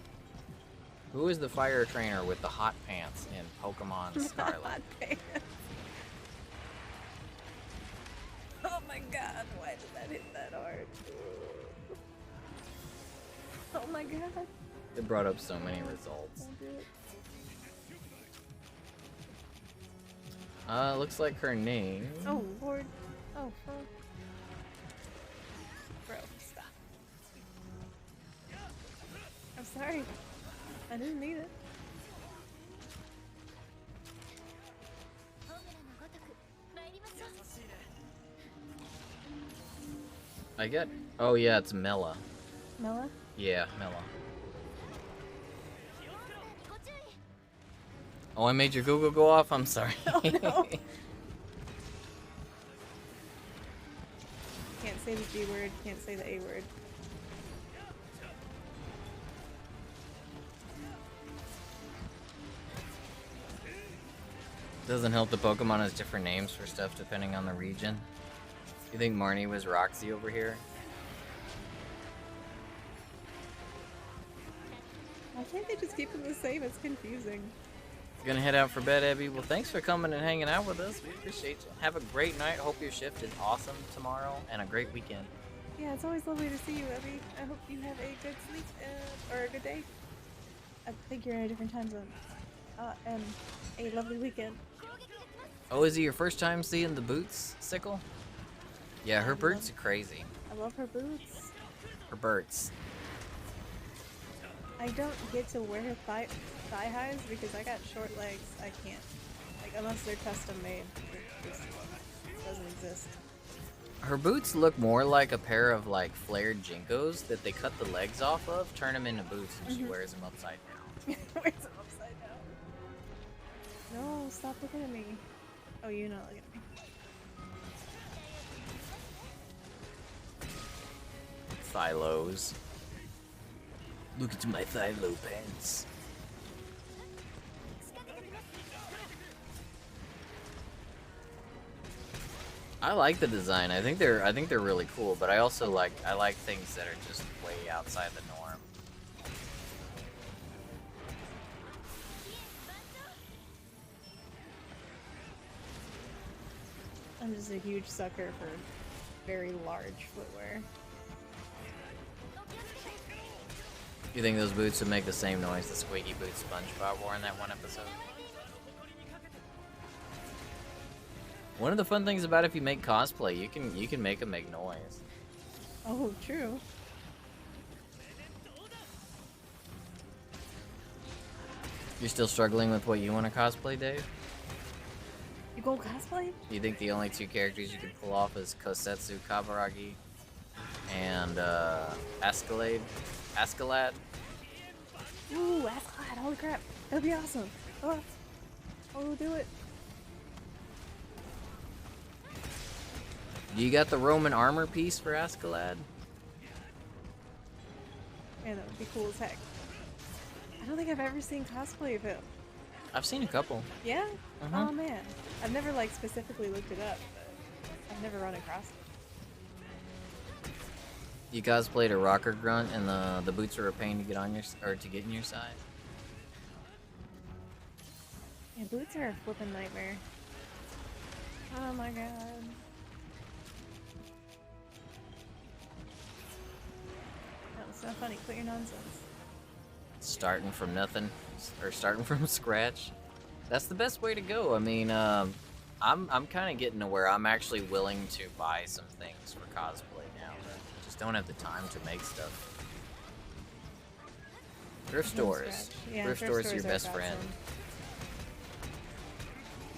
Speaker 1: Who is the fire trainer with the hot pants in Pokemon Scarlet?
Speaker 2: Hot pants. Oh my god, why did that hit that hard? Oh my god.
Speaker 1: It brought up so many results.
Speaker 2: Don't do it.
Speaker 1: Looks like her name.
Speaker 2: Oh lord. Oh fuck. Bro, stop. I'm sorry. I didn't need it.
Speaker 1: I get. Oh yeah, it's Mela.
Speaker 2: Mela?
Speaker 1: Yeah, Mela. Oh, I made your Google go off? I'm sorry.
Speaker 2: Oh no. Can't say the G word, can't say the A word.
Speaker 1: Doesn't help the Pokemon has different names for stuff depending on the region. You think Marnie was Roxy over here?
Speaker 2: Why can't they just keep them the same? It's confusing.
Speaker 1: Gonna head out for bed, Abby. Well, thanks for coming and hanging out with us. We appreciate you. Have a great night. Hope your shift is awesome tomorrow and a great weekend.
Speaker 2: Yeah, it's always lovely to see you, Abby. I hope you have a good sleep or a good day. I think you're in a different time zone. And a lovely weekend.
Speaker 1: Oh, is it your first time seeing the boots, Sickle? Yeah, her boots are crazy.
Speaker 2: I love her boots.
Speaker 1: Her boots.
Speaker 2: I don't get to wear thigh highs because I got short legs. I can't. Like, unless they're custom made. It just doesn't exist.
Speaker 1: Her boots look more like a pair of like flared Jinkos that they cut the legs off of, turn them into boots, and she wears them upside down.
Speaker 2: Wears them upside down. No, stop looking at me. Oh, you're not looking at me.
Speaker 1: Thylos. Look at my Thylo pants. I like the design. I think they're really cool, but I also like things that are just way outside the norm.
Speaker 2: I'm just a huge sucker for very large footwear.
Speaker 1: You think those boots would make the same noise the squeaky boots SpongeBob wore in that one episode? One of the fun things about if you make cosplay, you can make them make noise.
Speaker 2: Oh, true.
Speaker 1: You're still struggling with what you want to cosplay, Dave?
Speaker 2: You go cosplay?
Speaker 1: You think the only two characters you can pull off is Kosetsu Kaburagi and Askeladd?
Speaker 2: Ooh, Askeladd, holy crap. That'd be awesome. Oh, do it.
Speaker 1: You got the Roman armor piece for Askeladd?
Speaker 2: Man, that would be cool as heck. I don't think I've ever seen cosplay of him.
Speaker 1: I've seen a couple.
Speaker 2: Yeah?
Speaker 1: Uh-huh.
Speaker 2: Oh man. I've never like specifically looked it up, but I've never run across it.
Speaker 1: You cosplayed a rocker grunt and the boots are a pain to get on your to get in your size.
Speaker 2: Yeah, boots are a flippin' nightmare. Oh my god. That was so funny. Quit your nonsense.
Speaker 1: Starting from nothing, or starting from scratch. That's the best way to go. I mean, I'm kind of getting to where I'm actually willing to buy some things for cosplay now. I just don't have the time to make stuff. Thrift stores.
Speaker 2: Yeah,
Speaker 1: thrift stores are your best
Speaker 2: are
Speaker 1: friend.
Speaker 2: awesome.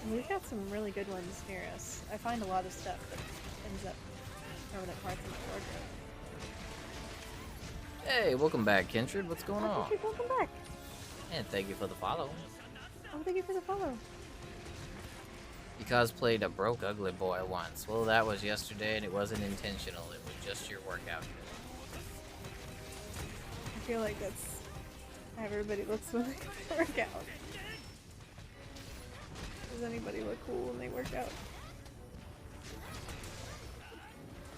Speaker 2: And we've got some really good ones near us. I find a lot of stuff that ends up permanent parts in my wardrobe.
Speaker 1: Hey, welcome back, Kindred. What's going on?
Speaker 2: Kindred, welcome back.
Speaker 1: And thank you for the follow.
Speaker 2: Oh, thank you for the follow.
Speaker 1: You cosplayed a broke ugly boy once. Well, that was yesterday, and it wasn't intentional. It was just your workout.
Speaker 2: I feel like that's how everybody looks when they work out. Does anybody look cool when they work out?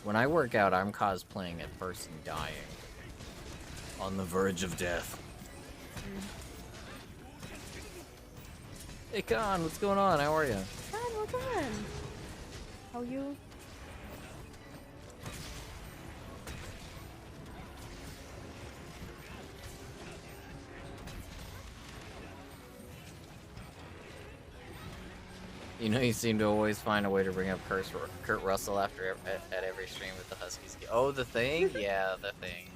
Speaker 1: When I work out, I'm cosplaying a person dying. On the verge of death. Hey, Con, what's going on? How are you?
Speaker 2: Con, what's on? How are you?
Speaker 1: You know, you seem to always find a way to bring up Kurt Russell after at every stream with the Huskies. Oh, the thing? Yeah, the thing.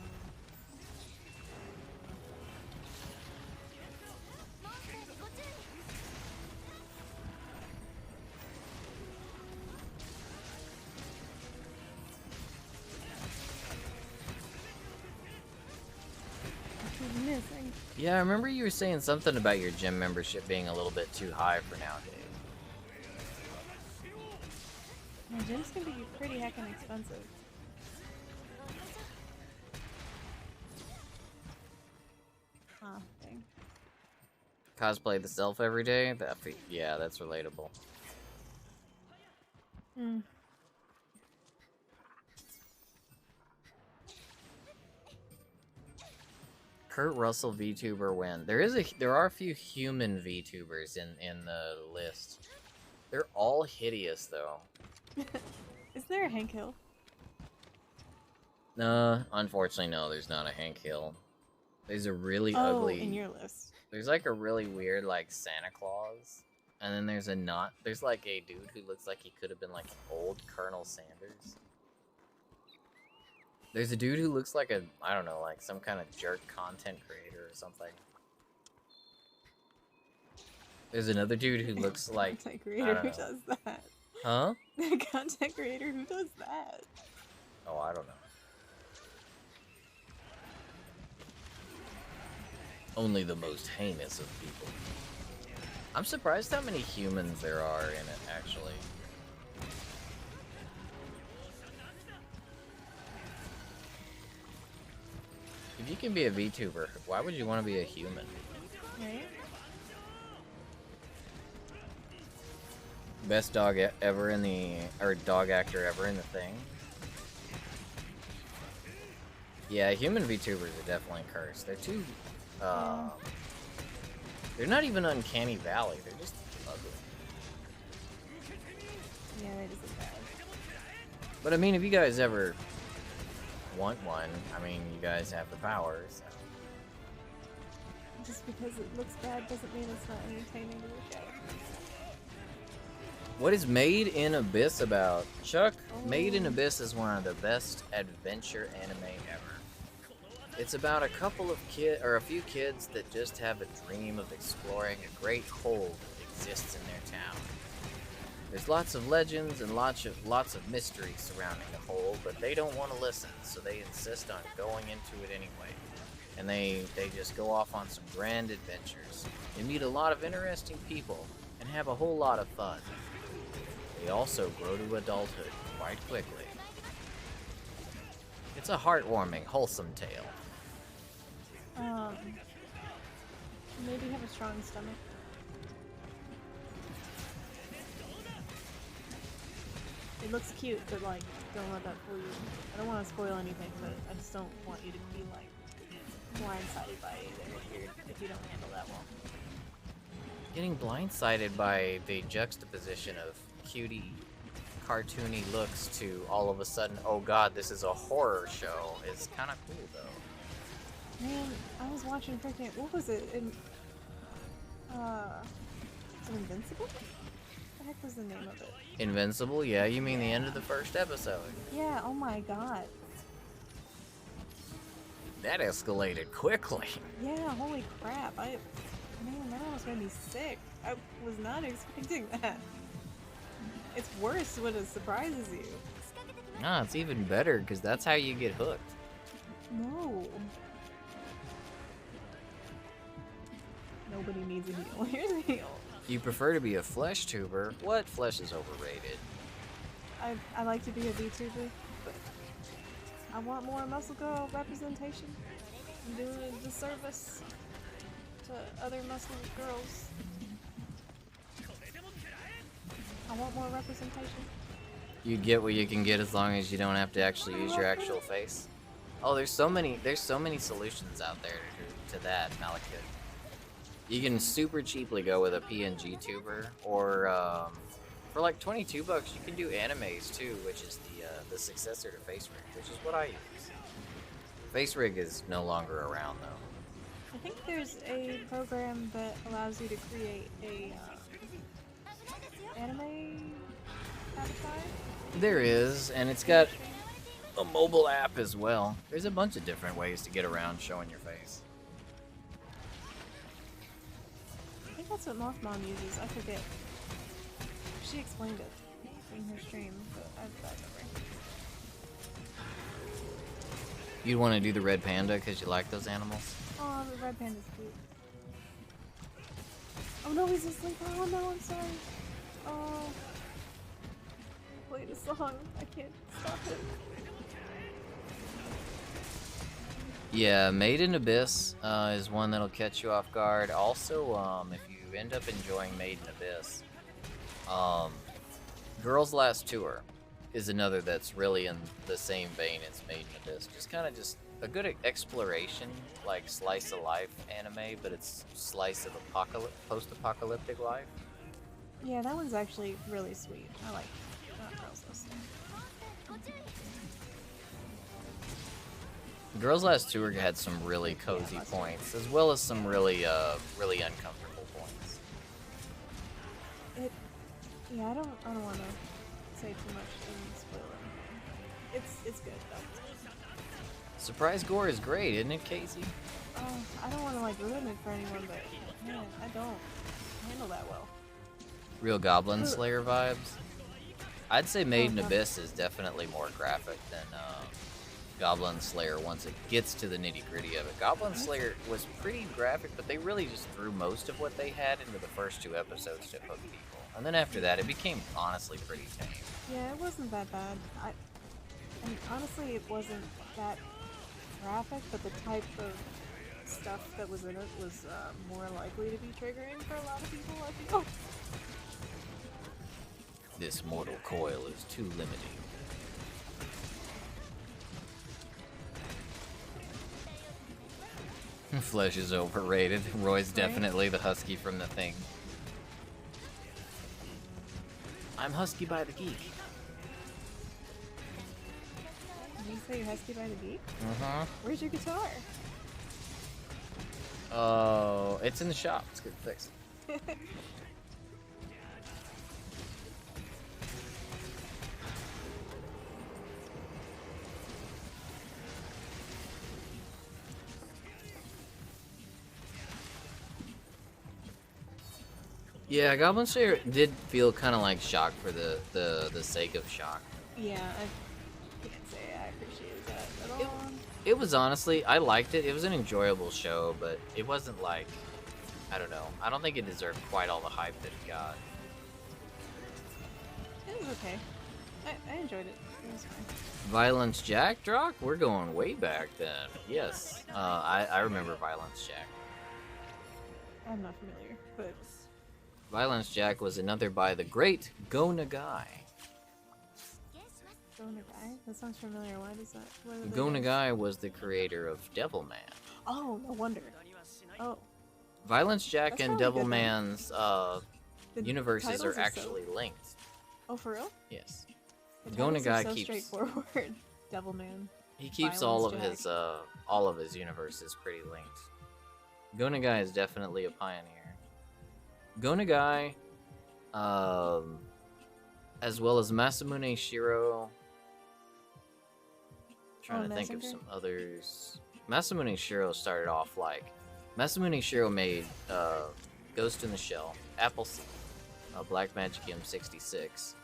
Speaker 2: Missing.
Speaker 1: Yeah, I remember you were saying something about your gym membership being a little bit too high for nowadays.
Speaker 2: My gym's gonna be pretty heckin' expensive. Ah, dang.
Speaker 1: Cosplay the self every day? Yeah, that's relatable.
Speaker 2: Hmm.
Speaker 1: Kurt Russell VTuber win. There are a few human VTubers in the list. They're all hideous though.
Speaker 2: Is there a Hank Hill?
Speaker 1: Unfortunately no, there's not a Hank Hill. There's a really ugly
Speaker 2: in your list.
Speaker 1: There's like a really weird like Santa Claus. And then there's like a dude who looks like he could have been like an old Colonel Sanders. There's a dude who looks like I don't know, like some kind of jerk content creator or something. There's another dude who looks like
Speaker 2: content creator who does that.
Speaker 1: Huh?
Speaker 2: Content creator who does that.
Speaker 1: Oh, I don't know. Only the most heinous of people. I'm surprised how many humans there are in it, actually. If you can be a VTuber, why would you want to be a human?
Speaker 2: Right?
Speaker 1: Best dog ever in the, or dog actor ever in the thing. Yeah, human VTubers are definitely cursed. They're too, they're not even Uncanny Valley. They're just ugly.
Speaker 2: Yeah, that isn't bad.
Speaker 1: But I mean, if you guys ever want one, I mean, you guys have the power, so.
Speaker 2: Just because it looks bad doesn't mean it's not entertaining to look at.
Speaker 1: What is Made in Abyss about? Chuck, Made in Abyss is one of the best adventure anime ever. It's about a couple of a few kids that just have a dream of exploring a great hole that exists in their town. There's lots of legends and lots of mysteries surrounding the hole, but they don't want to listen, so they insist on going into it anyway. And they just go off on some grand adventures. They meet a lot of interesting people and have a whole lot of fun. They also grow to adulthood quite quickly. It's a heartwarming, wholesome tale.
Speaker 2: Maybe have a strong stomach. It looks cute, but like, don't let that fool you. I don't want to spoil anything, but I just don't want you to be like blindsided by it if you don't handle that well.
Speaker 1: Getting blindsided by the juxtaposition of cutie cartoony looks to all of a sudden, oh god, this is a horror show, is kind of cool though.
Speaker 2: Man, I was watching freaking, what was it? Is it Invincible? What the heck was the name of it?
Speaker 1: Invincible? Yeah, you mean the end of the first episode.
Speaker 2: Yeah, oh my god.
Speaker 1: That escalated quickly.
Speaker 2: Yeah, holy crap. Man, that almost made me sick. I was not expecting that. It's worse when it surprises you.
Speaker 1: Nah, it's even better, because that's how you get hooked.
Speaker 2: No. Nobody needs a heal. Here's a heal.
Speaker 1: You prefer to be a flesh tuber? What? Flesh is overrated.
Speaker 2: I like to be a VTuber, but I want more muscle girl representation. I'm doing a disservice to other muscle girls. I want more representation.
Speaker 1: You get what you can get as long as you don't have to actually use your actual face. Oh, there's so many solutions out there to that, Malekith. You can super cheaply go with a PNG tuber, or for like 22 bucks you can do animes too, which is the successor to FaceRig, which is what I use. FaceRig is no longer around though.
Speaker 2: I think there's a program that allows you to create a anime avatar.
Speaker 1: There is, and it's got a mobile app as well. There's a bunch of different ways to get around showing your face.
Speaker 2: I think that's what Moth Mom uses. I forget. She explained it in her stream, but I don't remember.
Speaker 1: You'd want to do the red panda because you like those animals?
Speaker 2: Oh, the red panda's cute. Oh no, he's asleep. Oh no, I'm sorry. Oh. Play the song. I can't stop it.
Speaker 1: Yeah, Made in Abyss is one that'll catch you off guard. Also, if you end up enjoying Made in Abyss, Girls Last Tour is another that's really in the same vein as Made in Abyss. Just kind of just a good exploration, like slice of life anime, but it's slice of post-apocalyptic life.
Speaker 2: Yeah, that one's actually really sweet. I like Girls Last Tour.
Speaker 1: Girls Last Tour had some really cozy points, as well as some really uncomfortable points.
Speaker 2: Yeah, I don't want to say too much and spoil it. It's good though.
Speaker 1: Surprise gore is great, isn't it, Casey?
Speaker 2: I don't want to like ruin it for anyone, but man, I don't handle that well.
Speaker 1: Real Goblin Slayer vibes. I'd say Made in Abyss is definitely more graphic than Goblin Slayer once it gets to the nitty-gritty of it. Goblin Slayer was pretty graphic, but they really just threw most of what they had into the first 2 episodes to hook people. And then after that, it became honestly pretty tame.
Speaker 2: Yeah, it wasn't that bad. And honestly, it wasn't that graphic, but the type of stuff that was in it was more likely to be triggering for a lot of people, I feel.
Speaker 1: This mortal coil is too limiting. Flesh is overrated. Roy's definitely the husky from the thing. I'm husky by the geek.
Speaker 2: Did you say you're husky by the geek?
Speaker 1: Uh-huh.
Speaker 2: Where's your guitar?
Speaker 1: Oh, it's in the shop. Let's get it fixed. Yeah, Goblin Slayer did feel kind of like shock for the sake of shock.
Speaker 2: Yeah, I can't say I appreciated that at all.
Speaker 1: It was honestly, I liked it. It was an enjoyable show, but it wasn't like, I don't know. I don't think it deserved quite all the hype that it got.
Speaker 2: It was okay. I enjoyed it. It was fine.
Speaker 1: Violence Jack, Drock? We're going way back then. Yes, I remember Violence Jack.
Speaker 2: I'm not familiar, but...
Speaker 1: Violence Jack was another by the great Go Nagai.
Speaker 2: Go Nagai? That sounds familiar. Why does that...
Speaker 1: Go Nagai was the creator of Devilman.
Speaker 2: Oh, no wonder. Oh.
Speaker 1: Violence Jack and
Speaker 2: probably good
Speaker 1: Devilman's universes are
Speaker 2: titles are
Speaker 1: actually linked.
Speaker 2: Oh, for real?
Speaker 1: Yes.
Speaker 2: The
Speaker 1: Gona
Speaker 2: titles are
Speaker 1: Guy
Speaker 2: so
Speaker 1: keeps
Speaker 2: straightforward. Devilman.
Speaker 1: he keeps
Speaker 2: Violence
Speaker 1: all of his universes pretty linked. Gona Guy is definitely a pioneer. Gona Guy, as well as Masamune Shiro. Trying to think of some others. Masamune Shiro started off like Masamune Shiro made Ghost in the Shell, Appleseed, Black Magic M66,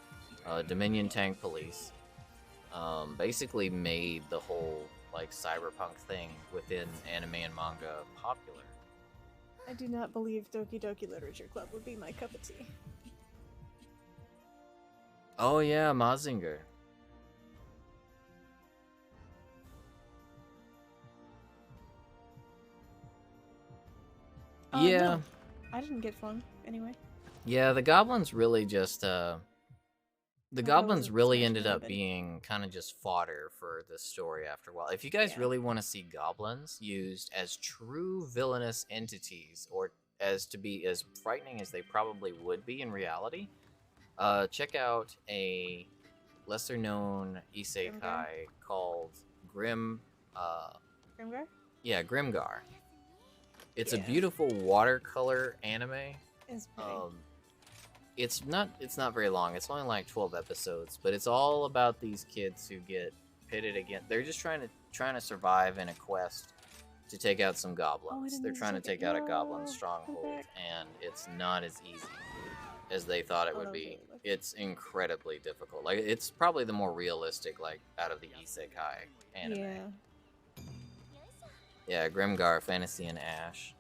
Speaker 1: Dominion Tank Police. Basically made the whole like cyberpunk thing within anime and manga popular.
Speaker 2: I do not believe Doki Doki Literature Club would be my cup of tea.
Speaker 1: Oh yeah, Mazinger. Yeah.
Speaker 2: No, I didn't get flung anyway.
Speaker 1: Yeah, the goblins really just the goblins really ended up
Speaker 2: anybody.
Speaker 1: being kind of just fodder for this story after a while. If you guys really want to see goblins used as true villainous entities, or as to be as frightening as they probably would be in reality, check out a lesser known isekai called Grimgar? Yeah, Grimgar. It's a beautiful watercolor anime.
Speaker 2: It's pretty.
Speaker 1: It's not very long. It's only like 12 episodes, but it's all about these kids who get pitted against. They're just trying to survive in a quest to take out some goblins. They're trying to take out a goblin stronghold, and it's not as easy as they thought it would be. It's incredibly difficult. Like, it's probably the more realistic, like, out of the isekai anime. Yeah, Grimgar, Fantasy, and Ash.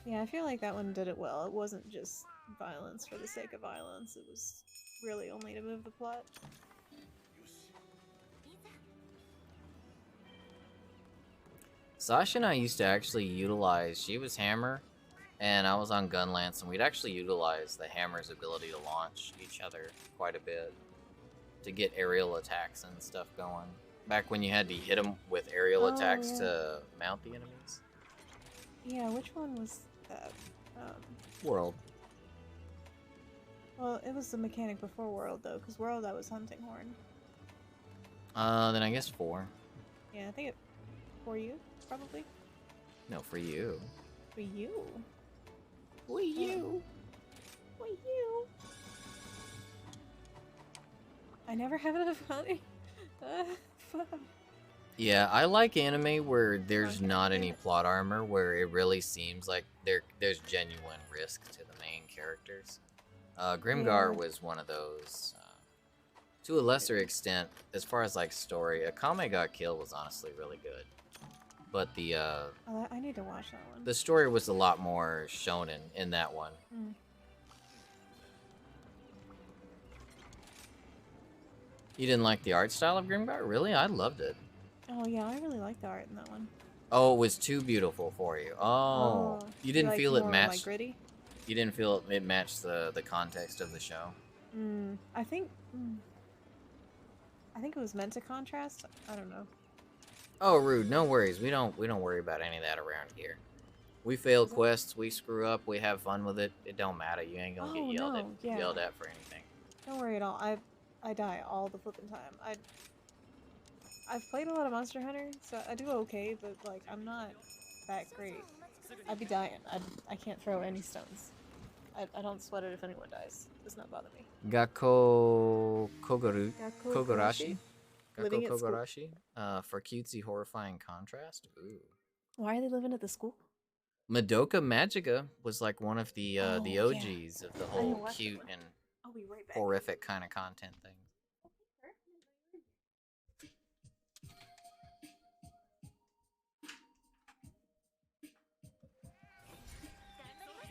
Speaker 2: Yeah, I feel like that one did it well. It wasn't just violence for the sake of violence. It was really only to move the plot.
Speaker 1: Sasha and I used to actually utilize, she was Hammer, and I was on Gunlance, and we'd actually utilize the Hammer's ability to launch each other quite a bit to get aerial attacks and stuff going. Back when you had to hit them with aerial attacks to mount the enemies.
Speaker 2: Yeah, which one was that?
Speaker 1: World.
Speaker 2: Well, it was the mechanic before World, though, because World I was Hunting Horn.
Speaker 1: Then I guess 4.
Speaker 2: Yeah, I think it... For you, probably?
Speaker 1: No, for you.
Speaker 2: For you?
Speaker 1: For you.
Speaker 2: For you. I never have enough money.
Speaker 1: Yeah, I like anime where there's not any plot armor, where it really seems like there's genuine risk to the main characters. Grimgar was one of those. To a lesser extent, as far as like story, Akame Got Killed was honestly really good. But the
Speaker 2: I need to watch that one.
Speaker 1: The story was a lot more shonen in that one. You didn't like the art style of Grimgar? Really? I loved it.
Speaker 2: Oh yeah, I really like the art in that one.
Speaker 1: Oh, it was too beautiful for you. Oh, you didn't feel it matched.
Speaker 2: Like gritty?
Speaker 1: You didn't feel it matched the context of the show.
Speaker 2: I think it was meant to contrast. I don't know.
Speaker 1: Oh, rude. No worries. We don't worry about any of that around here. We fail quests. We screw up. We have fun with it. It don't matter. You ain't gonna get yelled at for anything.
Speaker 2: Don't worry at all. I die all the flipping time. I've played a lot of Monster Hunter, so I do okay, but like I'm not that great. I'd be dying. I can't throw any stones. I don't sweat it if anyone dies. It does not bother me.
Speaker 1: Gakko Kogarashi?
Speaker 2: Living
Speaker 1: Gakko
Speaker 2: at school.
Speaker 1: Kogarashi? For cutesy horrifying contrast? Ooh.
Speaker 2: Why are they living at the school?
Speaker 1: Madoka Magica was like one of the OGs of the whole cute and horrific kind of content thing.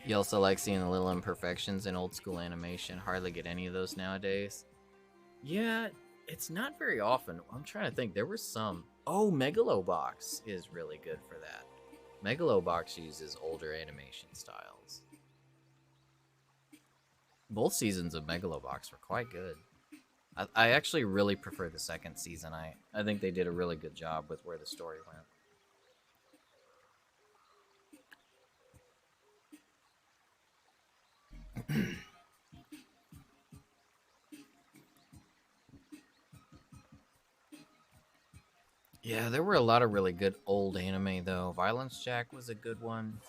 Speaker 1: You also like seeing the little imperfections in old school animation. Hardly get any of those nowadays. Yeah, it's not very often. I'm trying to think. There were some. Oh, Megalobox is really good for that. Megalobox uses older animation styles. Both seasons of Megalobox were quite good. I actually really prefer the second season. I think they did a really good job with where the story went. Yeah, there were a lot of really good old anime though. Violence Jack was a good one.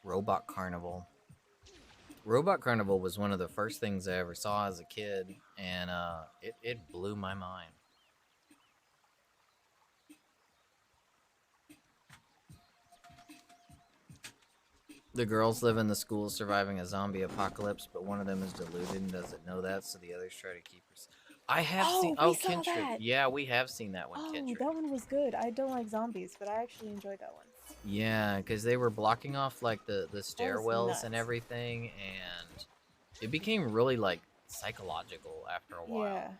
Speaker 1: Robot Carnival. Robot Carnival was one of the first things I ever saw as a kid, and it blew my mind. The girls live in the school surviving a zombie apocalypse, but one of them is deluded and doesn't know that, so the others try to keep her. I have seen.
Speaker 2: Oh, we
Speaker 1: Oh,
Speaker 2: saw
Speaker 1: Kindred.
Speaker 2: that.
Speaker 1: Yeah, we have seen that one,
Speaker 2: Oh,
Speaker 1: Kindred.
Speaker 2: that one was good. I don't like zombies, but I actually enjoyed that one.
Speaker 1: Yeah, because they were blocking off like the
Speaker 2: That was
Speaker 1: stairwells and
Speaker 2: nuts.
Speaker 1: everything, and it became really like psychological after a while.
Speaker 2: Yeah.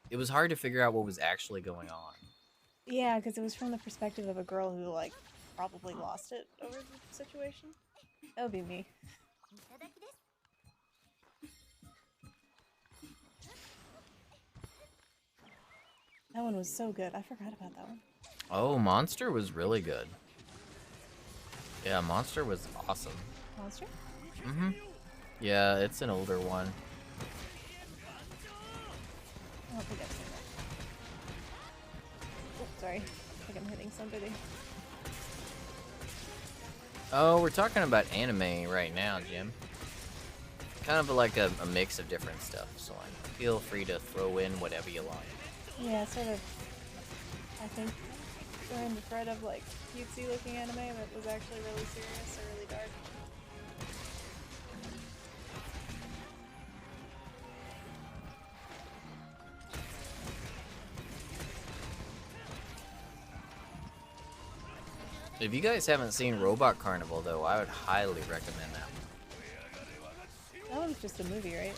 Speaker 1: It was hard to figure out what was actually going on.
Speaker 2: Yeah, because it was from the perspective of a girl who, like, probably lost it over the situation. That would be me. That one was so good. I forgot about that one.
Speaker 1: Oh, Monster was really good. Yeah, Monster was awesome.
Speaker 2: Monster?
Speaker 1: Mm-hmm. Yeah, it's an older one.
Speaker 2: I don't think I've seen that. Oh, sorry. I think I'm hitting somebody.
Speaker 1: Oh, we're talking about anime right now, Jim. Kind of like a mix of different stuff, so like, feel free to throw in whatever you like.
Speaker 2: Yeah, sort of. I think we're in the thread of like cutesy looking anime that was actually really serious or really dark.
Speaker 1: If you guys haven't seen Robot Carnival, though, I would highly recommend that one.
Speaker 2: That one's just a movie, right?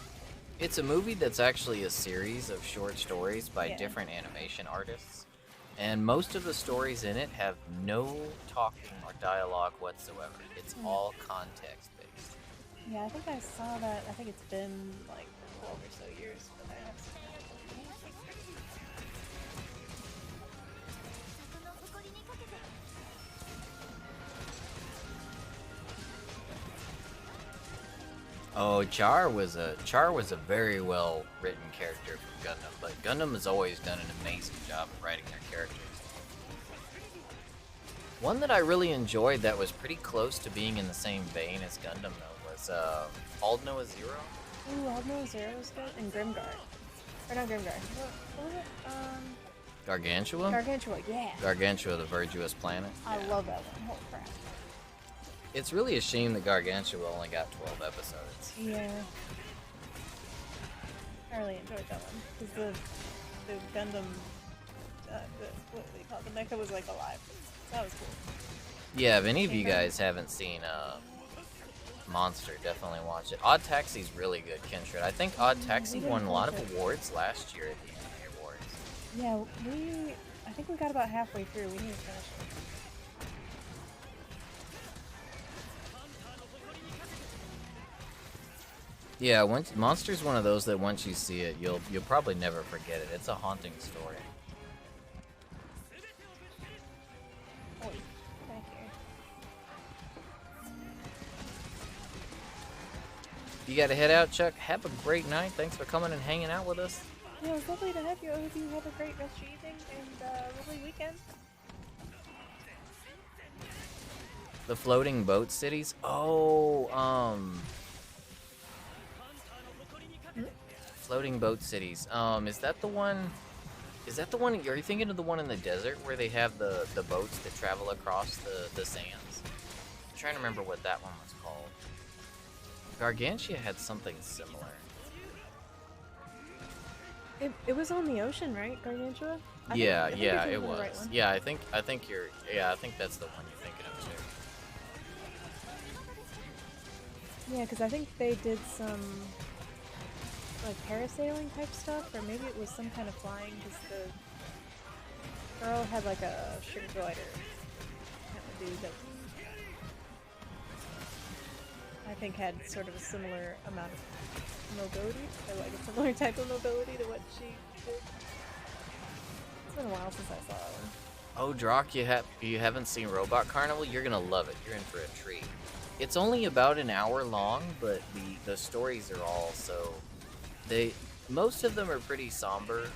Speaker 1: It's a movie that's actually a series of short stories by
Speaker 2: Yeah.
Speaker 1: different animation artists. And most of the stories in it have no talking or dialogue whatsoever. It's all context based.
Speaker 2: Yeah, I think I saw that. I think it's been like 12 or so years, but I have seen it.
Speaker 1: Oh, Char was a very well written character from Gundam, but Gundam has always done an amazing job of writing their characters. One that I really enjoyed that was pretty close to being in the same vein as Gundam though was Ald Noah Zero.
Speaker 2: Ooh, Ald Noah Zero was good, and Grimgar. Or not Grimgar. What was it?
Speaker 1: Gargantua?
Speaker 2: Gargantua, yeah.
Speaker 1: Gargantua, the Virtuous Planet.
Speaker 2: I
Speaker 1: Yeah.
Speaker 2: love that one. Holy crap.
Speaker 1: It's really a shame that Gargantua only got 12 episodes.
Speaker 2: Yeah. I really enjoyed that one. Because the Gundam, what do you call it? The mecha was like alive. So that was cool.
Speaker 1: Yeah, if any of you guys haven't seen Monster, definitely watch it. Odd Taxi's really good, Kindred. I think Odd Taxi
Speaker 2: didn't
Speaker 1: won a lot
Speaker 2: finish
Speaker 1: of
Speaker 2: it.
Speaker 1: awards last year at the Anime Awards.
Speaker 2: Yeah, I think we got about halfway through. We need to finish it.
Speaker 1: Yeah, Monster's one of those that once you see it, you'll probably never forget it. It's a haunting story.
Speaker 2: Oh, thank you.
Speaker 1: You gotta head out, Chuck. Have a great night. Thanks for coming and hanging out with us.
Speaker 2: Yeah, it was lovely to have you. I hope you have a great rest of your evening and lovely weekend.
Speaker 1: The floating boat cities. Oh, floating boat cities. Is that the one? Is that the one? Are you thinking of the one in the desert where they have the boats that travel across the sands? I'm trying to remember what that one was called. Gargantua had something similar.
Speaker 2: It was on the ocean, right, Gargantua? I
Speaker 1: Yeah,
Speaker 2: think
Speaker 1: yeah,
Speaker 2: you're
Speaker 1: it
Speaker 2: thinking of the
Speaker 1: was.
Speaker 2: right one.
Speaker 1: Yeah, I think you're. Yeah, I think that's the one you're thinking of too.
Speaker 2: Yeah, because I think they did some like parasailing type stuff, or maybe it was some kind of flying. Because the girl had like a sugar glider kind of dude that I think had sort of a similar amount of mobility, or like a similar type of mobility to what she did. It's been a while since I saw that one.
Speaker 1: Oh, Drock, you haven't seen Robot Carnival? You're gonna love it. You're in for a treat. It's only about an hour long, but the stories are all so most of them are pretty somber.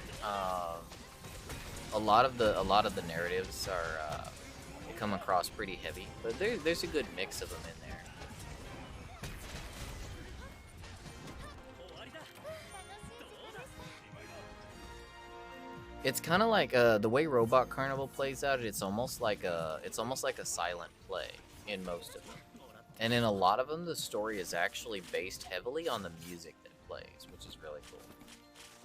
Speaker 1: a lot of the narratives are they come across pretty heavy, but there's a good mix of them in there. It's kind of like the way Robot Carnival plays out. It's almost like a silent play in most of them, and in a lot of them, the story is actually based heavily on the music that plays, which is really cool.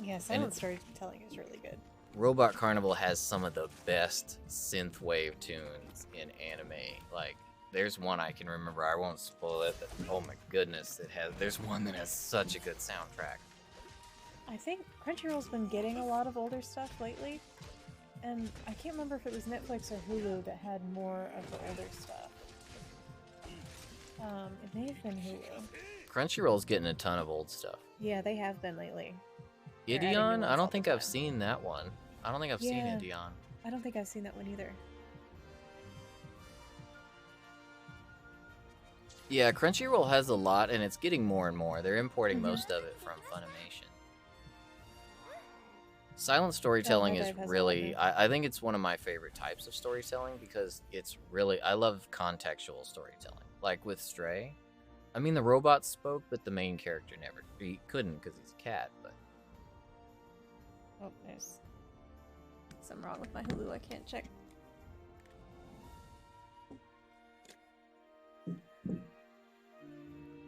Speaker 2: Yeah, silent storytelling is really good.
Speaker 1: Robot Carnival has some of the best synthwave tunes in anime. Like, there's one I can remember. I won't spoil it. But, oh my goodness, there's one that has such a good soundtrack.
Speaker 2: I think Crunchyroll's been getting a lot of older stuff lately, and I can't remember if it was Netflix or Hulu that had more of the older stuff. It may have been Hulu.
Speaker 1: Crunchyroll's getting a ton of old stuff.
Speaker 2: Yeah, they have been lately.
Speaker 1: Ideon? I don't think I've seen that one. I don't think I've seen Ideon.
Speaker 2: I don't think I've seen that one either.
Speaker 1: Yeah, Crunchyroll has a lot, and it's getting more and more. They're importing most of it from Funimation. Silent storytelling is really... I think it's one of my favorite types of storytelling because it's really... I love contextual storytelling. Like with Stray. I mean, the robot spoke, but the main character never... He couldn't because he's a cat, but...
Speaker 2: Oh, there's something wrong with my Hulu. I can't check.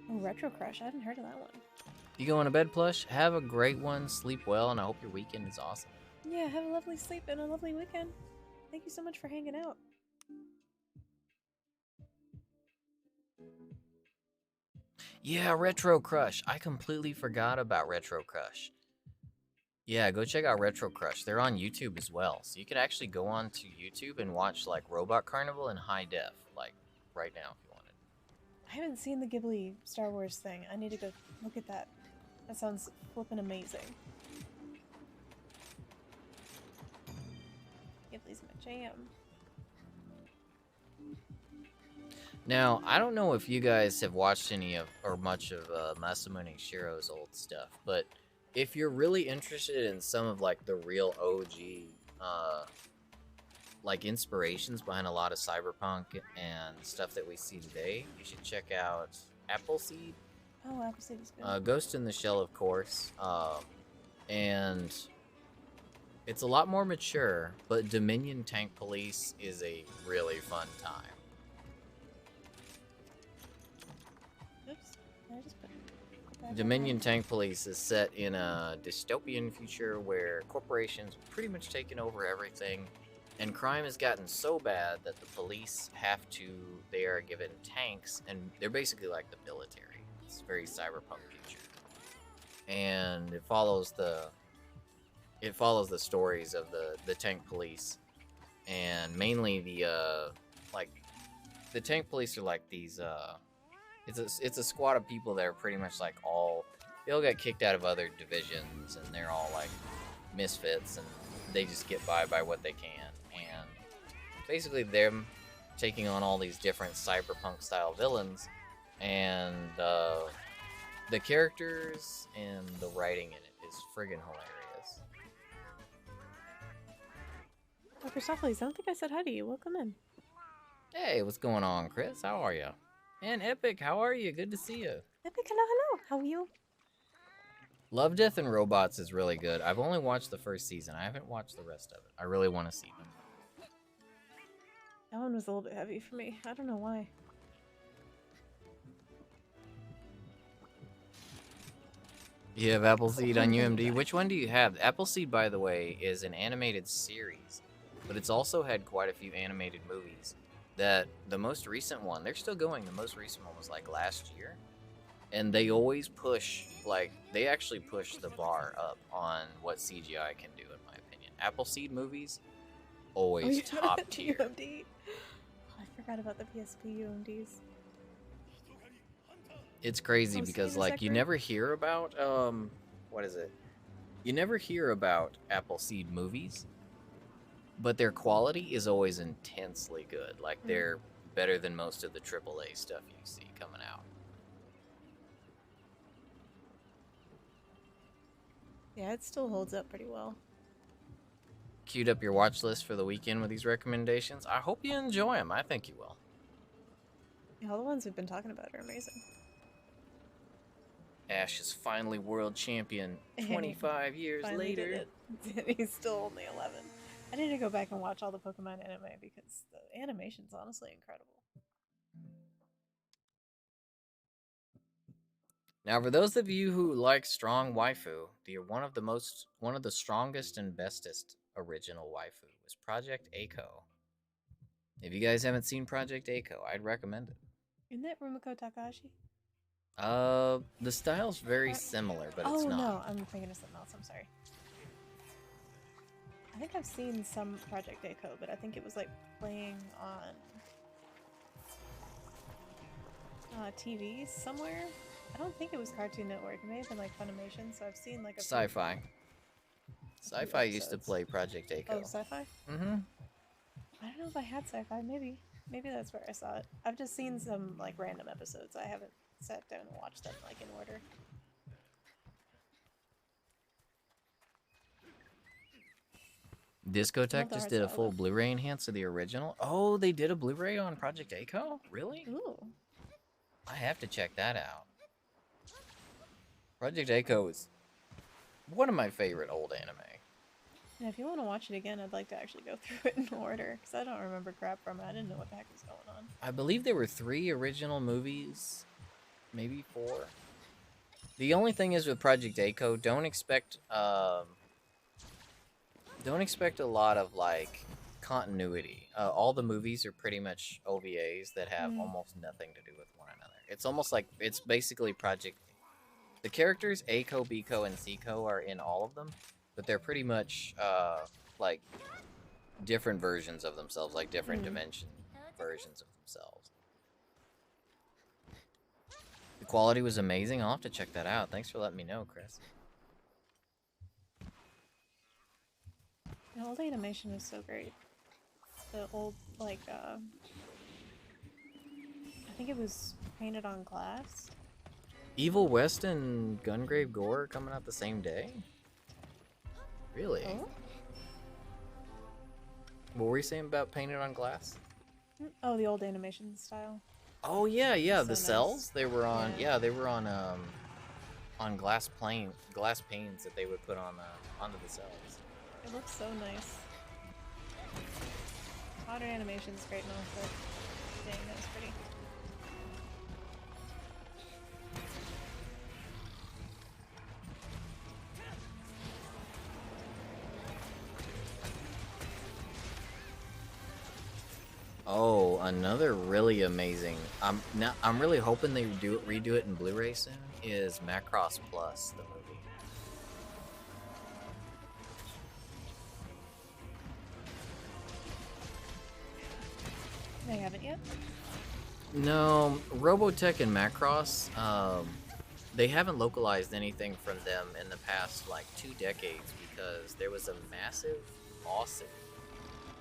Speaker 2: Oh, Retro Crush. I hadn't heard of that one.
Speaker 1: You going to bed, Plush? Have a great one. Sleep well, and I hope your weekend is awesome.
Speaker 2: Yeah, have a lovely sleep and a lovely weekend. Thank you so much for hanging out.
Speaker 1: Yeah, Retro Crush. I completely forgot about Retro Crush. Yeah, go check out Retro Crush. They're on YouTube as well. So you can actually go on to YouTube and watch like Robot Carnival in high def, like right now if you wanted.
Speaker 2: I haven't seen the Ghibli Star Wars thing. I need to go look at that. That sounds flippin' amazing. Ghibli's my jam.
Speaker 1: Now, I don't know if you guys have watched any of or much of Masamune Shiro's old stuff, but if you're really interested in some of like the real OG like inspirations behind a lot of cyberpunk and stuff that we see today, you should check out Appleseed.
Speaker 2: Oh, Appleseed is good.
Speaker 1: Ghost in the Shell, of course. And it's a lot more mature, but Dominion Tank Police is a really fun time.
Speaker 2: Oops. I just put that
Speaker 1: Dominion Tank Police is set in a dystopian future where corporations have pretty much taken over everything, and crime has gotten so bad that the police they are given tanks, and they're basically like the military. It's a very cyberpunk future. And it follows the stories of the tank police, and mainly the tank police are like these it's a squad of people that are pretty much like they all got kicked out of other divisions, and they're all like misfits, and they just get by what they can. And basically them taking on all these different cyberpunk style villains, and the characters and the writing in it is friggin' hilarious.
Speaker 2: Dr. Softlace, I don't think I said hi to you. Welcome in.
Speaker 1: Hey, what's going on, Chris? How are you? And Epic, how are you? Good to see you.
Speaker 2: Epic, hello. How are you?
Speaker 1: Love, Death, and Robots is really good. I've only watched the first season. I haven't watched the rest of it. I really want to see them.
Speaker 2: That one was a little bit heavy for me. I don't know why.
Speaker 1: You have Appleseed on UMD. Which one do you have? Appleseed, by the way, is an animated series, but it's also had quite a few animated movies. That the most recent one, they're still going. The most recent one was like last year, and they always they actually push the bar up on what CGI can do, in my opinion. Appleseed movies, always top tier.
Speaker 2: UMD? Oh, I forgot about the PSP UMDs.
Speaker 1: It's crazy because like you never hear about You never hear about Appleseed movies, but their quality is always intensely good. Like they're better than most of the AAA stuff you see coming out.
Speaker 2: Yeah, it still holds up pretty well.
Speaker 1: queued up your watch list for the weekend with these recommendations. I hope you enjoy them. I think you will.
Speaker 2: Yeah, all the ones we've been talking about are amazing.
Speaker 1: Ash is finally world champion 25 years
Speaker 2: Finally
Speaker 1: later.
Speaker 2: did it. He's still only 11. I need to go back and watch all the Pokemon anime because the animation's honestly incredible.
Speaker 1: Now, for those of you who like strong waifu, one of the strongest and bestest original waifu was Project Echo. If you guys haven't seen Project Echo, I'd recommend it.
Speaker 2: Isn't that Rumiko Takahashi?
Speaker 1: The style's very similar, but it's not.
Speaker 2: Oh no, I'm thinking of something else. I'm sorry. I think I've seen some Project Echo, but I think it was like playing on TV somewhere. I don't think it was Cartoon Network. It may have been like Funimation. So I've seen like a
Speaker 1: Sci-Fi. Sci-Fi used to play Project Echo.
Speaker 2: Oh, Sci-Fi?
Speaker 1: Mm-hmm.
Speaker 2: I don't know if I had Sci-Fi. Maybe that's where I saw it. I've just seen some like random episodes. I haven't sat down and watched them like in order.
Speaker 1: Discotech just did a full Blu-ray enhance of the original. Oh, they did a Blu-ray on Project Echo? Really?
Speaker 2: Ooh.
Speaker 1: I have to check that out. Project Echo is one of my favorite old anime.
Speaker 2: Yeah, if you want to watch it again, I'd like to actually go through it in order, because I don't remember crap from it. I didn't know what the heck was going on.
Speaker 1: I believe there were 3 original movies, maybe 4. The only thing is with Project Echo, don't expect a lot of like continuity. All the movies are pretty much OVAs that have almost nothing to do with one another. It's almost like it's basically Project. The characters Eiko, Biko, and Seiko are in all of them, but they're pretty much like different versions of themselves, like different dimension versions of themselves. The quality was amazing. I'll have to check that out. Thanks for letting me know, Chris.
Speaker 2: The old animation is so great. The old, like, I think it was painted on glass.
Speaker 1: Evil West and Gungrave Gore are coming out the same day? Really?
Speaker 2: Oh?
Speaker 1: What were you saying about painted on glass?
Speaker 2: Oh, the old animation style.
Speaker 1: Oh yeah, yeah.
Speaker 2: So
Speaker 1: the cells they were on.
Speaker 2: Yeah.
Speaker 1: Yeah, they were on glass panes that they would put on onto the cells.
Speaker 2: It looks so nice. Modern animation's great and all, but dang, that was pretty.
Speaker 1: Oh, another really amazing. I'm really hoping they redo it in Blu-ray soon. Is Macross Plus the movie?
Speaker 2: They haven't yet?
Speaker 1: No, Robotech and Macross. They haven't localized anything from them in the past like 2 decades because there was a massive lawsuit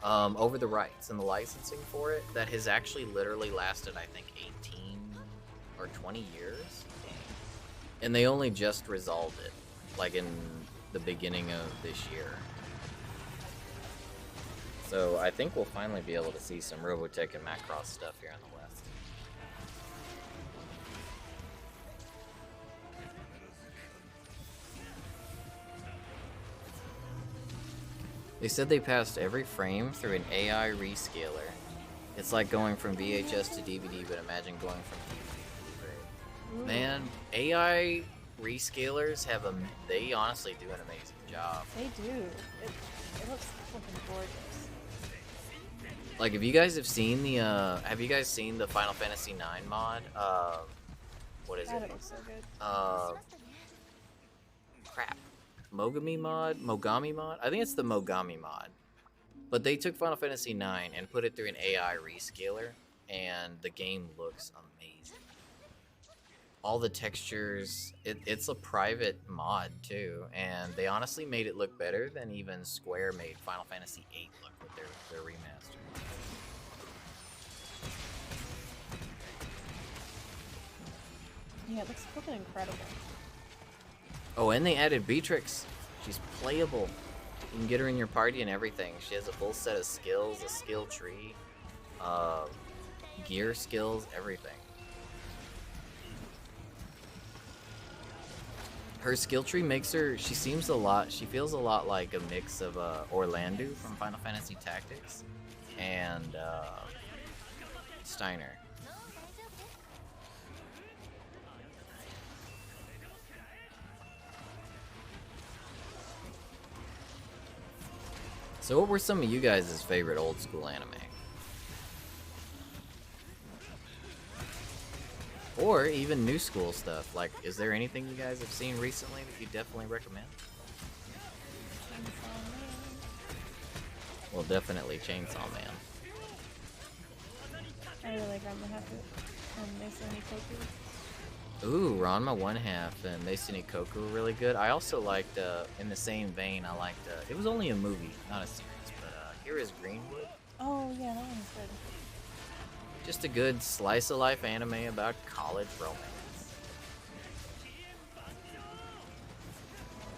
Speaker 1: over the rights and the licensing for it that has actually literally lasted, I think, 18 or 20 years. And they only just resolved it, like in the beginning of this year. So I think we'll finally be able to see some Robotech and Macross stuff here in the West. They said they passed every frame through an AI rescaler. It's like going from VHS to DVD, but imagine going from DVD to Blu-ray. Man, AI rescalers they honestly do an amazing job.
Speaker 2: They do. It looks fucking gorgeous.
Speaker 1: Like, if you guys have seen have you guys seen the Final Fantasy IX mod? What is it?
Speaker 2: It looks so good.
Speaker 1: Crap. Mogami mod? I think it's the Mogami mod. But they took Final Fantasy IX and put it through an AI rescaler, and the game looks amazing. All the textures, it's a private mod too, and they honestly made it look better than even Square made Final Fantasy VIII look with their remaster.
Speaker 2: Yeah, it looks fucking incredible.
Speaker 1: Oh, and they added Beatrix. She's playable. You can get her in your party and everything. She has a full set of skills, a skill tree, gear skills, everything. Her skill tree makes her, she feels a lot like a mix of Orlando from Final Fantasy Tactics and Steiner. So what were some of you guys' favorite old school anime? Or even new school stuff. Like, is there anything you guys have seen recently that you definitely recommend? Well, definitely Chainsaw Man.
Speaker 2: I really like Ranma Half and Mason Koku.
Speaker 1: Ooh, Ranma 1/2 and Mason Koku were really good. I also liked, in the same vein, I liked, it was only a movie, not a series, but Here is Greenwood.
Speaker 2: Oh, yeah, that one was good.
Speaker 1: Just a good slice of life anime about college romance.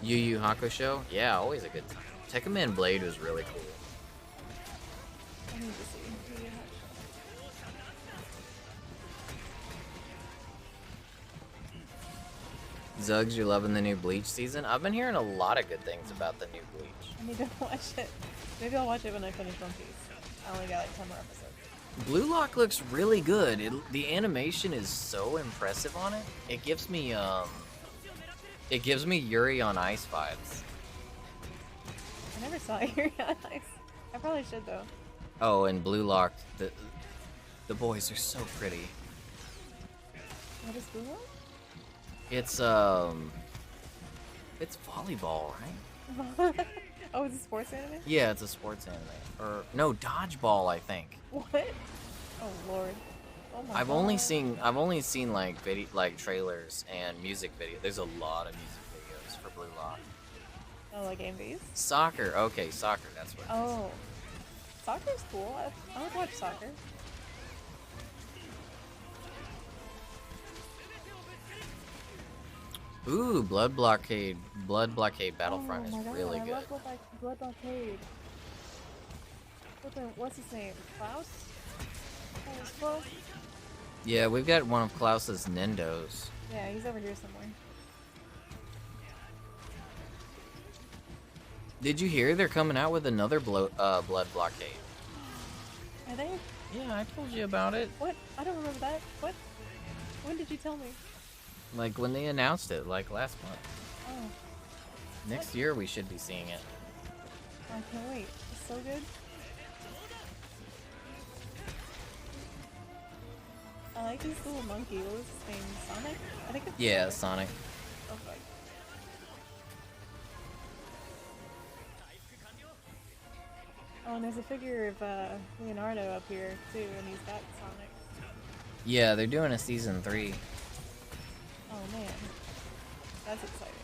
Speaker 1: Yu Yu Hakusho? Yeah, always a good time. Tekkaman Blade was really cool.
Speaker 2: I need to see Yu Yu Hakusho.
Speaker 1: Zuggs, you're loving the new Bleach season? I've been hearing a lot of good things about the new Bleach.
Speaker 2: I need to watch it. Maybe I'll watch it when I finish One Piece. I only got like 10 more episodes.
Speaker 1: Blue Lock looks really good. The animation is so impressive on it. It gives me Yuri on Ice vibes.
Speaker 2: I never saw Yuri on Ice. I probably should though.
Speaker 1: Oh, and Blue Lock, the boys are so pretty.
Speaker 2: What is Blue Lock?
Speaker 1: It's volleyball, right?
Speaker 2: Oh, it's a sports anime?
Speaker 1: Yeah, it's a sports anime. Or no, dodgeball, I think.
Speaker 2: What? Oh lord. Oh my
Speaker 1: I've
Speaker 2: god.
Speaker 1: only seen like trailers and music videos. There's a lot of music videos for Blue Lock.
Speaker 2: Oh, like AMVs?
Speaker 1: Soccer. Okay, soccer. That's what.
Speaker 2: Oh. Soccer's cool. I would watch soccer.
Speaker 1: Ooh, Blood Blockade Battlefront is really good.
Speaker 2: I love Blood Blockade. What's his name? Klaus? Klaus?
Speaker 1: Yeah, we've got one of Klaus's Nindos.
Speaker 2: Yeah, he's over here somewhere.
Speaker 1: Did you hear they're coming out with another Blood Blockade?
Speaker 2: Are they?
Speaker 1: Yeah, I told you about it.
Speaker 2: What? I don't remember that. What? When did you tell me?
Speaker 1: Like when they announced it, like last month.
Speaker 2: Oh.
Speaker 1: Next year we should be seeing it.
Speaker 2: I can't wait. It's so good. I like this little monkey. What was his name? Sonic? I think it's
Speaker 1: Yeah, Sonic.
Speaker 2: Okay. Oh, and there's a figure of Leonardo up here too, and he's got Sonic.
Speaker 1: Yeah, they're doing a season 3.
Speaker 2: Oh man, that's exciting.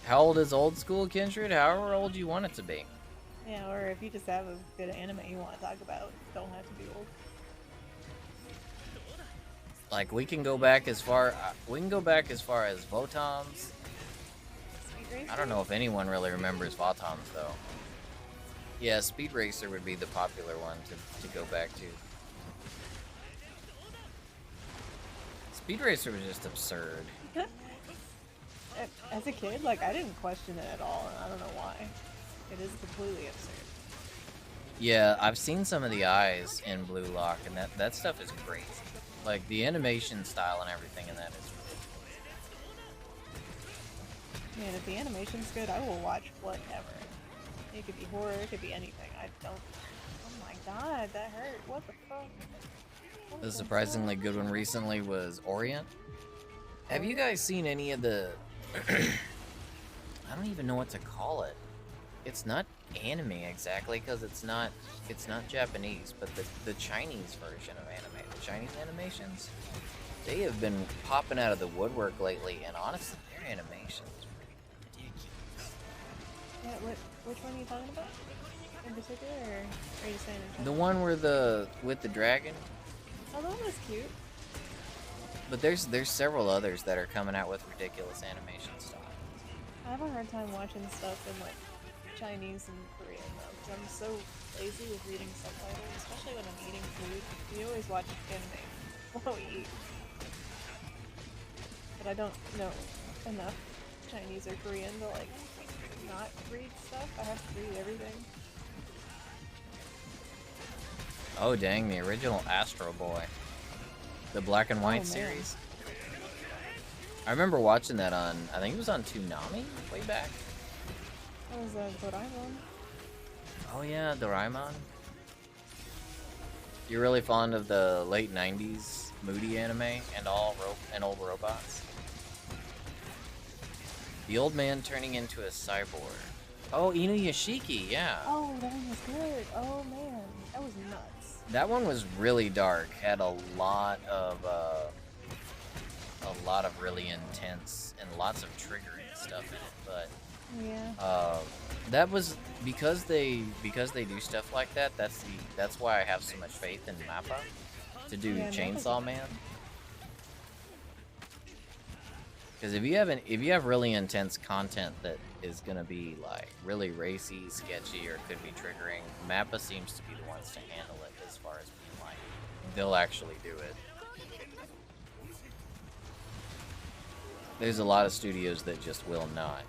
Speaker 1: How old is old school, Kindred? However old you want it to be.
Speaker 2: Yeah, or if you just have a good anime you want to talk about, don't have to be old.
Speaker 1: Like we can go back as far as Votoms. I don't know if anyone really remembers Votoms though. Yeah, Speed Racer would be the popular one to go back to. Speed Racer was just absurd.
Speaker 2: As a kid, like, I didn't question it at all, and I don't know why. It is completely absurd.
Speaker 1: Yeah, I've seen some of the eyes in Blue Lock, and that stuff is crazy. Like, the animation style and everything in that is really
Speaker 2: Man, if the animation's good, I will watch whatever. It could be horror, it could be anything. I don't... Oh my god, that hurt. What the fuck? What
Speaker 1: The
Speaker 2: the
Speaker 1: surprisingly
Speaker 2: fuck?
Speaker 1: good one recently was Orient. Have you guys seen any of the... I don't even know what to call it. It's not anime exactly, because it's not Japanese, but the Chinese version of anime, the Chinese animations, they have been popping out of the woodwork lately, and honestly, their animations are ridiculous.
Speaker 2: Yeah, which one are you talking about? In particular, or are you saying in
Speaker 1: The
Speaker 2: general?
Speaker 1: one with the dragon.
Speaker 2: Oh, that one was cute.
Speaker 1: But there's several others that are coming out with ridiculous animation style.
Speaker 2: I have a hard time watching stuff in like Chinese and Korean though, because I'm so lazy with reading subtitles, especially when I'm eating food. We always watch anime while we eat, but I don't know enough Chinese or Korean to like not read stuff. I have to read everything.
Speaker 1: Oh dang, the original Astro Boy. The black and white series. I remember watching that on, I think it was on Toonami way back.
Speaker 2: That was Doraemon.
Speaker 1: Oh yeah, Doraemon. You're really fond of the late 90s moody anime and old robots? The old man turning into a cyborg. Oh, Inuyashiki, yeah.
Speaker 2: Oh, that one was good. Oh man, that was nuts.
Speaker 1: That one was really dark. Had a lot of really intense and lots of triggering stuff in it. But
Speaker 2: yeah,
Speaker 1: that was because they do stuff like that. That's why I have so much faith in Mappa to do Chainsaw Man. Because if you have really intense content that is gonna be like really racy, sketchy, or could be triggering, Mappa seems to be the ones to handle it as far as being like they'll actually do it. There's a lot of studios that just will not.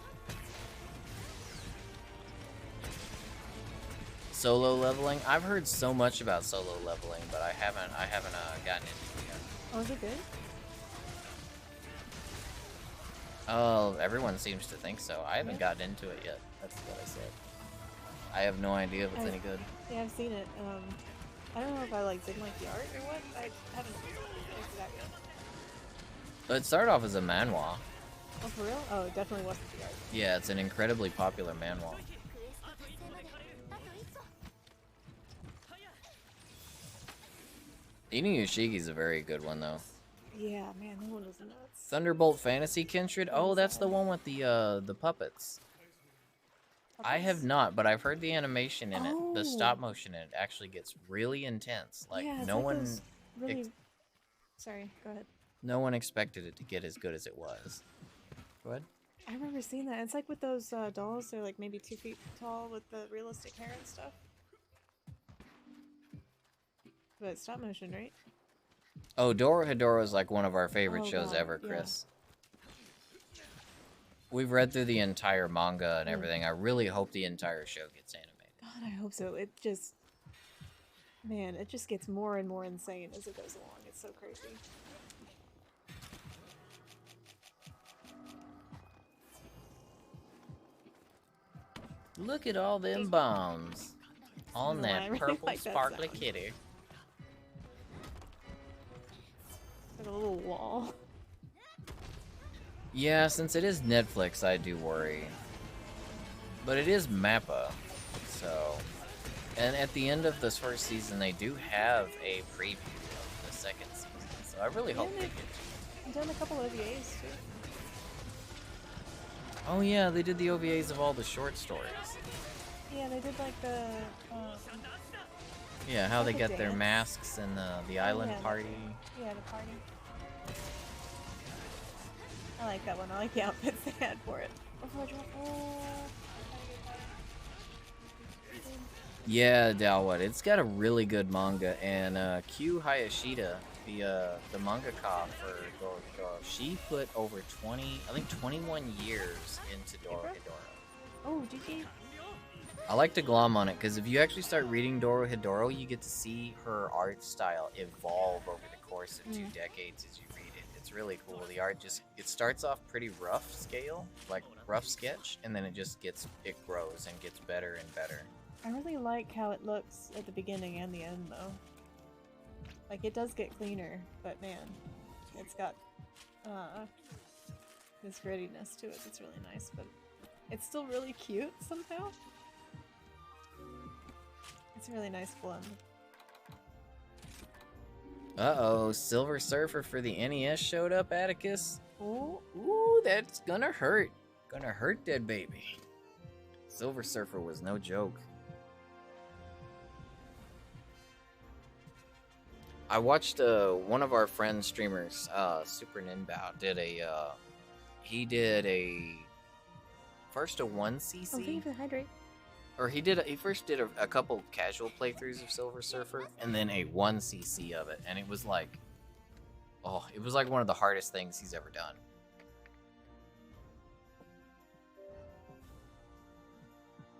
Speaker 1: Solo leveling? I've heard so much about solo leveling, but I haven't gotten into it yet.
Speaker 2: Oh, is it good?
Speaker 1: Oh, everyone seems to think so. I haven't gotten into it yet. That's what I said. I have no idea if it's any good.
Speaker 2: Yeah, I've seen it. I don't know if I didn't like the art or what. I haven't looked that good.
Speaker 1: It started off as a manhwa.
Speaker 2: Oh, for real? Oh, it definitely wasn't the art.
Speaker 1: Yeah, it's an incredibly popular manhwa. Inuyashiki's a very good one, though.
Speaker 2: Yeah, man, that one was nuts.
Speaker 1: Thunderbolt Fantasy Kindred? Oh, that's the one with the puppets. I have not, but I've heard the animation in it, the stop motion in it, actually gets really intense. Like,
Speaker 2: yeah,
Speaker 1: no one...
Speaker 2: Really... Sorry, go ahead.
Speaker 1: No one expected it to get as good as it was. Go ahead.
Speaker 2: I remember seeing that. It's like with those dolls, they're like maybe 2 feet tall with the realistic hair and stuff. But it's stop motion, right?
Speaker 1: Oh, Dorohedoro is like one of our favorite shows ever, Chris. Yeah. We've read through the entire manga and everything. I really hope the entire show gets animated.
Speaker 2: God, I hope so. It just... Man, it just gets more and more insane as it goes along. It's so crazy.
Speaker 1: Look at all them bombs on that
Speaker 2: really
Speaker 1: purple
Speaker 2: like that
Speaker 1: sparkly
Speaker 2: sound.
Speaker 1: kitty.
Speaker 2: Like a little wall.
Speaker 1: Yeah, since it is Netflix, I do worry. But it is Mappa, so... And at the end of this first season, they do have a preview of the second season, so I really hope they get to it.
Speaker 2: I've done a couple of OVAs, too.
Speaker 1: Oh yeah, they did the OVAs of all the short stories.
Speaker 2: Yeah, they did like the...
Speaker 1: yeah, how they
Speaker 2: the
Speaker 1: get their
Speaker 2: dance.
Speaker 1: masks and the island
Speaker 2: yeah,
Speaker 1: party.
Speaker 2: Yeah, the party. I like that one. I like the outfits they had for it.
Speaker 1: Yeah, Dalwood. It's got a really good manga, and Q Hayashida, the mangaka for Dorohedoro, she put over 21 years into Dorohedoro.
Speaker 2: Oh, did she?
Speaker 1: I like to glom on it because if you actually start reading Dorohedoro, you get to see her art style evolve over the course of 2 decades as you read it. It's really cool. The art it starts off pretty rough scale, like rough sketch, and then it grows and gets better and better.
Speaker 2: I really like how it looks at the beginning and the end, though. Like, it does get cleaner, but man, it's got this grittiness to it that's really nice, but it's still really cute somehow. It's a really nice blend.
Speaker 1: Uh-oh, Silver Surfer for the NES showed up, Atticus.
Speaker 2: Oh,
Speaker 1: Ooh, that's gonna hurt. Gonna hurt, dead baby. Silver Surfer was no joke. I watched one of our friends streamers, Super Ninbao, did a he did a first a 1cc.
Speaker 2: Oh, thank you for the hydrate.
Speaker 1: Or he first did a couple casual playthroughs of Silver Surfer, and then a 1cc of it, and it was like, oh, it was like one of the hardest things he's ever done.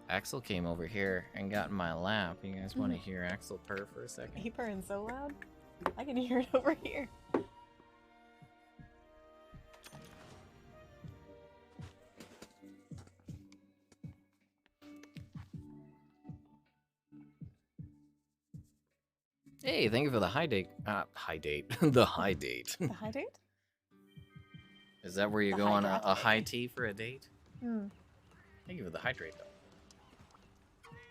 Speaker 1: Axel came over here and got in my lap. You guys want to hear Axel purr for a second?
Speaker 2: He purring so loud, I can hear it over here.
Speaker 1: Hey, thank you for the high date. High date. The high date.
Speaker 2: The high date?
Speaker 1: Is that where you go on a high tea for a date?
Speaker 2: Hmm.
Speaker 1: Thank you for the hydrate, though.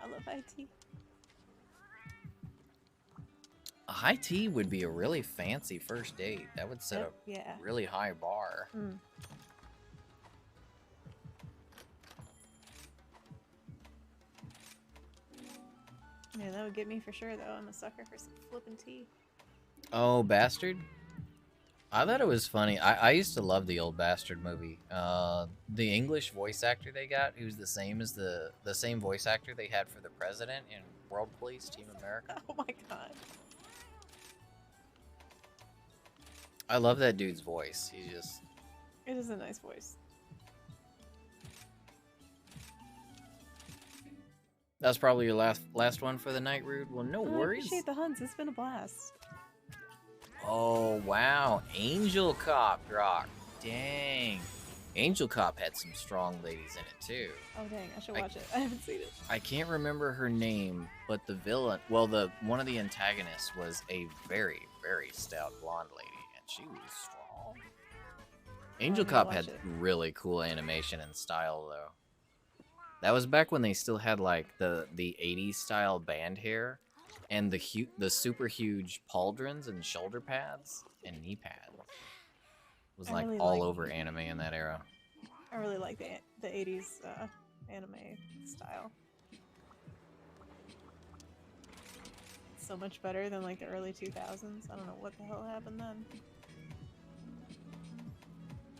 Speaker 2: I love high tea.
Speaker 1: A high tea would be a really fancy first date. That would set a really high bar.
Speaker 2: Hmm. Yeah, that would get me for sure, though. I'm a sucker for some flippin' tea.
Speaker 1: Oh, Bastard? I thought it was funny. I used to love the old Bastard movie. The English voice actor they got, who's the same as the same voice actor they had for the president in World Police Team America.
Speaker 2: Oh my god.
Speaker 1: I love that dude's voice. He just...
Speaker 2: It is a nice voice.
Speaker 1: That's probably your last one for the night, Rude. Well, no worries.
Speaker 2: I appreciate the hunts. It's been a blast.
Speaker 1: Oh, wow. Angel Cop rock. Dang. Angel Cop had some strong ladies in it, too.
Speaker 2: Oh, dang. I should watch it. I haven't seen it.
Speaker 1: I can't remember her name, but the villain... Well, one of the antagonists was a very, very stout blonde lady, and she was strong. Angel Cop had really cool animation and style, though. That was back when they still had, like, the 80s style band hair. And the super huge pauldrons and shoulder pads and knee pads. It was like really all over anime in that era.
Speaker 2: I really like the 80s anime style. So much better than like the early 2000s. I don't know what the hell happened then.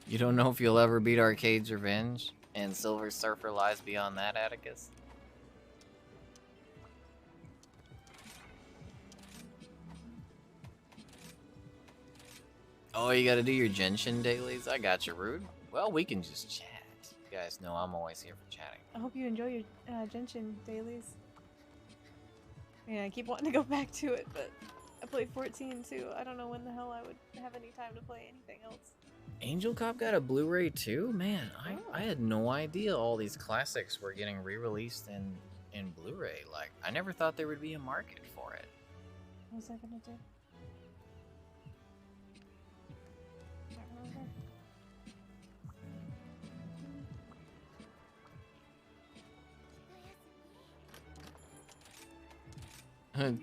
Speaker 1: You don't know if you'll ever beat Arcade's Revenge and Silver Surfer lies beyond that, Atticus? Oh, you gotta do your Genshin dailies? I got you, Rude. Well, we can just chat. You guys know I'm always here for chatting.
Speaker 2: I hope you enjoy your Genshin dailies. Yeah, I keep wanting to go back to it, but I played 14 too. I don't know when the hell I would have any time to play anything else.
Speaker 1: Angel Cop got a Blu-ray too? Man, I had no idea all these classics were getting re-released in Blu-ray. Like, I never thought there would be a market for it.
Speaker 2: What was I gonna do?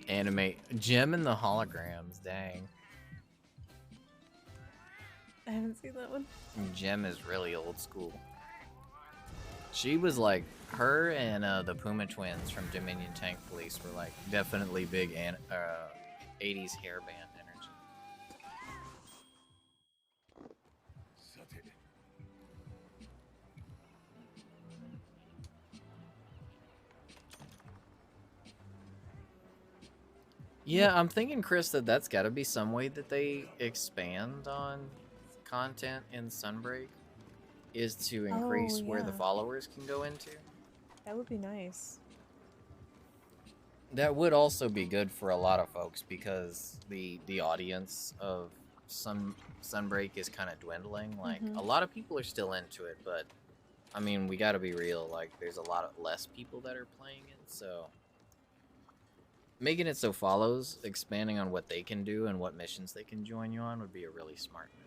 Speaker 1: Anime. Gem and the Holograms, dang.
Speaker 2: I haven't seen that one.
Speaker 1: Gem is really old school. She was like, her and the Puma twins from Dominion Tank Police were like definitely big 80s hairband energy. Yeah, I'm thinking, Chris, that's got to be some way that they expand on content in Sunbreak, is to increase where the followers can go into.
Speaker 2: That would be nice.
Speaker 1: That would also be good for a lot of folks because the audience of Sunbreak is kind of dwindling. Like, a lot of people are still into it, but I mean, we got to be real. Like, there's a lot of less people that are playing it, so making it so follows, expanding on what they can do and what missions they can join you on would be a really smart move.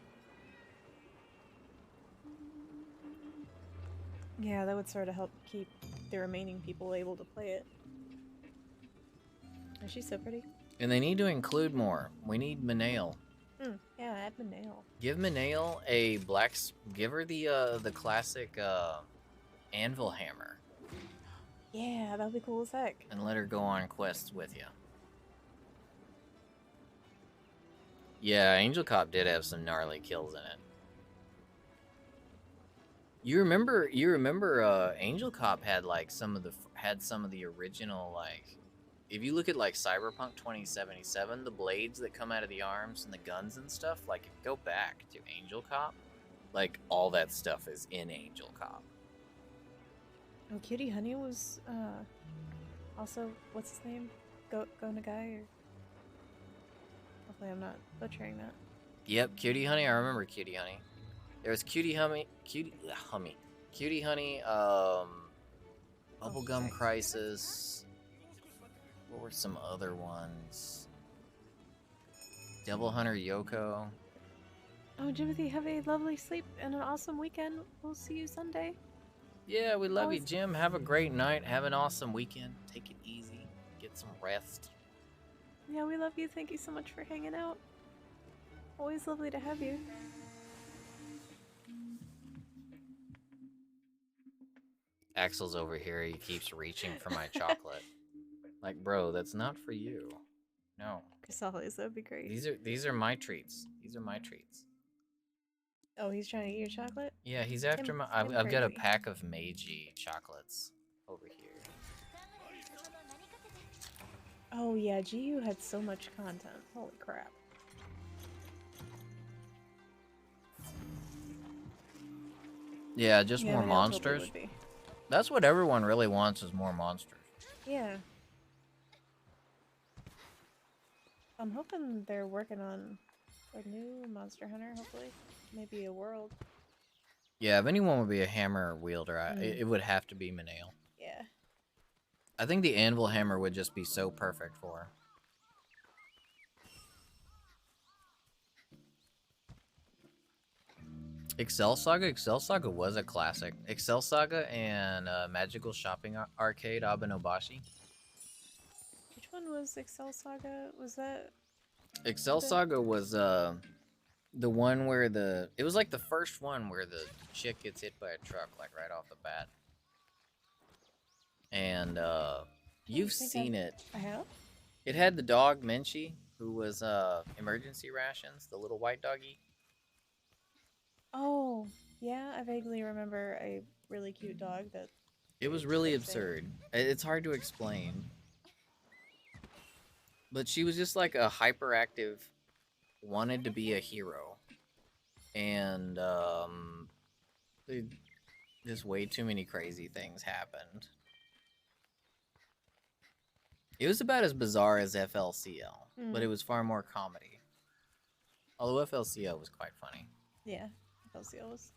Speaker 2: Yeah, that would sort of help keep the remaining people able to play it. Oh, she's so pretty.
Speaker 1: And they need to include more. We need Manale.
Speaker 2: Yeah, add Manale.
Speaker 1: Give Manale a give her the classic anvil hammer.
Speaker 2: Yeah, that'd be cool as heck.
Speaker 1: And let her go on quests with you. Yeah, Angel Cop did have some gnarly kills in it. You remember Angel Cop had like some of the original, like, if you look at like Cyberpunk 2077, the blades that come out of the arms and the guns and stuff, like if you go back to Angel Cop, like all that stuff is in Angel Cop.
Speaker 2: Oh, Cutie Honey was also, what's his name? Go Nagai, or hopefully I'm not butchering that.
Speaker 1: Yep, Cutie Honey. I remember Cutie Honey. There was Cutie Honey, Bubblegum Crisis. What were some other ones? Devil Hunter Yoko.
Speaker 2: Oh, Jimothy, have a lovely sleep and an awesome weekend. We'll see you Sunday.
Speaker 1: Yeah, we love you, Jim. Have a great night. Have an awesome weekend. Take it easy. Get some rest.
Speaker 2: Yeah, we love you. Thank you so much for hanging out. Always lovely to have you.
Speaker 1: Axel's over here. He keeps reaching for my chocolate. Like, bro, that's not for you. No.
Speaker 2: Casales, that would be great.
Speaker 1: These are my treats. These are my treats.
Speaker 2: Oh, he's trying to eat your chocolate?
Speaker 1: Yeah, he's after my. I've got a pack of Meiji chocolates over here.
Speaker 2: Oh yeah, GU had so much content. Holy crap.
Speaker 1: Yeah, just more monsters. That's what everyone really wants, is more monsters.
Speaker 2: Yeah. I'm hoping they're working on a new Monster Hunter, hopefully. Maybe a world.
Speaker 1: Yeah, if anyone would be a hammer wielder, it would have to be Manale.
Speaker 2: Yeah.
Speaker 1: I think the anvil hammer would just be so perfect for her. Excel Saga was a classic. Excel Saga and Magical Shopping Arcade Abenobashi.
Speaker 2: Which one was Excel Saga? Was that...
Speaker 1: Excel Saga was the one where it was like the first one where the chick gets hit by a truck, like right off the bat. And you've seen it.
Speaker 2: I have?
Speaker 1: It had the dog Menchie, who was emergency rations, the little white doggy.
Speaker 2: Oh, yeah, I vaguely remember a really cute dog that...
Speaker 1: It was really absurd. It's hard to explain. But she was just like a hyperactive, wanted to be a hero. And just way too many crazy things happened. It was about as bizarre as FLCL, but it was far more comedy. Although FLCL was quite funny.
Speaker 2: Yeah, FLCL was...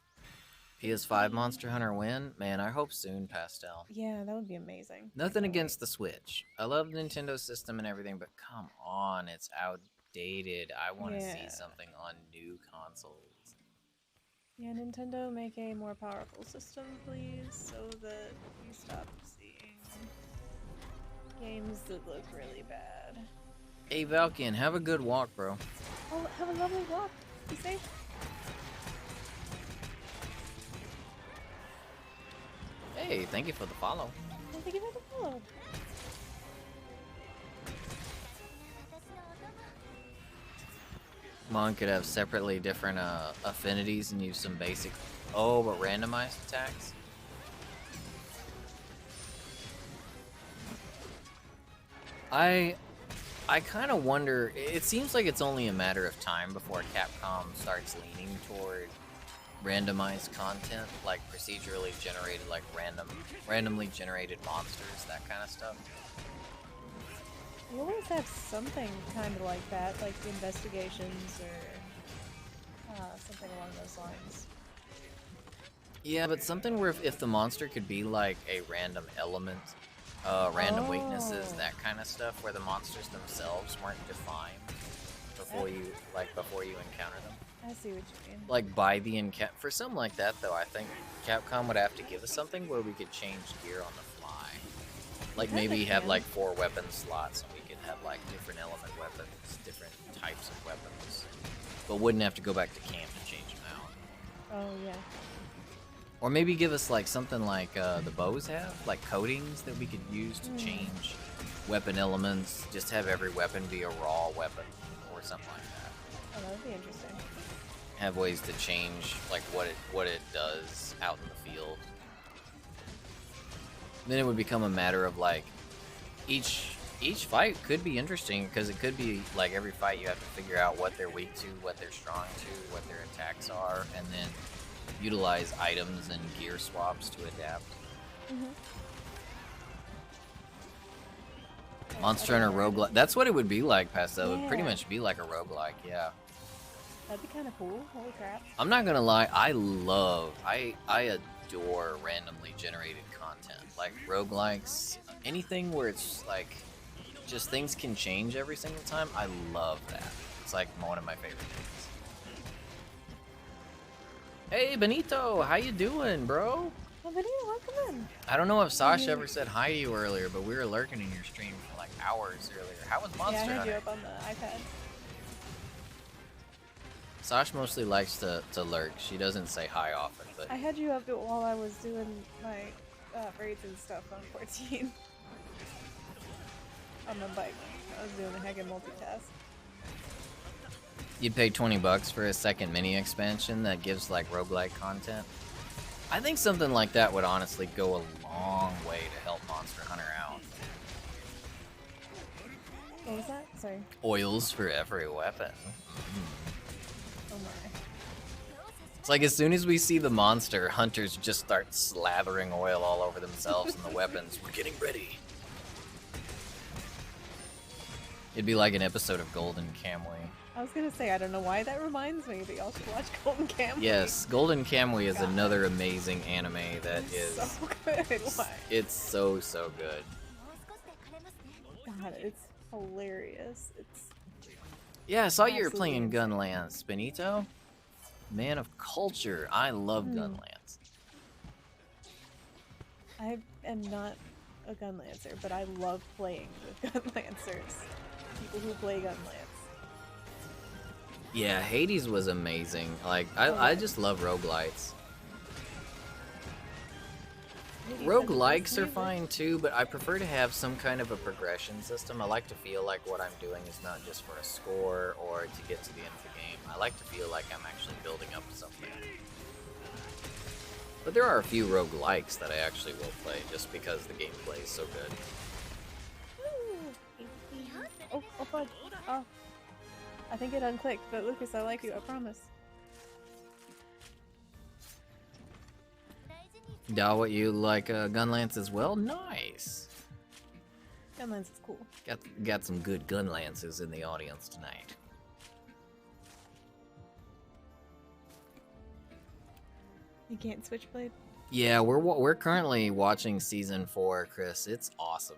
Speaker 1: PS5 Monster Hunter win? Man, I hope soon, Pastel.
Speaker 2: Yeah, that would be amazing.
Speaker 1: Nothing against the Switch. I love the Nintendo system and everything, but come on, it's outdated. I want to see something on new consoles.
Speaker 2: Yeah, Nintendo, make a more powerful system, please, so that we stop seeing games that look really bad.
Speaker 1: Hey, Valkian, have a good walk, bro.
Speaker 2: Oh, have a lovely walk. Be safe.
Speaker 1: Hey, thank you for the follow.
Speaker 2: And thank you for the follow.
Speaker 1: Mon could have separately different affinities and use some basic... Oh, but randomized attacks? I kind of wonder... It seems like it's only a matter of time before Capcom starts leaning toward randomized content, like procedurally generated, like randomly generated monsters, that kind of stuff.
Speaker 2: You always have something kind of like that, like investigations or something along those lines.
Speaker 1: Yeah, but something where if the monster could be like a random element, random weaknesses, that kind of stuff, where the monsters themselves weren't defined before you encounter them.
Speaker 2: I see what you mean.
Speaker 1: Like by the encounter, for something like that though, I think Capcom would have to give us something where we could change gear on the fly. Like maybe have like 4 weapon slots, and we could have like different element weapons, different types of weapons, but wouldn't have to go back to camp to change them out.
Speaker 2: Oh yeah.
Speaker 1: Or maybe give us like something like the bows have, like coatings that we could use to change weapon elements. Just have every weapon be a raw weapon or something like that.
Speaker 2: Oh, that would be interesting.
Speaker 1: Have ways to change like what it does out in the field. Then it would become a matter of like each fight could be interesting because it could be like every fight you have to figure out what they're weak to, what they're strong to, what their attacks are, and then utilize items and gear swaps to adapt. Monster Hunter roguelike. That's what it would be like, Pastel. It would pretty much be like a roguelike, yeah.
Speaker 2: That'd be kind of cool. Holy crap.
Speaker 1: I'm not gonna lie, I adore randomly generated content. Like roguelikes, anything where it's like just things can change every single time. I love that. It's like one of my favorite things. Hey Benito, how you doing, bro?
Speaker 2: Oh, Benito, welcome in.
Speaker 1: I don't know if Sasha ever said hi to you earlier, but we were lurking in your stream for like hours earlier. How was Monster Hunter?
Speaker 2: Yeah, I had you up on the iPad.
Speaker 1: Sash mostly likes to lurk. She doesn't say hi often, but
Speaker 2: I had you up while I was doing my raids and stuff on 14. On the bike. I was doing a heckin' multitask.
Speaker 1: You'd pay $20 for a second mini expansion that gives like roguelike content. I think something like that would honestly go a long way to help Monster Hunter out.
Speaker 2: What was that? Sorry.
Speaker 1: Oils for every weapon.
Speaker 2: Oh my.
Speaker 1: It's like as soon as we see the monster, hunters just start slathering oil all over themselves and the weapons. We're getting ready. It'd be like an episode of Golden Kamuy.
Speaker 2: I was gonna say, I don't know why that reminds me, but y'all should watch Golden Kamuy.
Speaker 1: Yes, Golden Kamuy is another amazing anime that is
Speaker 2: so good. Why?
Speaker 1: It's so good.
Speaker 2: God, it's hilarious. It's
Speaker 1: Yeah, I saw you were
Speaker 2: absolutely
Speaker 1: playing
Speaker 2: insane.
Speaker 1: Gunlance, Benito. Man of culture. I love Gunlance.
Speaker 2: I am not a gunlancer, but I love playing with gunlancers. People who play gunlance.
Speaker 1: Yeah, Hades was amazing. Like, I just love roguelites. Roguelikes are fine too, but I prefer to have some kind of a progression system. I like to feel like what I'm doing is not just for a score or to get to the end of the game. I like to feel like I'm actually building up to something. But there are a few roguelikes that I actually will play just because the gameplay is so good.
Speaker 2: Oh, fudge. Oh. I think it unclicked, but Lucas, I like you, I promise.
Speaker 1: What you like Gunlance as well? Nice.
Speaker 2: Gunlance is cool.
Speaker 1: Got some good Gunlances in the audience tonight.
Speaker 2: You can't switchblade?
Speaker 1: Yeah, we're currently watching season 4, Chris. It's awesome.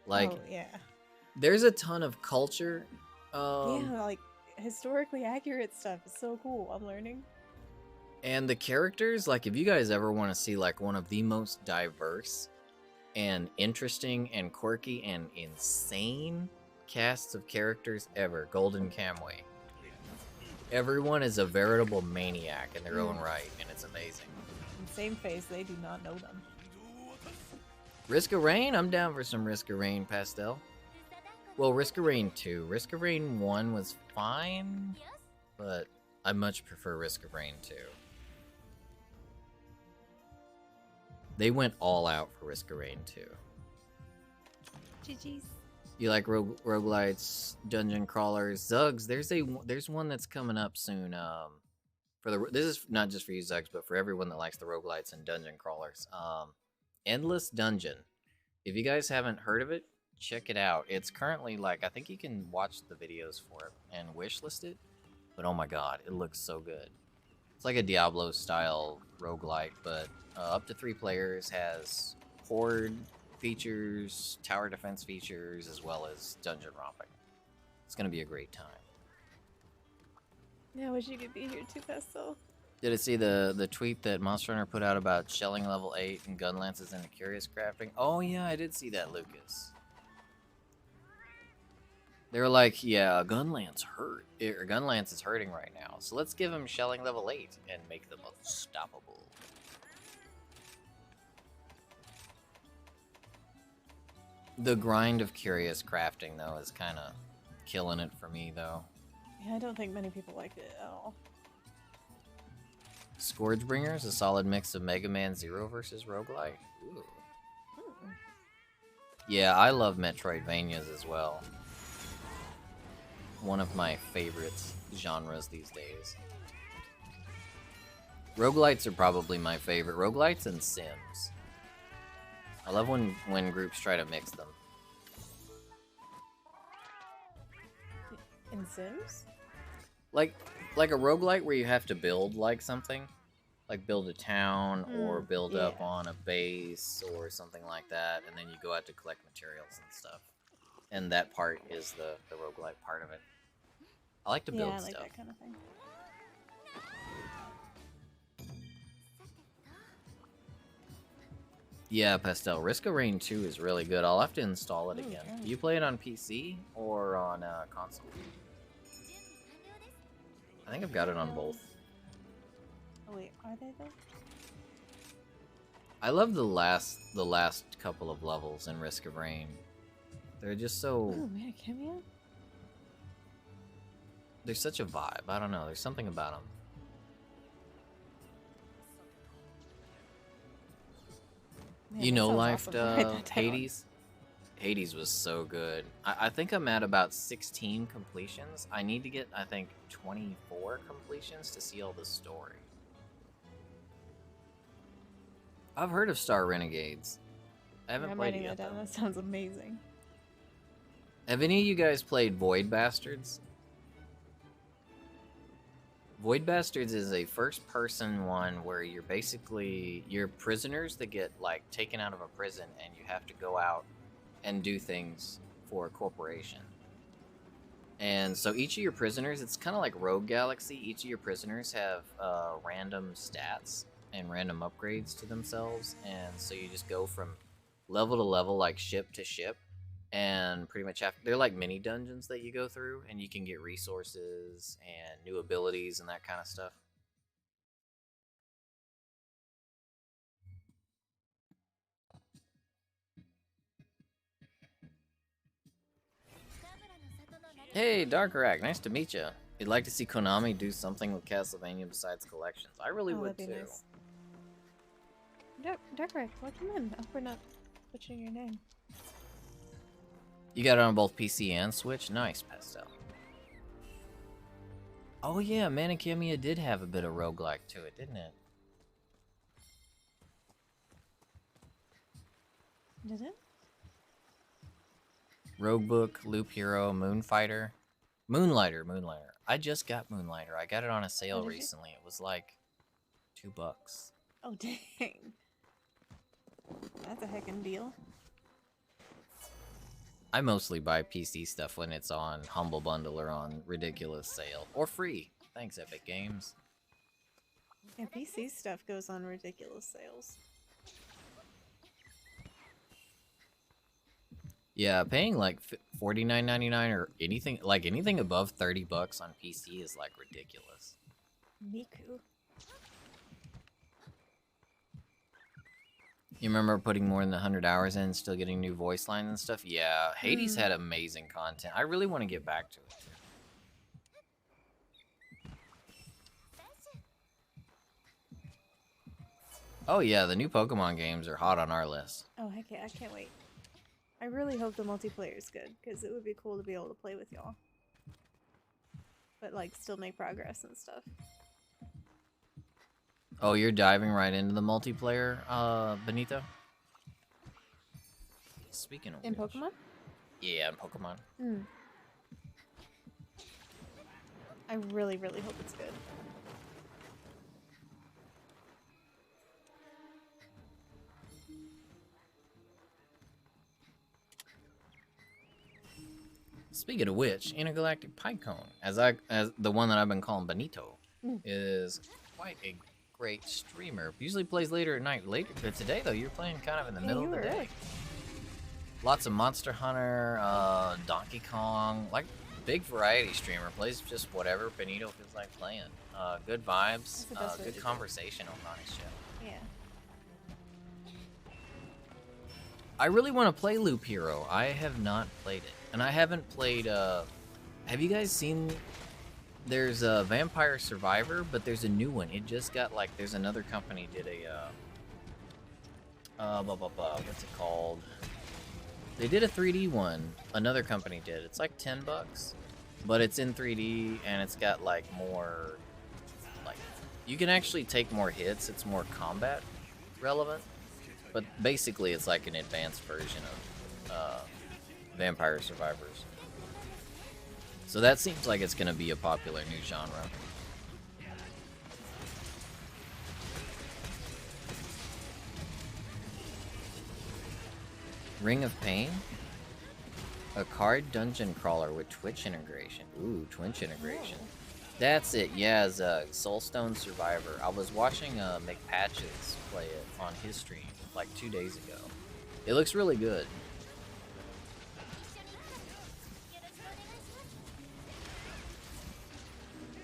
Speaker 1: Like,
Speaker 2: oh, yeah.
Speaker 1: There's a ton of culture.
Speaker 2: Yeah, like historically accurate stuff is so cool. I'm learning.
Speaker 1: And the characters, like if you guys ever want to see like one of the most diverse and interesting and quirky and insane casts of characters ever, Golden Kamuy. Everyone is a veritable maniac in their own right, and it's amazing.
Speaker 2: Same face, they do not know them.
Speaker 1: Risk of Rain? I'm down for some Risk of Rain, Pastel. Well, Risk of Rain 2. Risk of Rain 1 was fine, but I much prefer Risk of Rain 2. They went all out for Risk of Rain 2.
Speaker 2: GG's.
Speaker 1: You like roguelites, dungeon crawlers, Zugs? There's one that's coming up soon. This is not just for you Zugs, but for everyone that likes the roguelites and dungeon crawlers. Endless Dungeon. If you guys haven't heard of it, check it out. It's currently like I think you can watch the videos for it and wishlist it. But oh my god, it looks so good. It's like a Diablo style roguelike, but up to 3 players, has horde features, tower defense features, as well as dungeon romping. It's gonna be a great time.
Speaker 2: Yeah, I wish you could be here too, Pastel.
Speaker 1: Did it see the tweet that Monster Hunter put out about shelling level 8 and gun lances into curious crafting? Oh yeah, I did see that, Lucas. They were like, yeah, Gunlance hurt. Or Gunlance is hurting right now, so let's give him shelling level 8 and make them unstoppable. The grind of curious crafting, though, is kind of killing it for me, though.
Speaker 2: Yeah, I don't think many people liked it at all.
Speaker 1: Scourgebringer is a solid mix of Mega Man Zero versus roguelike. Ooh.
Speaker 2: Hmm.
Speaker 1: Yeah, I love Metroidvanias as well. One of my favorite genres these days. Roguelites are probably my favorite. Roguelites and Sims. I love when groups try to mix them.
Speaker 2: In Sims?
Speaker 1: Like a roguelite where you have to build like something. Like build a town or build up on a base or something like that, and then you go out to collect materials and stuff. And that part is the roguelite part of it. I like to build
Speaker 2: I like
Speaker 1: stuff.
Speaker 2: that kind of thing.
Speaker 1: Yeah, Pastel. Risk of Rain 2 is really good. I'll have to install it again.
Speaker 2: Okay.
Speaker 1: You play it on PC or on console? I think I've got it on both.
Speaker 2: Oh wait, are they though?
Speaker 1: I love the last couple of levels in Risk of Rain. They're just so...
Speaker 2: Oh man, cameo?
Speaker 1: They're such a vibe. I don't know. There's something about them.
Speaker 2: Man,
Speaker 1: You
Speaker 2: that
Speaker 1: know,
Speaker 2: sounds
Speaker 1: Life
Speaker 2: awesome. Write that down.
Speaker 1: Hades? Hades was so good. I think I'm at about 16 completions. I need to get, I think, 24 completions to see all the story. I've heard of Star Renegades. I haven't
Speaker 2: I'm
Speaker 1: played it
Speaker 2: writing
Speaker 1: yet,
Speaker 2: that down.
Speaker 1: though.
Speaker 2: That sounds amazing.
Speaker 1: Have any of you guys played Void Bastards? Void Bastards is a first-person one where you're prisoners that get like taken out of a prison, and you have to go out and do things for a corporation. And so each of your prisoners, it's kind of like Rogue Galaxy. Each of your prisoners have random stats and random upgrades to themselves, and so you just go from level to level, like ship to ship. And pretty much they're like mini dungeons that you go through, and you can get resources and new abilities and that kind of stuff. Hey, Darkrak, nice to meet you. You'd like to see Konami do something with Castlevania besides collections? I really would
Speaker 2: that'd be
Speaker 1: too.
Speaker 2: nice. Darkrai, welcome in. I hope we're not butchering your name.
Speaker 1: You got it on both PC and Switch? Nice, Pastel. Oh yeah, Manichemia did have a bit of roguelike to it, didn't it?
Speaker 2: Did it?
Speaker 1: Roguebook, Loop Hero, Moonfighter. Moonlighter. I just got Moonlighter. I got it on a sale recently. It was like $2.
Speaker 2: Oh dang. That's a heckin' deal.
Speaker 1: I mostly buy PC stuff when it's on Humble Bundle or on ridiculous sale. Or free. Thanks, Epic Games.
Speaker 2: Yeah, PC stuff goes on ridiculous sales.
Speaker 1: Yeah, paying like $49.99 or anything above $30 on PC is like ridiculous.
Speaker 2: Miku.
Speaker 1: You remember putting more than 100 hours in, still getting new voice lines and stuff? Yeah, Hades had amazing content. I really want to get back to it. Oh yeah, the new Pokemon games are hot on our list.
Speaker 2: Oh heck yeah, I can't wait. I really hope the multiplayer is good, because it would be cool to be able to play with y'all. But like, still make progress and stuff.
Speaker 1: Oh, you're diving right into the multiplayer, Benito? Speaking of
Speaker 2: In
Speaker 1: which,
Speaker 2: Pokemon?
Speaker 1: Yeah, in Pokemon.
Speaker 2: I really, really hope it's good.
Speaker 1: Speaking of which, Intergalactic Pycone, as the one that I've been calling Benito, is quite a great streamer. Usually plays later at night. But today though, you're playing kind of in the middle of the day. Lots of Monster Hunter, Donkey Kong, like big variety streamer. Plays just whatever Benito feels like playing. Good vibes, good conversation on his show.
Speaker 2: Yeah.
Speaker 1: I really want to play Loop Hero. I have not played it. And I haven't played, have you guys seen There's a Vampire Survivor, but there's a new one. It just got like there's another company did what's it called? They did a 3D one. Another company did. It's like $10, but it's in 3D and it's got like more, like you can actually take more hits. It's more combat relevant, but basically it's like an advanced version of Vampire Survivors. So that seems like it's gonna be a popular new genre. Ring of Pain? A card dungeon crawler with Twitch integration. Ooh, Twitch integration. That's it, yeah, Zug. Soulstone Survivor. I was watching McPatches play it on his stream like 2 days ago. It looks really good.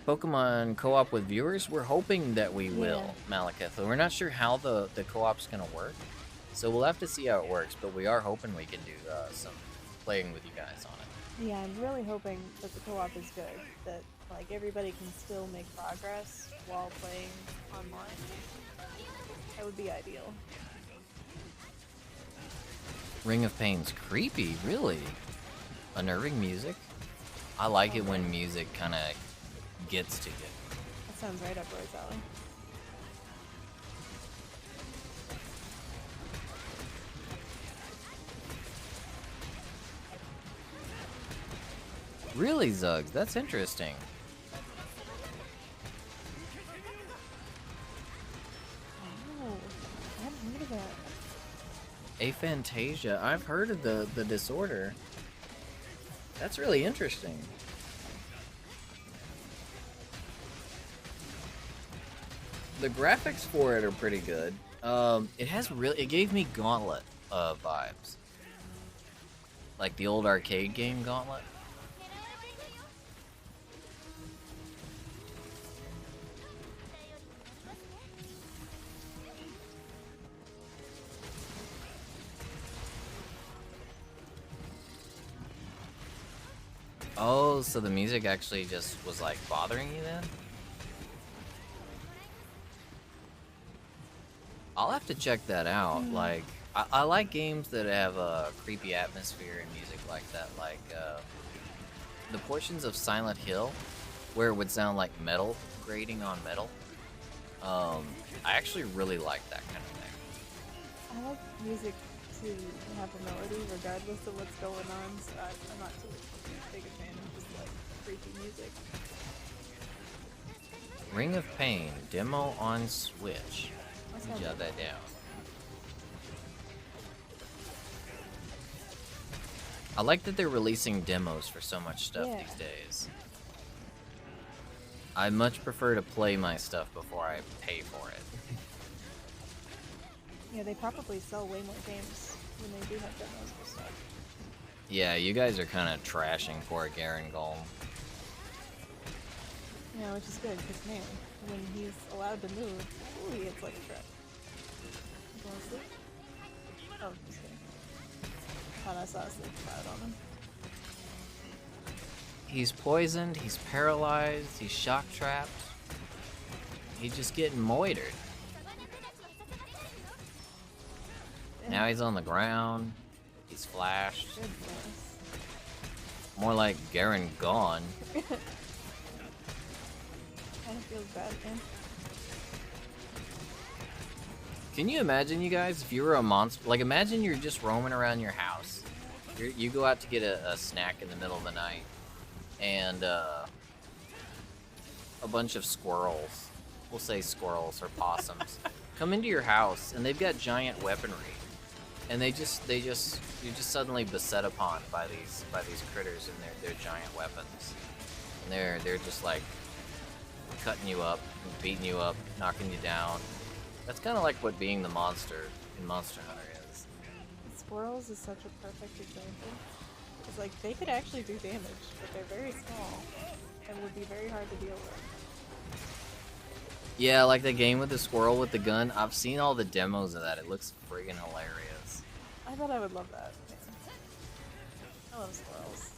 Speaker 1: Pokemon co-op with viewers? We're hoping that we will, Malekith. We're not sure how the co-op's gonna work. So we'll have to see how it works, but we are hoping we can do some playing with you guys on it.
Speaker 2: Yeah, I'm really hoping that the co-op is good. That like everybody can still make progress while playing online. That would be ideal.
Speaker 1: Ring of Pain's creepy, really. Unnerving music. I like it when music kind of gets to you.
Speaker 2: That sounds right up Roy's alley.
Speaker 1: Really, Zugs? That's interesting.
Speaker 2: Oh, I haven't heard of that.
Speaker 1: Aphantasia. I've heard of the disorder. That's really interesting. The graphics for it are pretty good. It gave me Gauntlet vibes. Like the old arcade game Gauntlet. Oh, so the music actually just was like bothering you then? I'll have to check that out. Like, I like games that have a creepy atmosphere and music like that. Like, the portions of Silent Hill where it would sound like metal grating on metal. I actually really like that kind of thing.
Speaker 2: I like music to have a melody regardless of what's going on, so I'm not too big a fan of just like creepy music.
Speaker 1: Ring of Pain demo on Switch. Jot that down. I like that they're releasing demos for so much stuff these days. I much prefer to play my stuff before I pay for it.
Speaker 2: Yeah, they probably sell way more games when they do have demos for stuff.
Speaker 1: Yeah, you guys are kind of trashing poor Garen Golem.
Speaker 2: Yeah, which is good, because man, when he's allowed to move, ooh, he hits like a truck. You wanna sleep? Oh, just kidding. Thought I saw a sleep cloud on him.
Speaker 1: He's poisoned, he's paralyzed, he's shock trapped. He's just getting moitered. Now he's on the ground. He's flashed. More like Garen gone.
Speaker 2: Kinda feels bad, man.
Speaker 1: Can you imagine, you guys, if you were a monster? Like, imagine you're just roaming around your house. You go out to get a snack in the middle of the night, and a bunch of squirrels, we'll say squirrels or possums, come into your house, and they've got giant weaponry, and you're just suddenly beset upon by these critters and their giant weapons, and they're just like cutting you up, beating you up, knocking you down. That's kind of like what being the monster in Monster Hunter is.
Speaker 2: Squirrels is such a perfect example. It's like, they could actually do damage, but they're very small, and would be very hard to deal with.
Speaker 1: Yeah, like the game with the squirrel with the gun. I've seen all the demos of that. It looks friggin' hilarious.
Speaker 2: I thought I would love that. Man. I love squirrels.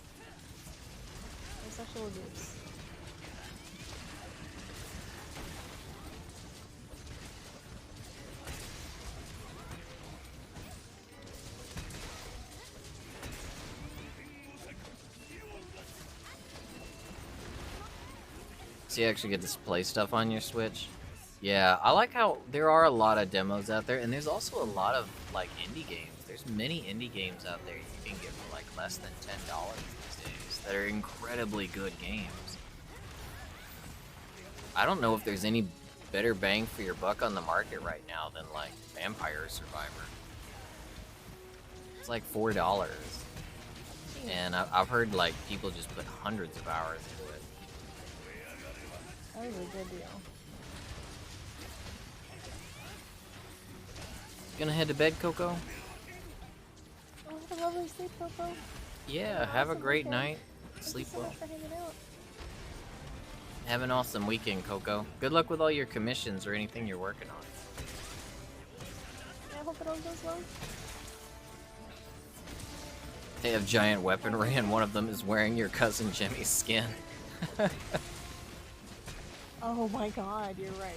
Speaker 2: They're such little goose.
Speaker 1: So you actually get to play stuff on your Switch. Yeah, I like how there are a lot of demos out there, and there's also a lot of like indie games. There's many indie games out there you can get for like less than $10 these days that are incredibly good games. I don't know if there's any better bang for your buck on the market right now than like Vampire Survivor. It's like $4, and I've heard like people just put hundreds of hours into it.
Speaker 2: That was a good deal.
Speaker 1: Gonna head to bed, Coco?
Speaker 2: Oh, have a lovely sleep, Coco.
Speaker 1: Yeah, have a great night. Sleep
Speaker 2: Thank you so
Speaker 1: well.
Speaker 2: much for hanging out.
Speaker 1: Have an awesome weekend, Coco. Good luck with all your commissions or anything you're working on.
Speaker 2: I hope it all goes well.
Speaker 1: They have giant weaponry, and one of them is wearing your cousin Jimmy's skin.
Speaker 2: Oh my god, you're right.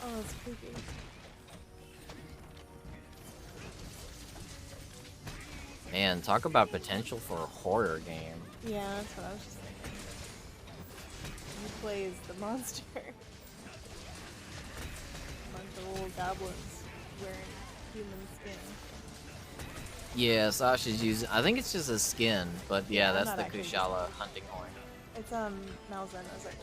Speaker 2: Oh, that's creepy.
Speaker 1: Man, talk about potential for a horror game.
Speaker 2: Yeah, that's what I was just thinking. You play as the monster. A bunch of little goblins wearing human skin.
Speaker 1: Yeah, Sasha's using. I think it's just a skin, but yeah,
Speaker 2: I'm
Speaker 1: that's
Speaker 2: not
Speaker 1: the
Speaker 2: actually using
Speaker 1: Kushala
Speaker 2: it.
Speaker 1: hunting horn.
Speaker 2: It's Malzena's, I believe.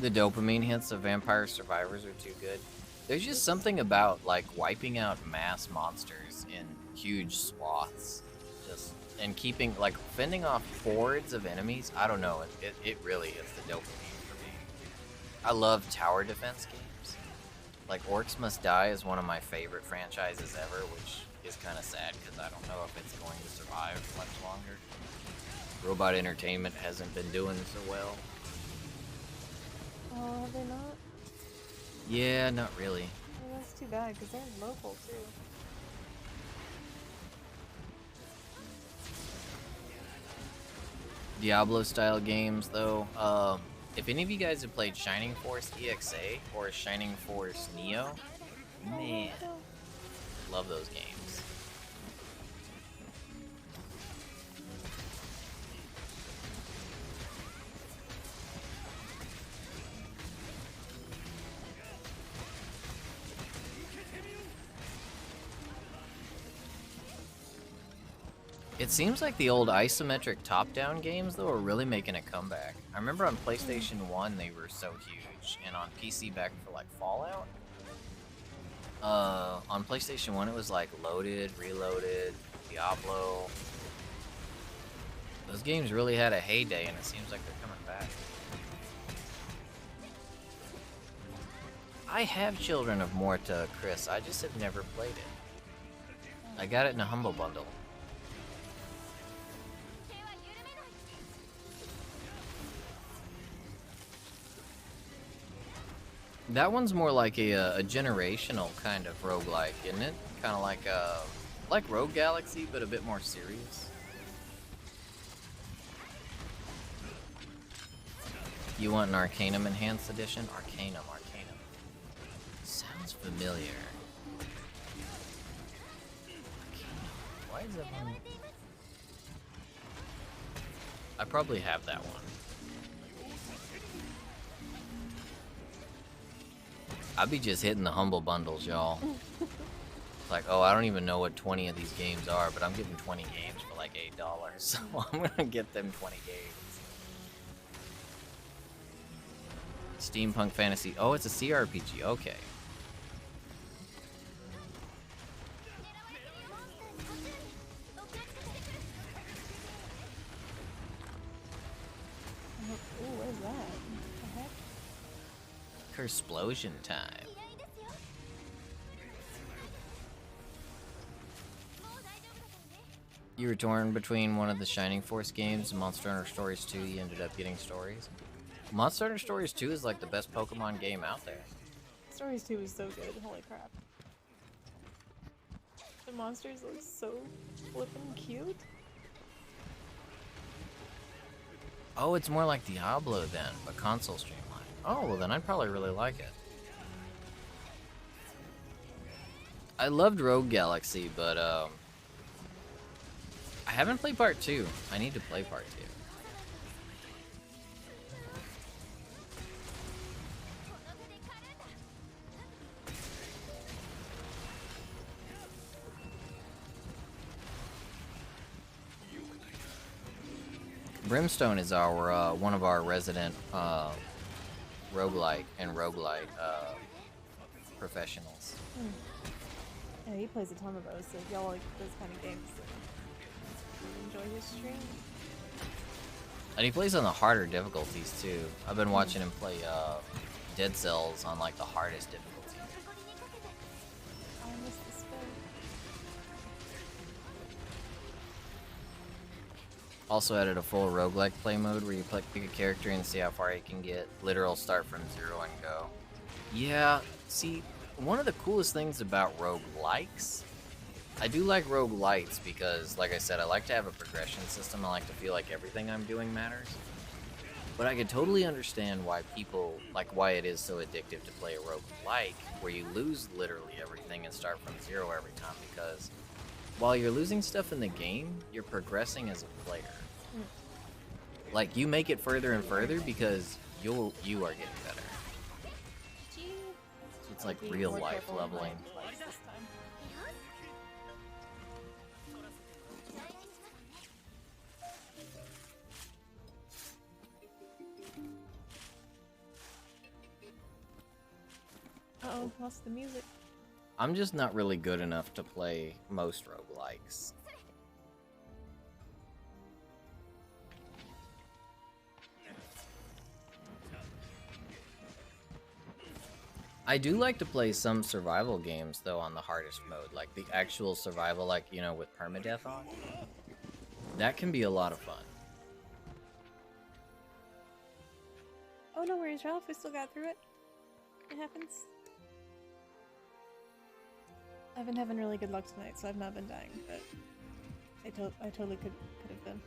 Speaker 1: The dopamine hits of Vampire Survivors are too good. There's just something about like wiping out mass monsters in huge swaths, and keeping like fending off hordes of enemies. I don't know. It really is the dopamine for me. I love tower defense games. Like Orcs Must Die is one of my favorite franchises ever, which is kind of sad because I don't know if it's going to survive much longer. Robot Entertainment hasn't been doing so well.
Speaker 2: Oh, have they not?
Speaker 1: Yeah, not really.
Speaker 2: Oh, that's too bad, because they're local, too.
Speaker 1: Diablo-style games, though. If any of you guys have played Shining Force EXA or Shining Force Neo, man, love those games. It seems like the old isometric top-down games, though, are really making a comeback. I remember on PlayStation 1 they were so huge, and on PC back for like Fallout. On PlayStation 1 it was like Loaded, Reloaded, Diablo. Those games really had a heyday, and it seems like they're coming back. I have Children of Morta, Chris. I just have never played it. I got it in a Humble Bundle. That one's more like a generational kind of roguelike, isn't it? Kind of like Rogue Galaxy, but a bit more serious. You want an Arcanum Enhanced Edition? Arcanum. Sounds familiar. Arcanum. Why is that one? I probably have that one. I'd be just hitting the Humble Bundles, y'all. Like, oh, I don't even know what 20 of these games are, but I'm getting 20 games for like $8, so I'm gonna get them 20 games. Steampunk Fantasy. Oh, it's a CRPG. Okay.
Speaker 2: Ooh, what is that? What the heck?
Speaker 1: Cursplosion time. You were torn between one of the Shining Force games and Monster Hunter Stories 2. You ended up getting Stories. Monster Hunter Stories 2 is like the best Pokemon game out there.
Speaker 2: Stories 2 is so good, holy crap. The monsters look so flippin' cute.
Speaker 1: Oh, it's more like Diablo then, but console streamlined. Oh, well then I'd probably really like it. I loved Rogue Galaxy, but I haven't played part 2. I need to play part 2. Brimstone is our one of our resident roguelite and roguelite professionals.
Speaker 2: Yeah, he plays a ton of those, so if y'all like those kind of games, enjoy his stream.
Speaker 1: And he plays on the harder difficulties too. I've been watching him play Dead Cells on like the hardest difficulty.
Speaker 2: I miss this spell.
Speaker 1: Also added a full roguelike play mode where you pick a character and see how far you can get. Literal start from 0 and go. Yeah, see, one of the coolest things about roguelikes, I do like roguelites because, like I said, I like to have a progression system. I like to feel like everything I'm doing matters. But I could totally understand why people, like why it is so addictive to play a roguelike where you lose literally everything and start from 0 every time, because while you're losing stuff in the game, you're progressing as a player. Like, you make it further and further because you are getting better. So it's like real life leveling.
Speaker 2: Uh-oh, lost the music.
Speaker 1: I'm just not really good enough to play most roguelikes. I do like to play some survival games though on the hardest mode, like the actual survival, like, you know, with permadeath on. That can be a lot of fun.
Speaker 2: Oh, no worries, Ralph. We still got through it. It happens. I've been having really good luck tonight, so I've not been dying, but I totally could have been.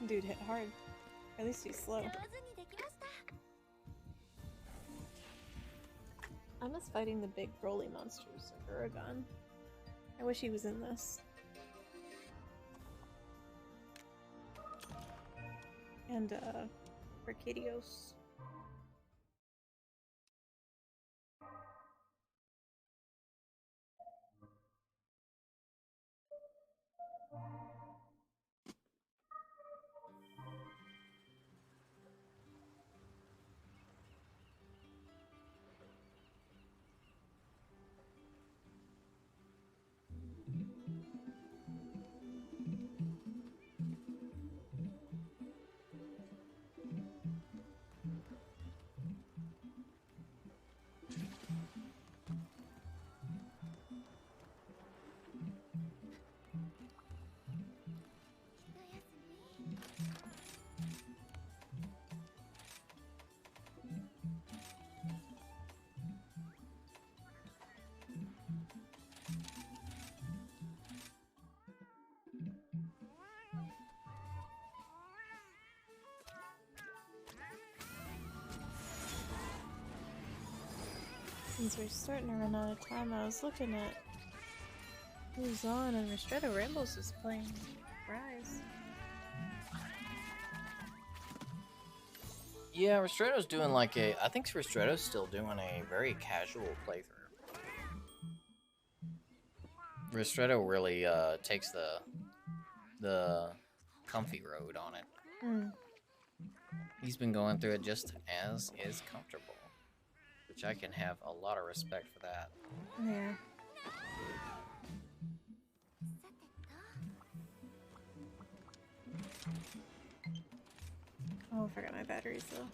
Speaker 2: Dude hit hard. At least he's slow. I miss fighting the big Broly monsters of Uragon. I wish he was in this. And, Arcadios. Since we're starting to run out of time, I was looking at who's on, and Ristretto Rambles is playing Rise.
Speaker 1: Yeah, Ristretto's doing like a... I think Ristretto's still doing a very casual playthrough. Ristretto really takes the comfy road on it.
Speaker 2: Mm.
Speaker 1: He's been going through it just as is comfortable, which I can have a lot of respect for that.
Speaker 2: Yeah. Oh, I forgot my batteries though.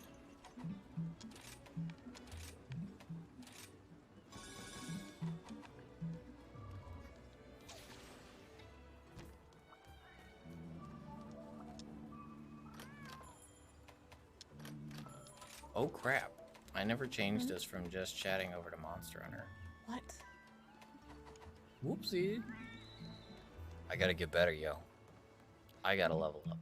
Speaker 1: Oh crap. I never changed us from just chatting over to Monster Hunter.
Speaker 2: What?
Speaker 1: Whoopsie. I gotta get better, yo. I gotta level up.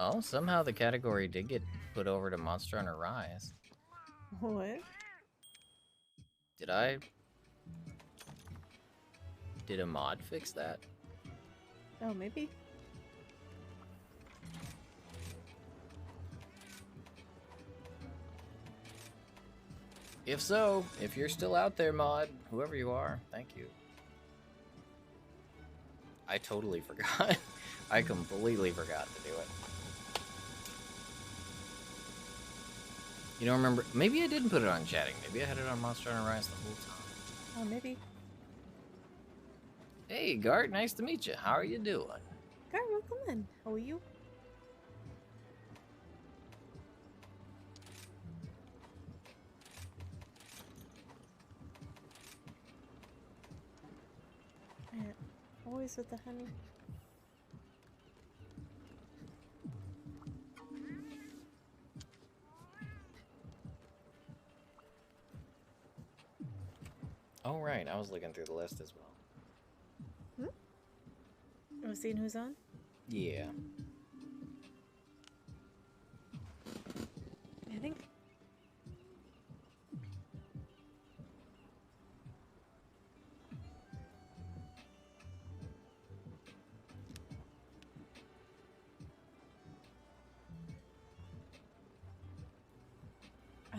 Speaker 1: Oh, somehow the category did get put over to Monster Hunter Rise.
Speaker 2: What?
Speaker 1: Did I? Did a mod fix that?
Speaker 2: Oh, maybe.
Speaker 1: If so, if you're still out there, mod, whoever you are, thank you. I totally forgot. I completely forgot to do it. You don't remember? Maybe I didn't put it on chatting. Maybe I had it on Monster Hunter Rise the whole time.
Speaker 2: Oh, maybe.
Speaker 1: Hey, Gart, nice to meet you. How are you doing?
Speaker 2: Gart, welcome in. How are you? Yeah, always with the honey.
Speaker 1: Oh, right. I was looking through the list as well.
Speaker 2: Oh, seeing who's on?
Speaker 1: Yeah.
Speaker 2: I think. I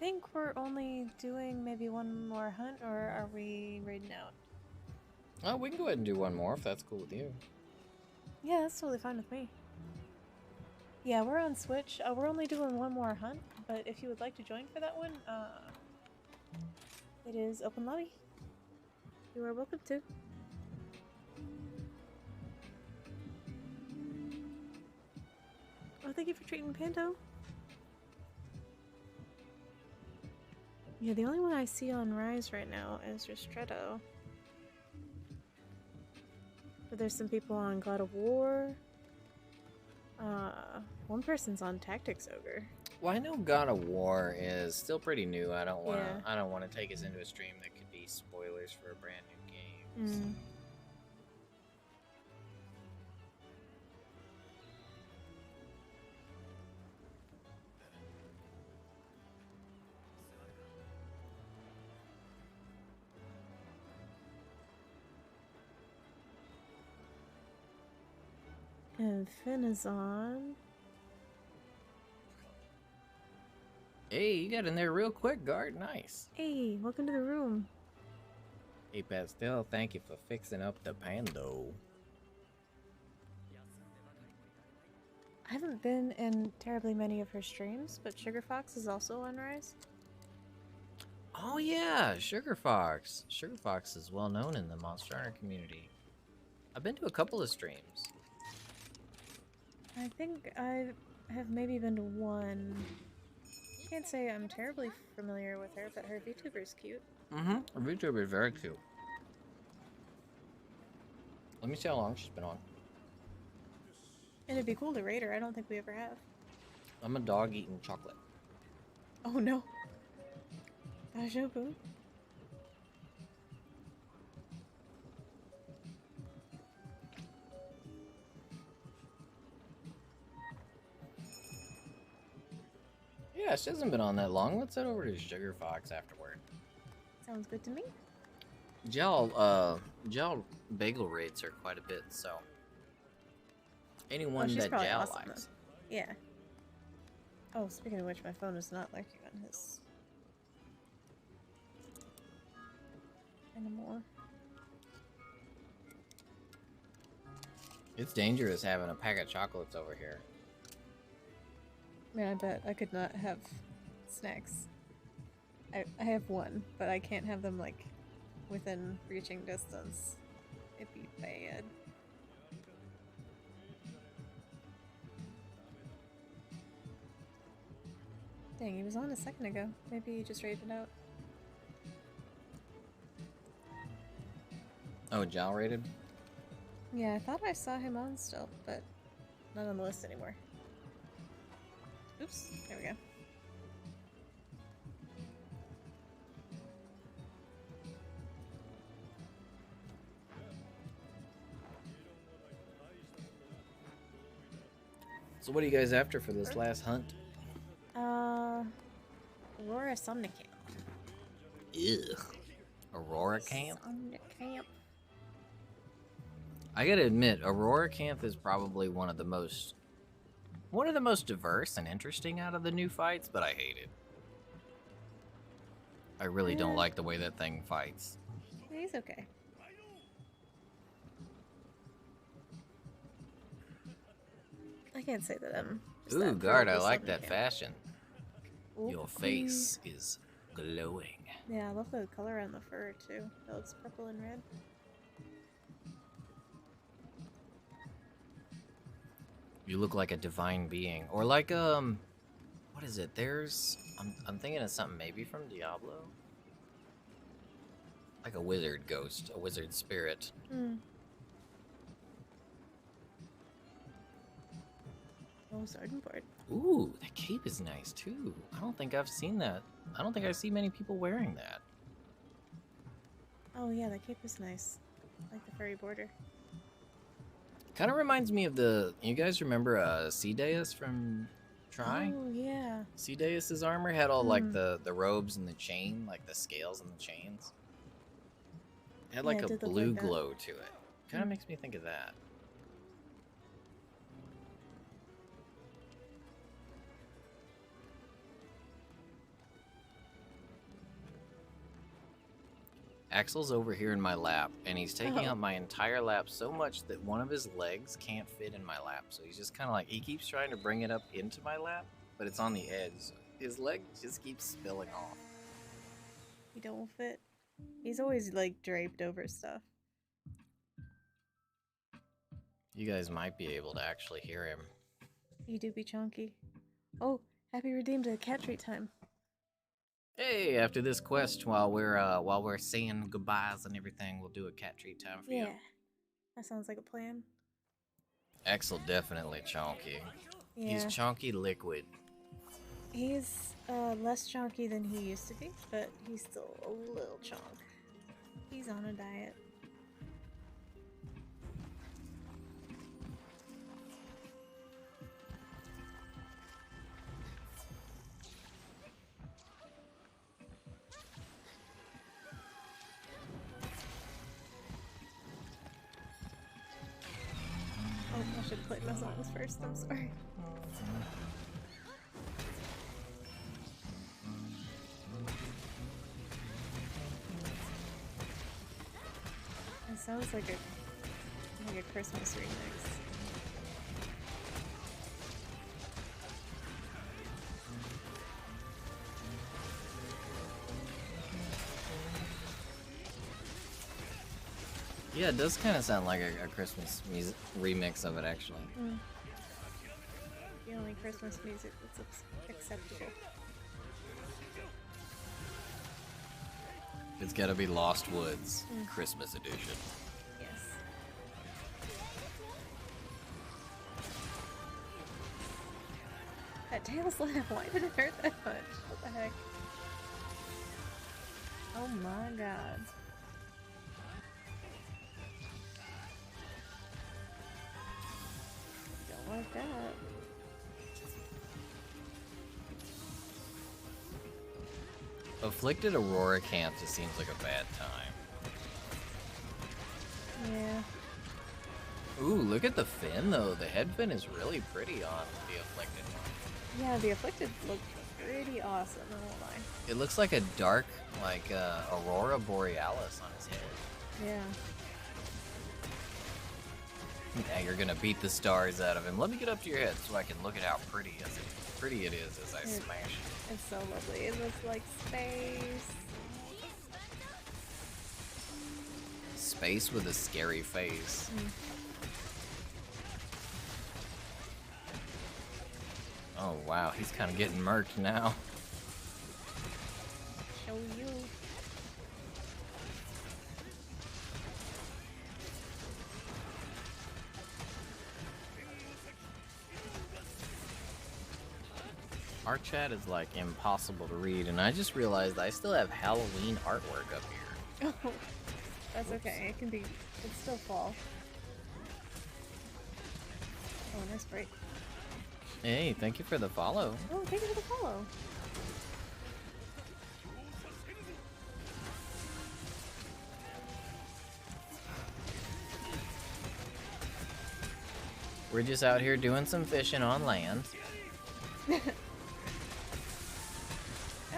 Speaker 2: think we're only doing maybe one more hunt, or are we raiding out?
Speaker 1: Oh, we can go ahead and do one more if that's cool with you.
Speaker 2: Yeah, that's totally fine with me. Yeah, we're on Switch. We're only doing one more hunt, but if you would like to join for that one, it is open lobby. You are welcome to. Oh, thank you for treating Panto. Yeah, the only one I see on Rise right now is Ristretto. But there's some people on God of War. One person's on Tactics Ogre.
Speaker 1: Well, I know God of War is still pretty new. I don't want to.
Speaker 2: Yeah.
Speaker 1: I don't want to take us into a stream that could be spoilers for a brand new game. So.
Speaker 2: And Finn is on.
Speaker 1: Hey, you got in there real quick, Guard. Nice.
Speaker 2: Hey, welcome to the room.
Speaker 1: Hey, Pastel, thank you for fixing up the Pando.
Speaker 2: I haven't been in terribly many of her streams, but Sugar Fox is also on Rise.
Speaker 1: Oh yeah, Sugar Fox. Sugar Fox is well known in the Monster Hunter community. I've been to a couple of streams.
Speaker 2: I think I have maybe been to one. Can't say I'm terribly familiar with her, but her VTuber's cute.
Speaker 1: Mm-hmm. Her VTuber is very cute. Let me see how long she's been on.
Speaker 2: And it'd be cool to raid her. I don't think we ever have.
Speaker 1: I'm a dog eating chocolate.
Speaker 2: Oh no. Dajobu.
Speaker 1: Yeah, she hasn't been on that long. Let's head over to Sugar Fox afterward.
Speaker 2: Sounds good to me.
Speaker 1: Gel bagel rates are quite a bit, so anyone
Speaker 2: she's
Speaker 1: that
Speaker 2: probably
Speaker 1: Gel
Speaker 2: awesome,
Speaker 1: likes.
Speaker 2: though. Yeah. Oh, speaking of which, my phone is not lurking on his anymore.
Speaker 1: It's dangerous having a pack of chocolates over here.
Speaker 2: Man, I bet I could not have snacks. I have one, but I can't have them, like, within reaching distance. It'd be bad. Dang, he was on a second ago. Maybe he just raided out.
Speaker 1: Oh, Gel rated?
Speaker 2: Yeah, I thought I saw him on still, but not on the list anymore. Oops, there we go.
Speaker 1: So what are you guys after for this last hunt?
Speaker 2: Aurora Somnicamp.
Speaker 1: Ugh. Aurora Camp?
Speaker 2: Somnicamp.
Speaker 1: I gotta admit, Aurora Camp is probably one of the most diverse and interesting out of the new fights, but I hate it. I really don't like the way that thing fights.
Speaker 2: He's okay. I can't say that I'm.
Speaker 1: Ooh, guard, I like that fashion.
Speaker 2: Ooh,
Speaker 1: Your face is glowing.
Speaker 2: Yeah, I love the color on the fur too. That looks purple and red.
Speaker 1: You look like a divine being, or like what is it? I'm thinking of something maybe from Diablo, like a wizard ghost, a wizard spirit.
Speaker 2: Oh, Sergeant Board.
Speaker 1: Ooh, that cape is nice too. I don't think I've seen that. I don't think I see many people wearing that.
Speaker 2: Oh yeah, that cape is nice. I like the furry border.
Speaker 1: Kind of reminds me of you guys remember Cedeus from Try?
Speaker 2: Oh yeah.
Speaker 1: Cedeus's armor had all like the robes and the chain, like the scales and the chains. It had like a blue glow to it. Kind of makes me think of that. Axel's over here in my lap, and he's taking up my entire lap so much that one of his legs can't fit in my lap. So he's just kind of like, he keeps trying to bring it up into my lap, but it's on the edge. His leg just keeps spilling off.
Speaker 2: He don't fit. He's always like draped over stuff.
Speaker 1: You guys might be able to actually hear him.
Speaker 2: You do be chunky. Oh, happy redeemed a cat treat time.
Speaker 1: Hey, after this quest, while we're saying goodbyes and everything, we'll do a cat treat time for you.
Speaker 2: Yeah, that sounds like a plan.
Speaker 1: Axel definitely chunky.
Speaker 2: Yeah.
Speaker 1: He's chunky liquid.
Speaker 2: He's less chunky than he used to be, but he's still a little chunk. He's on a diet. Oh, I should play my songs first, I'm sorry. It sounds like a Christmas remix.
Speaker 1: Yeah, it does kind of sound like a Christmas music remix of it, actually.
Speaker 2: The only Christmas music that's acceptable.
Speaker 1: It's gotta be Lost Woods, Christmas edition.
Speaker 2: Yes. That tail slap, why did it hurt that much? What the heck? Oh my god. Don't like that.
Speaker 1: Afflicted Aurora Camp just seems like a bad time.
Speaker 2: Yeah.
Speaker 1: Ooh, look at the fin though. The head fin is really pretty on the Afflicted one.
Speaker 2: Yeah, the Afflicted look pretty awesome, I won't lie.
Speaker 1: It looks like a dark, like Aurora Borealis on his head.
Speaker 2: Yeah.
Speaker 1: Now you're gonna beat the stars out of him. Let me get up to your head so I can look at how pretty it is as I smash it.
Speaker 2: It's so lovely. It looks like space.
Speaker 1: Space with a scary face. Oh wow, he's kind of getting murked now.
Speaker 2: Show you.
Speaker 1: Our chat is like impossible to read, and I just realized I still have Halloween artwork up here.
Speaker 2: Oh, that's okay. It can be. It's still fall. Oh, nice break.
Speaker 1: Hey, thank you for the follow.
Speaker 2: Oh, thank you for the follow.
Speaker 1: We're just out here doing some fishing on land.
Speaker 2: Oh,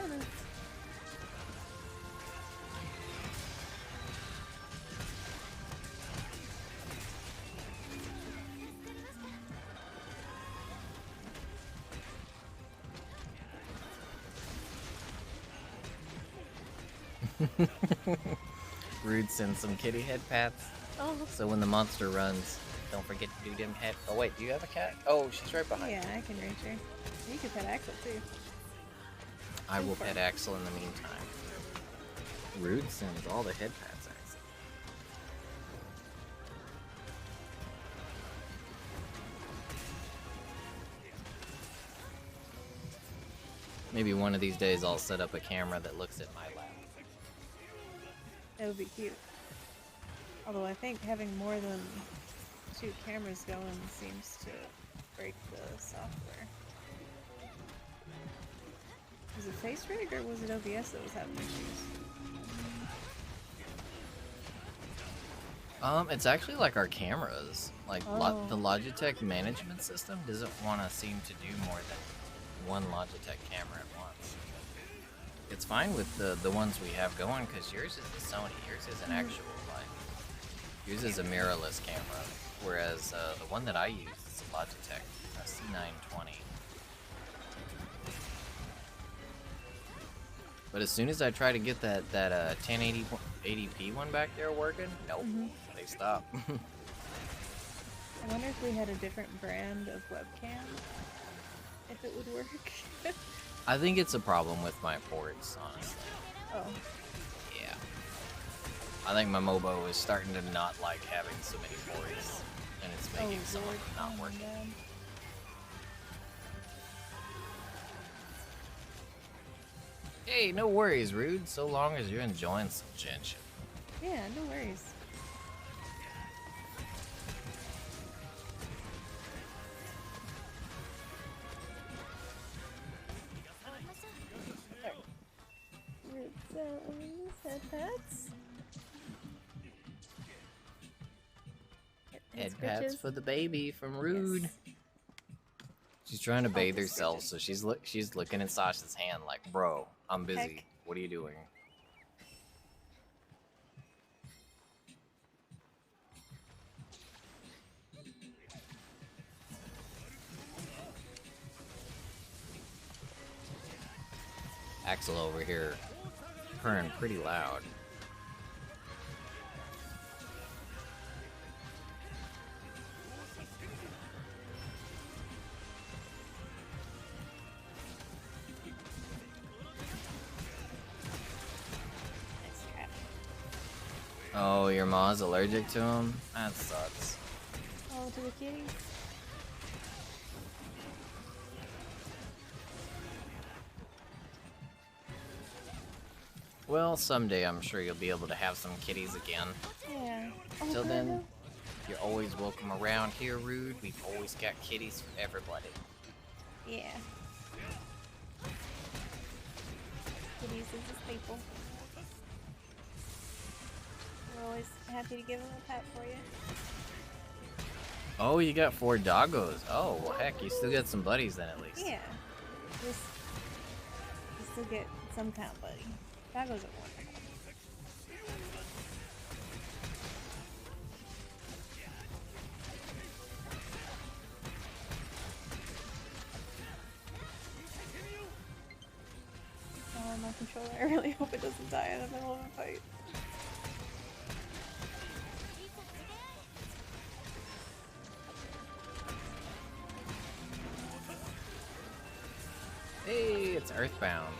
Speaker 2: no.
Speaker 1: Rude sends some kitty head pats.
Speaker 2: Oh,
Speaker 1: So when the monster runs, don't forget to do them head. Oh wait, do you have a cat? Oh, she's right behind you.
Speaker 2: yeah, I can reach her. You can pet Axel too.
Speaker 1: I will pet Axel in the meantime. Rude sends all the head pats, Axel. Maybe one of these days I'll set up a camera that looks at my lap.
Speaker 2: That would be cute. Although I think having more than 2 cameras going seems to break the software. Was it face rig or was it OBS that was having issues?
Speaker 1: It's actually like our cameras. Like the
Speaker 2: Oh.
Speaker 1: Logitech management system doesn't want to seem to do more than one Logitech camera at once. It's fine with the ones we have going because yours is the Sony. Yours is an actual yours is a mirrorless camera, whereas the one that I use is a Logitech C920. But as soon as I try to get that 1080p one back there working, nope, they stop.
Speaker 2: I wonder if we had a different brand of webcam, if it would work.
Speaker 1: I think it's a problem with my ports, honestly.
Speaker 2: Oh.
Speaker 1: Yeah. I think my Mobo is starting to not like having so many ports, and it's making some of them not working.
Speaker 2: God.
Speaker 1: Hey, no worries, Rude, so long as you're enjoying some genshin.
Speaker 2: Yeah, no worries. Head pats.
Speaker 1: Head pats for the baby from Rude.
Speaker 2: Yes.
Speaker 1: She's trying to bathe
Speaker 2: Office
Speaker 1: herself,
Speaker 2: stitches.
Speaker 1: so she's looking at Sasha's hand like, bro, I'm busy.
Speaker 2: Heck.
Speaker 1: What are you doing? Axel over here purring pretty loud. Oh, your ma's allergic to him? That sucks.
Speaker 2: Oh, to the kitty.
Speaker 1: Well, someday I'm sure you'll be able to have some kitties again.
Speaker 2: Yeah. Oh,
Speaker 1: Till
Speaker 2: God,
Speaker 1: then,
Speaker 2: no.
Speaker 1: you're always welcome around here, Rude. We've always got kitties for everybody.
Speaker 2: Yeah. Kitties is a staple. We're always happy to give them a pet for you.
Speaker 1: Oh, you got 4 doggos. Oh, well, heck, you still got some buddies then at least.
Speaker 2: Yeah. Just, you still get some kind of buddy. Doggos are wonderful. Oh, my controller. I really hope it doesn't die in the middle of a fight.
Speaker 1: Hey, it's Earthbound.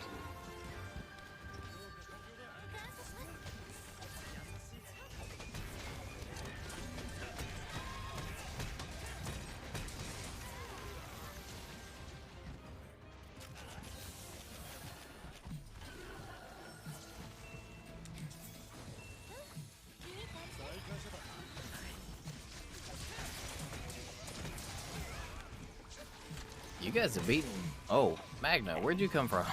Speaker 1: You guys have beaten. Oh, Magna, where'd you come from?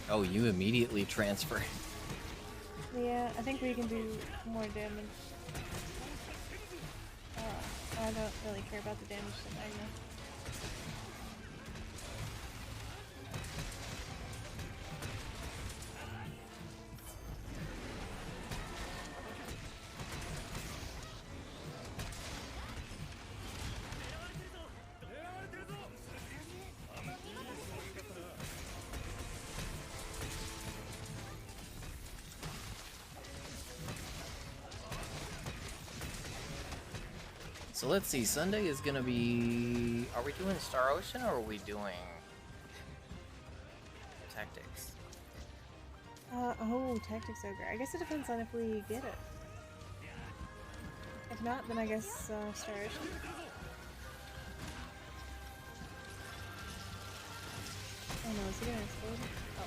Speaker 1: Oh, you immediately transfer.
Speaker 2: Yeah, I think we can do more damage. I don't really care about the damage to Magna.
Speaker 1: So let's see, Sunday is gonna be... Are we doing Star Ocean or are we doing... Tactics?
Speaker 2: Oh, Tactics Ogre. I guess it depends on if we get it. If not, then I guess Star Ocean. Oh no, is he gonna explode? Oh.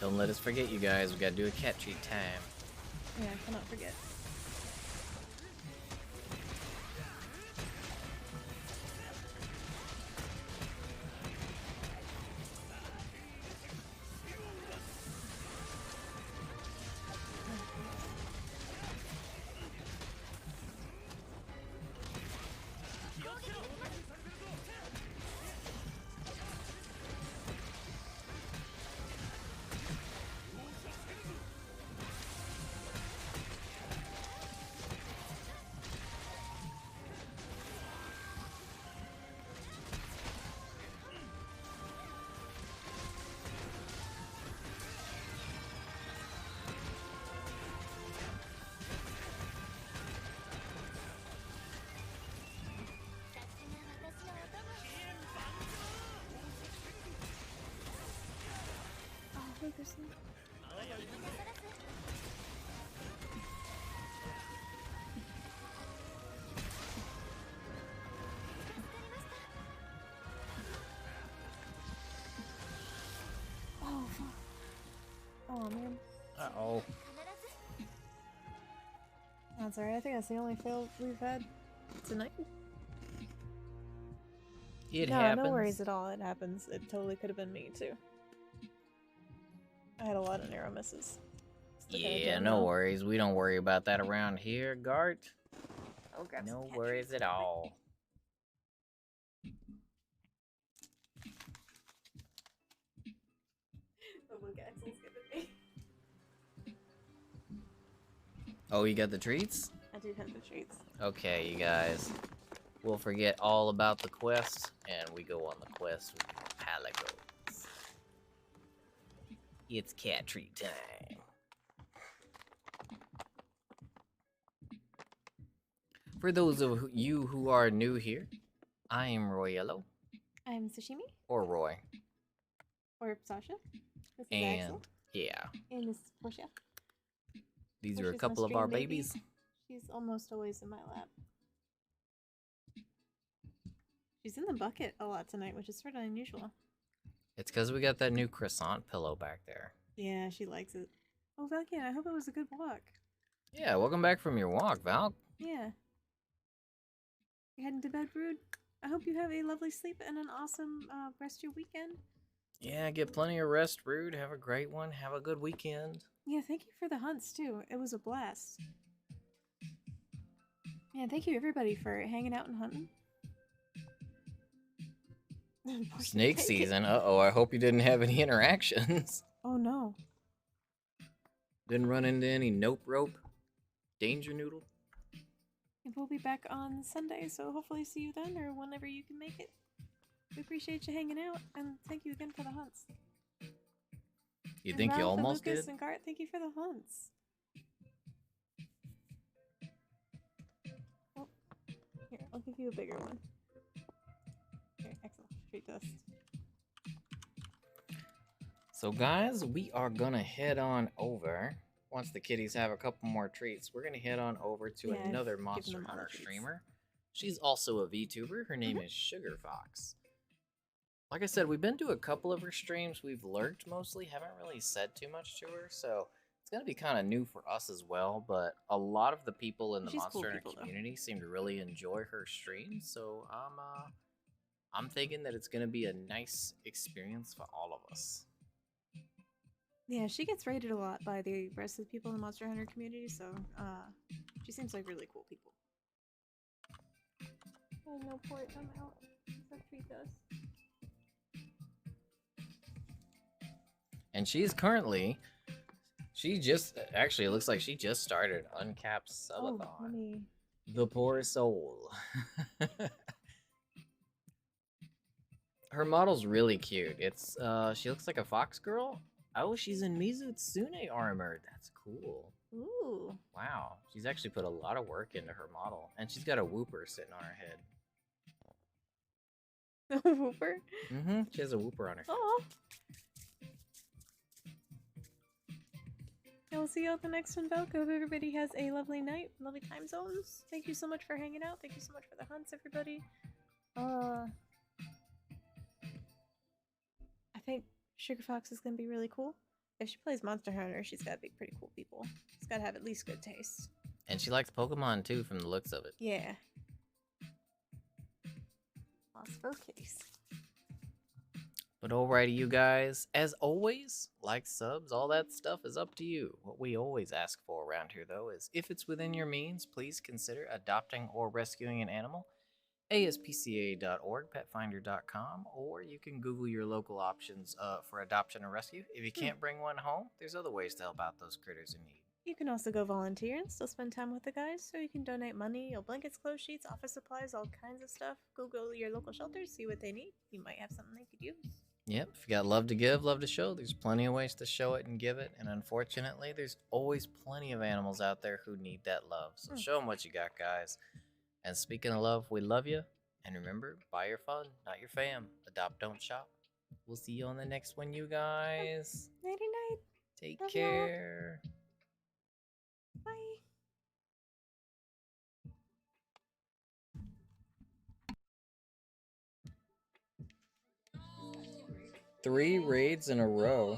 Speaker 1: Don't let us forget, you guys. We gotta do a cat treat time.
Speaker 2: Yeah, I cannot forget. Person. Oh, fuck. Oh, man.
Speaker 1: Uh-oh.
Speaker 2: That's alright. I think that's the only fail we've had tonight.
Speaker 1: It happens.
Speaker 2: No worries at all. It happens. It totally could have been me, too. I had a lot of narrow misses.
Speaker 1: Yeah, no worries. We don't worry about that around here, Gart.
Speaker 2: Oh, grab
Speaker 1: no worries at all. Oh, you got the treats?
Speaker 2: I do have the treats.
Speaker 1: Okay, you guys. We'll forget all about the quest, and we go on the quest with Paligos. It's cat treat time. For those of you who are new here, I am Royello.
Speaker 2: I'm Sashimi.
Speaker 1: Or Roy.
Speaker 2: Or Sasha. This is
Speaker 1: and
Speaker 2: Axel.
Speaker 1: Yeah.
Speaker 2: And this is Portia.
Speaker 1: These are a couple of our babies.
Speaker 2: She's almost always in my lap. She's in the bucket a lot tonight, which is sort of unusual.
Speaker 1: It's because we got that new croissant pillow back there.
Speaker 2: Yeah, she likes it. Oh, Valkian, I hope it was a good walk.
Speaker 1: Yeah, welcome back from your walk, Val.
Speaker 2: Yeah. You heading to bed, Brood? I hope you have a lovely sleep and an awesome rest of your weekend.
Speaker 1: Yeah, get plenty of rest, Brood. Have a great one. Have a good weekend.
Speaker 2: Yeah, thank you for the hunts, too. It was a blast. Yeah, thank you, everybody, for hanging out and hunting.
Speaker 1: Snake season. Uh-oh, I hope you didn't have any interactions.
Speaker 2: Oh, no.
Speaker 1: Didn't run into any nope rope? Danger noodle?
Speaker 2: And we'll be back on Sunday, so hopefully see you then, or whenever you can make it. We appreciate you hanging out, and thank you again for the hunts.
Speaker 1: You think you almost
Speaker 2: Lucas
Speaker 1: did?
Speaker 2: and Gart, thank you for the hunts. give you a bigger one. Here, Axel, treat dust.
Speaker 1: So guys, we are gonna head on over. Once the kitties have a couple more treats, we're gonna head on over to
Speaker 2: Yeah, I've
Speaker 1: another
Speaker 2: given
Speaker 1: Monster
Speaker 2: them all the
Speaker 1: Hunter
Speaker 2: treats.
Speaker 1: streamer. She's also a VTuber. Her name is Sugar Fox. Like I said, we've been to a couple of her streams. We've lurked mostly, haven't really said too much to her, so it's gonna be kind of new for us as well. But a lot of the people in the
Speaker 2: She's
Speaker 1: Monster
Speaker 2: cool
Speaker 1: Hunter
Speaker 2: people, though.
Speaker 1: community seem to really enjoy her streams. So I'm thinking that it's gonna be a nice experience for all of us.
Speaker 2: Yeah, she gets rated a lot by the rest of the people in the Monster Hunter community, so she seems like really cool people. Oh, no port, I'm out. So treat us.
Speaker 1: And she's currently, she just, actually, it looks like she just started Uncapped Subathon.
Speaker 2: Oh, let me...
Speaker 1: The poor soul. Her model's really cute. It's, she looks like a fox girl. Oh, she's in Mizutsune armor. That's cool.
Speaker 2: Ooh.
Speaker 1: Wow. She's actually put a lot of work into her model. And she's got a whooper sitting on her head.
Speaker 2: A whooper?
Speaker 1: Mm-hmm. She has a whooper on her face.
Speaker 2: Aw. I will see you at the next one, Velko. Hope everybody has a lovely night, lovely time zones. Thank you so much for hanging out. Thank you so much for the hunts, everybody. I think Sugar Fox is gonna be really cool. If she plays Monster Hunter, she's gotta be pretty cool people. She's gotta have at least good taste.
Speaker 1: And she likes Pokemon too, from the looks of it.
Speaker 2: Yeah. Lost focus.
Speaker 1: But alrighty, you guys. As always, like, subs, all that stuff is up to you. What we always ask for around here, though, is if it's within your means, please consider adopting or rescuing an animal. ASPCA.org, petfinder.com, or you can Google your local options for adoption or rescue. If you can't bring one home, there's other ways to help out those critters in need.
Speaker 2: You can also go volunteer and still spend time with the guys, so you can donate money, blankets, clothes sheets, office supplies, all kinds of stuff. Google your local shelters, see what they need. You might have something they could use.
Speaker 1: Yep, if you got love to give, love to show, there's plenty of ways to show it and give it. And unfortunately, there's always plenty of animals out there who need that love. So show them what you got, guys. And speaking of love, we love you. And remember, buy your fun, not your fam. Adopt, don't shop. We'll see you on the next one, you guys.
Speaker 2: Nighty night.
Speaker 1: Take
Speaker 2: Love
Speaker 1: care.
Speaker 2: Bye.
Speaker 1: 3 raids in a row.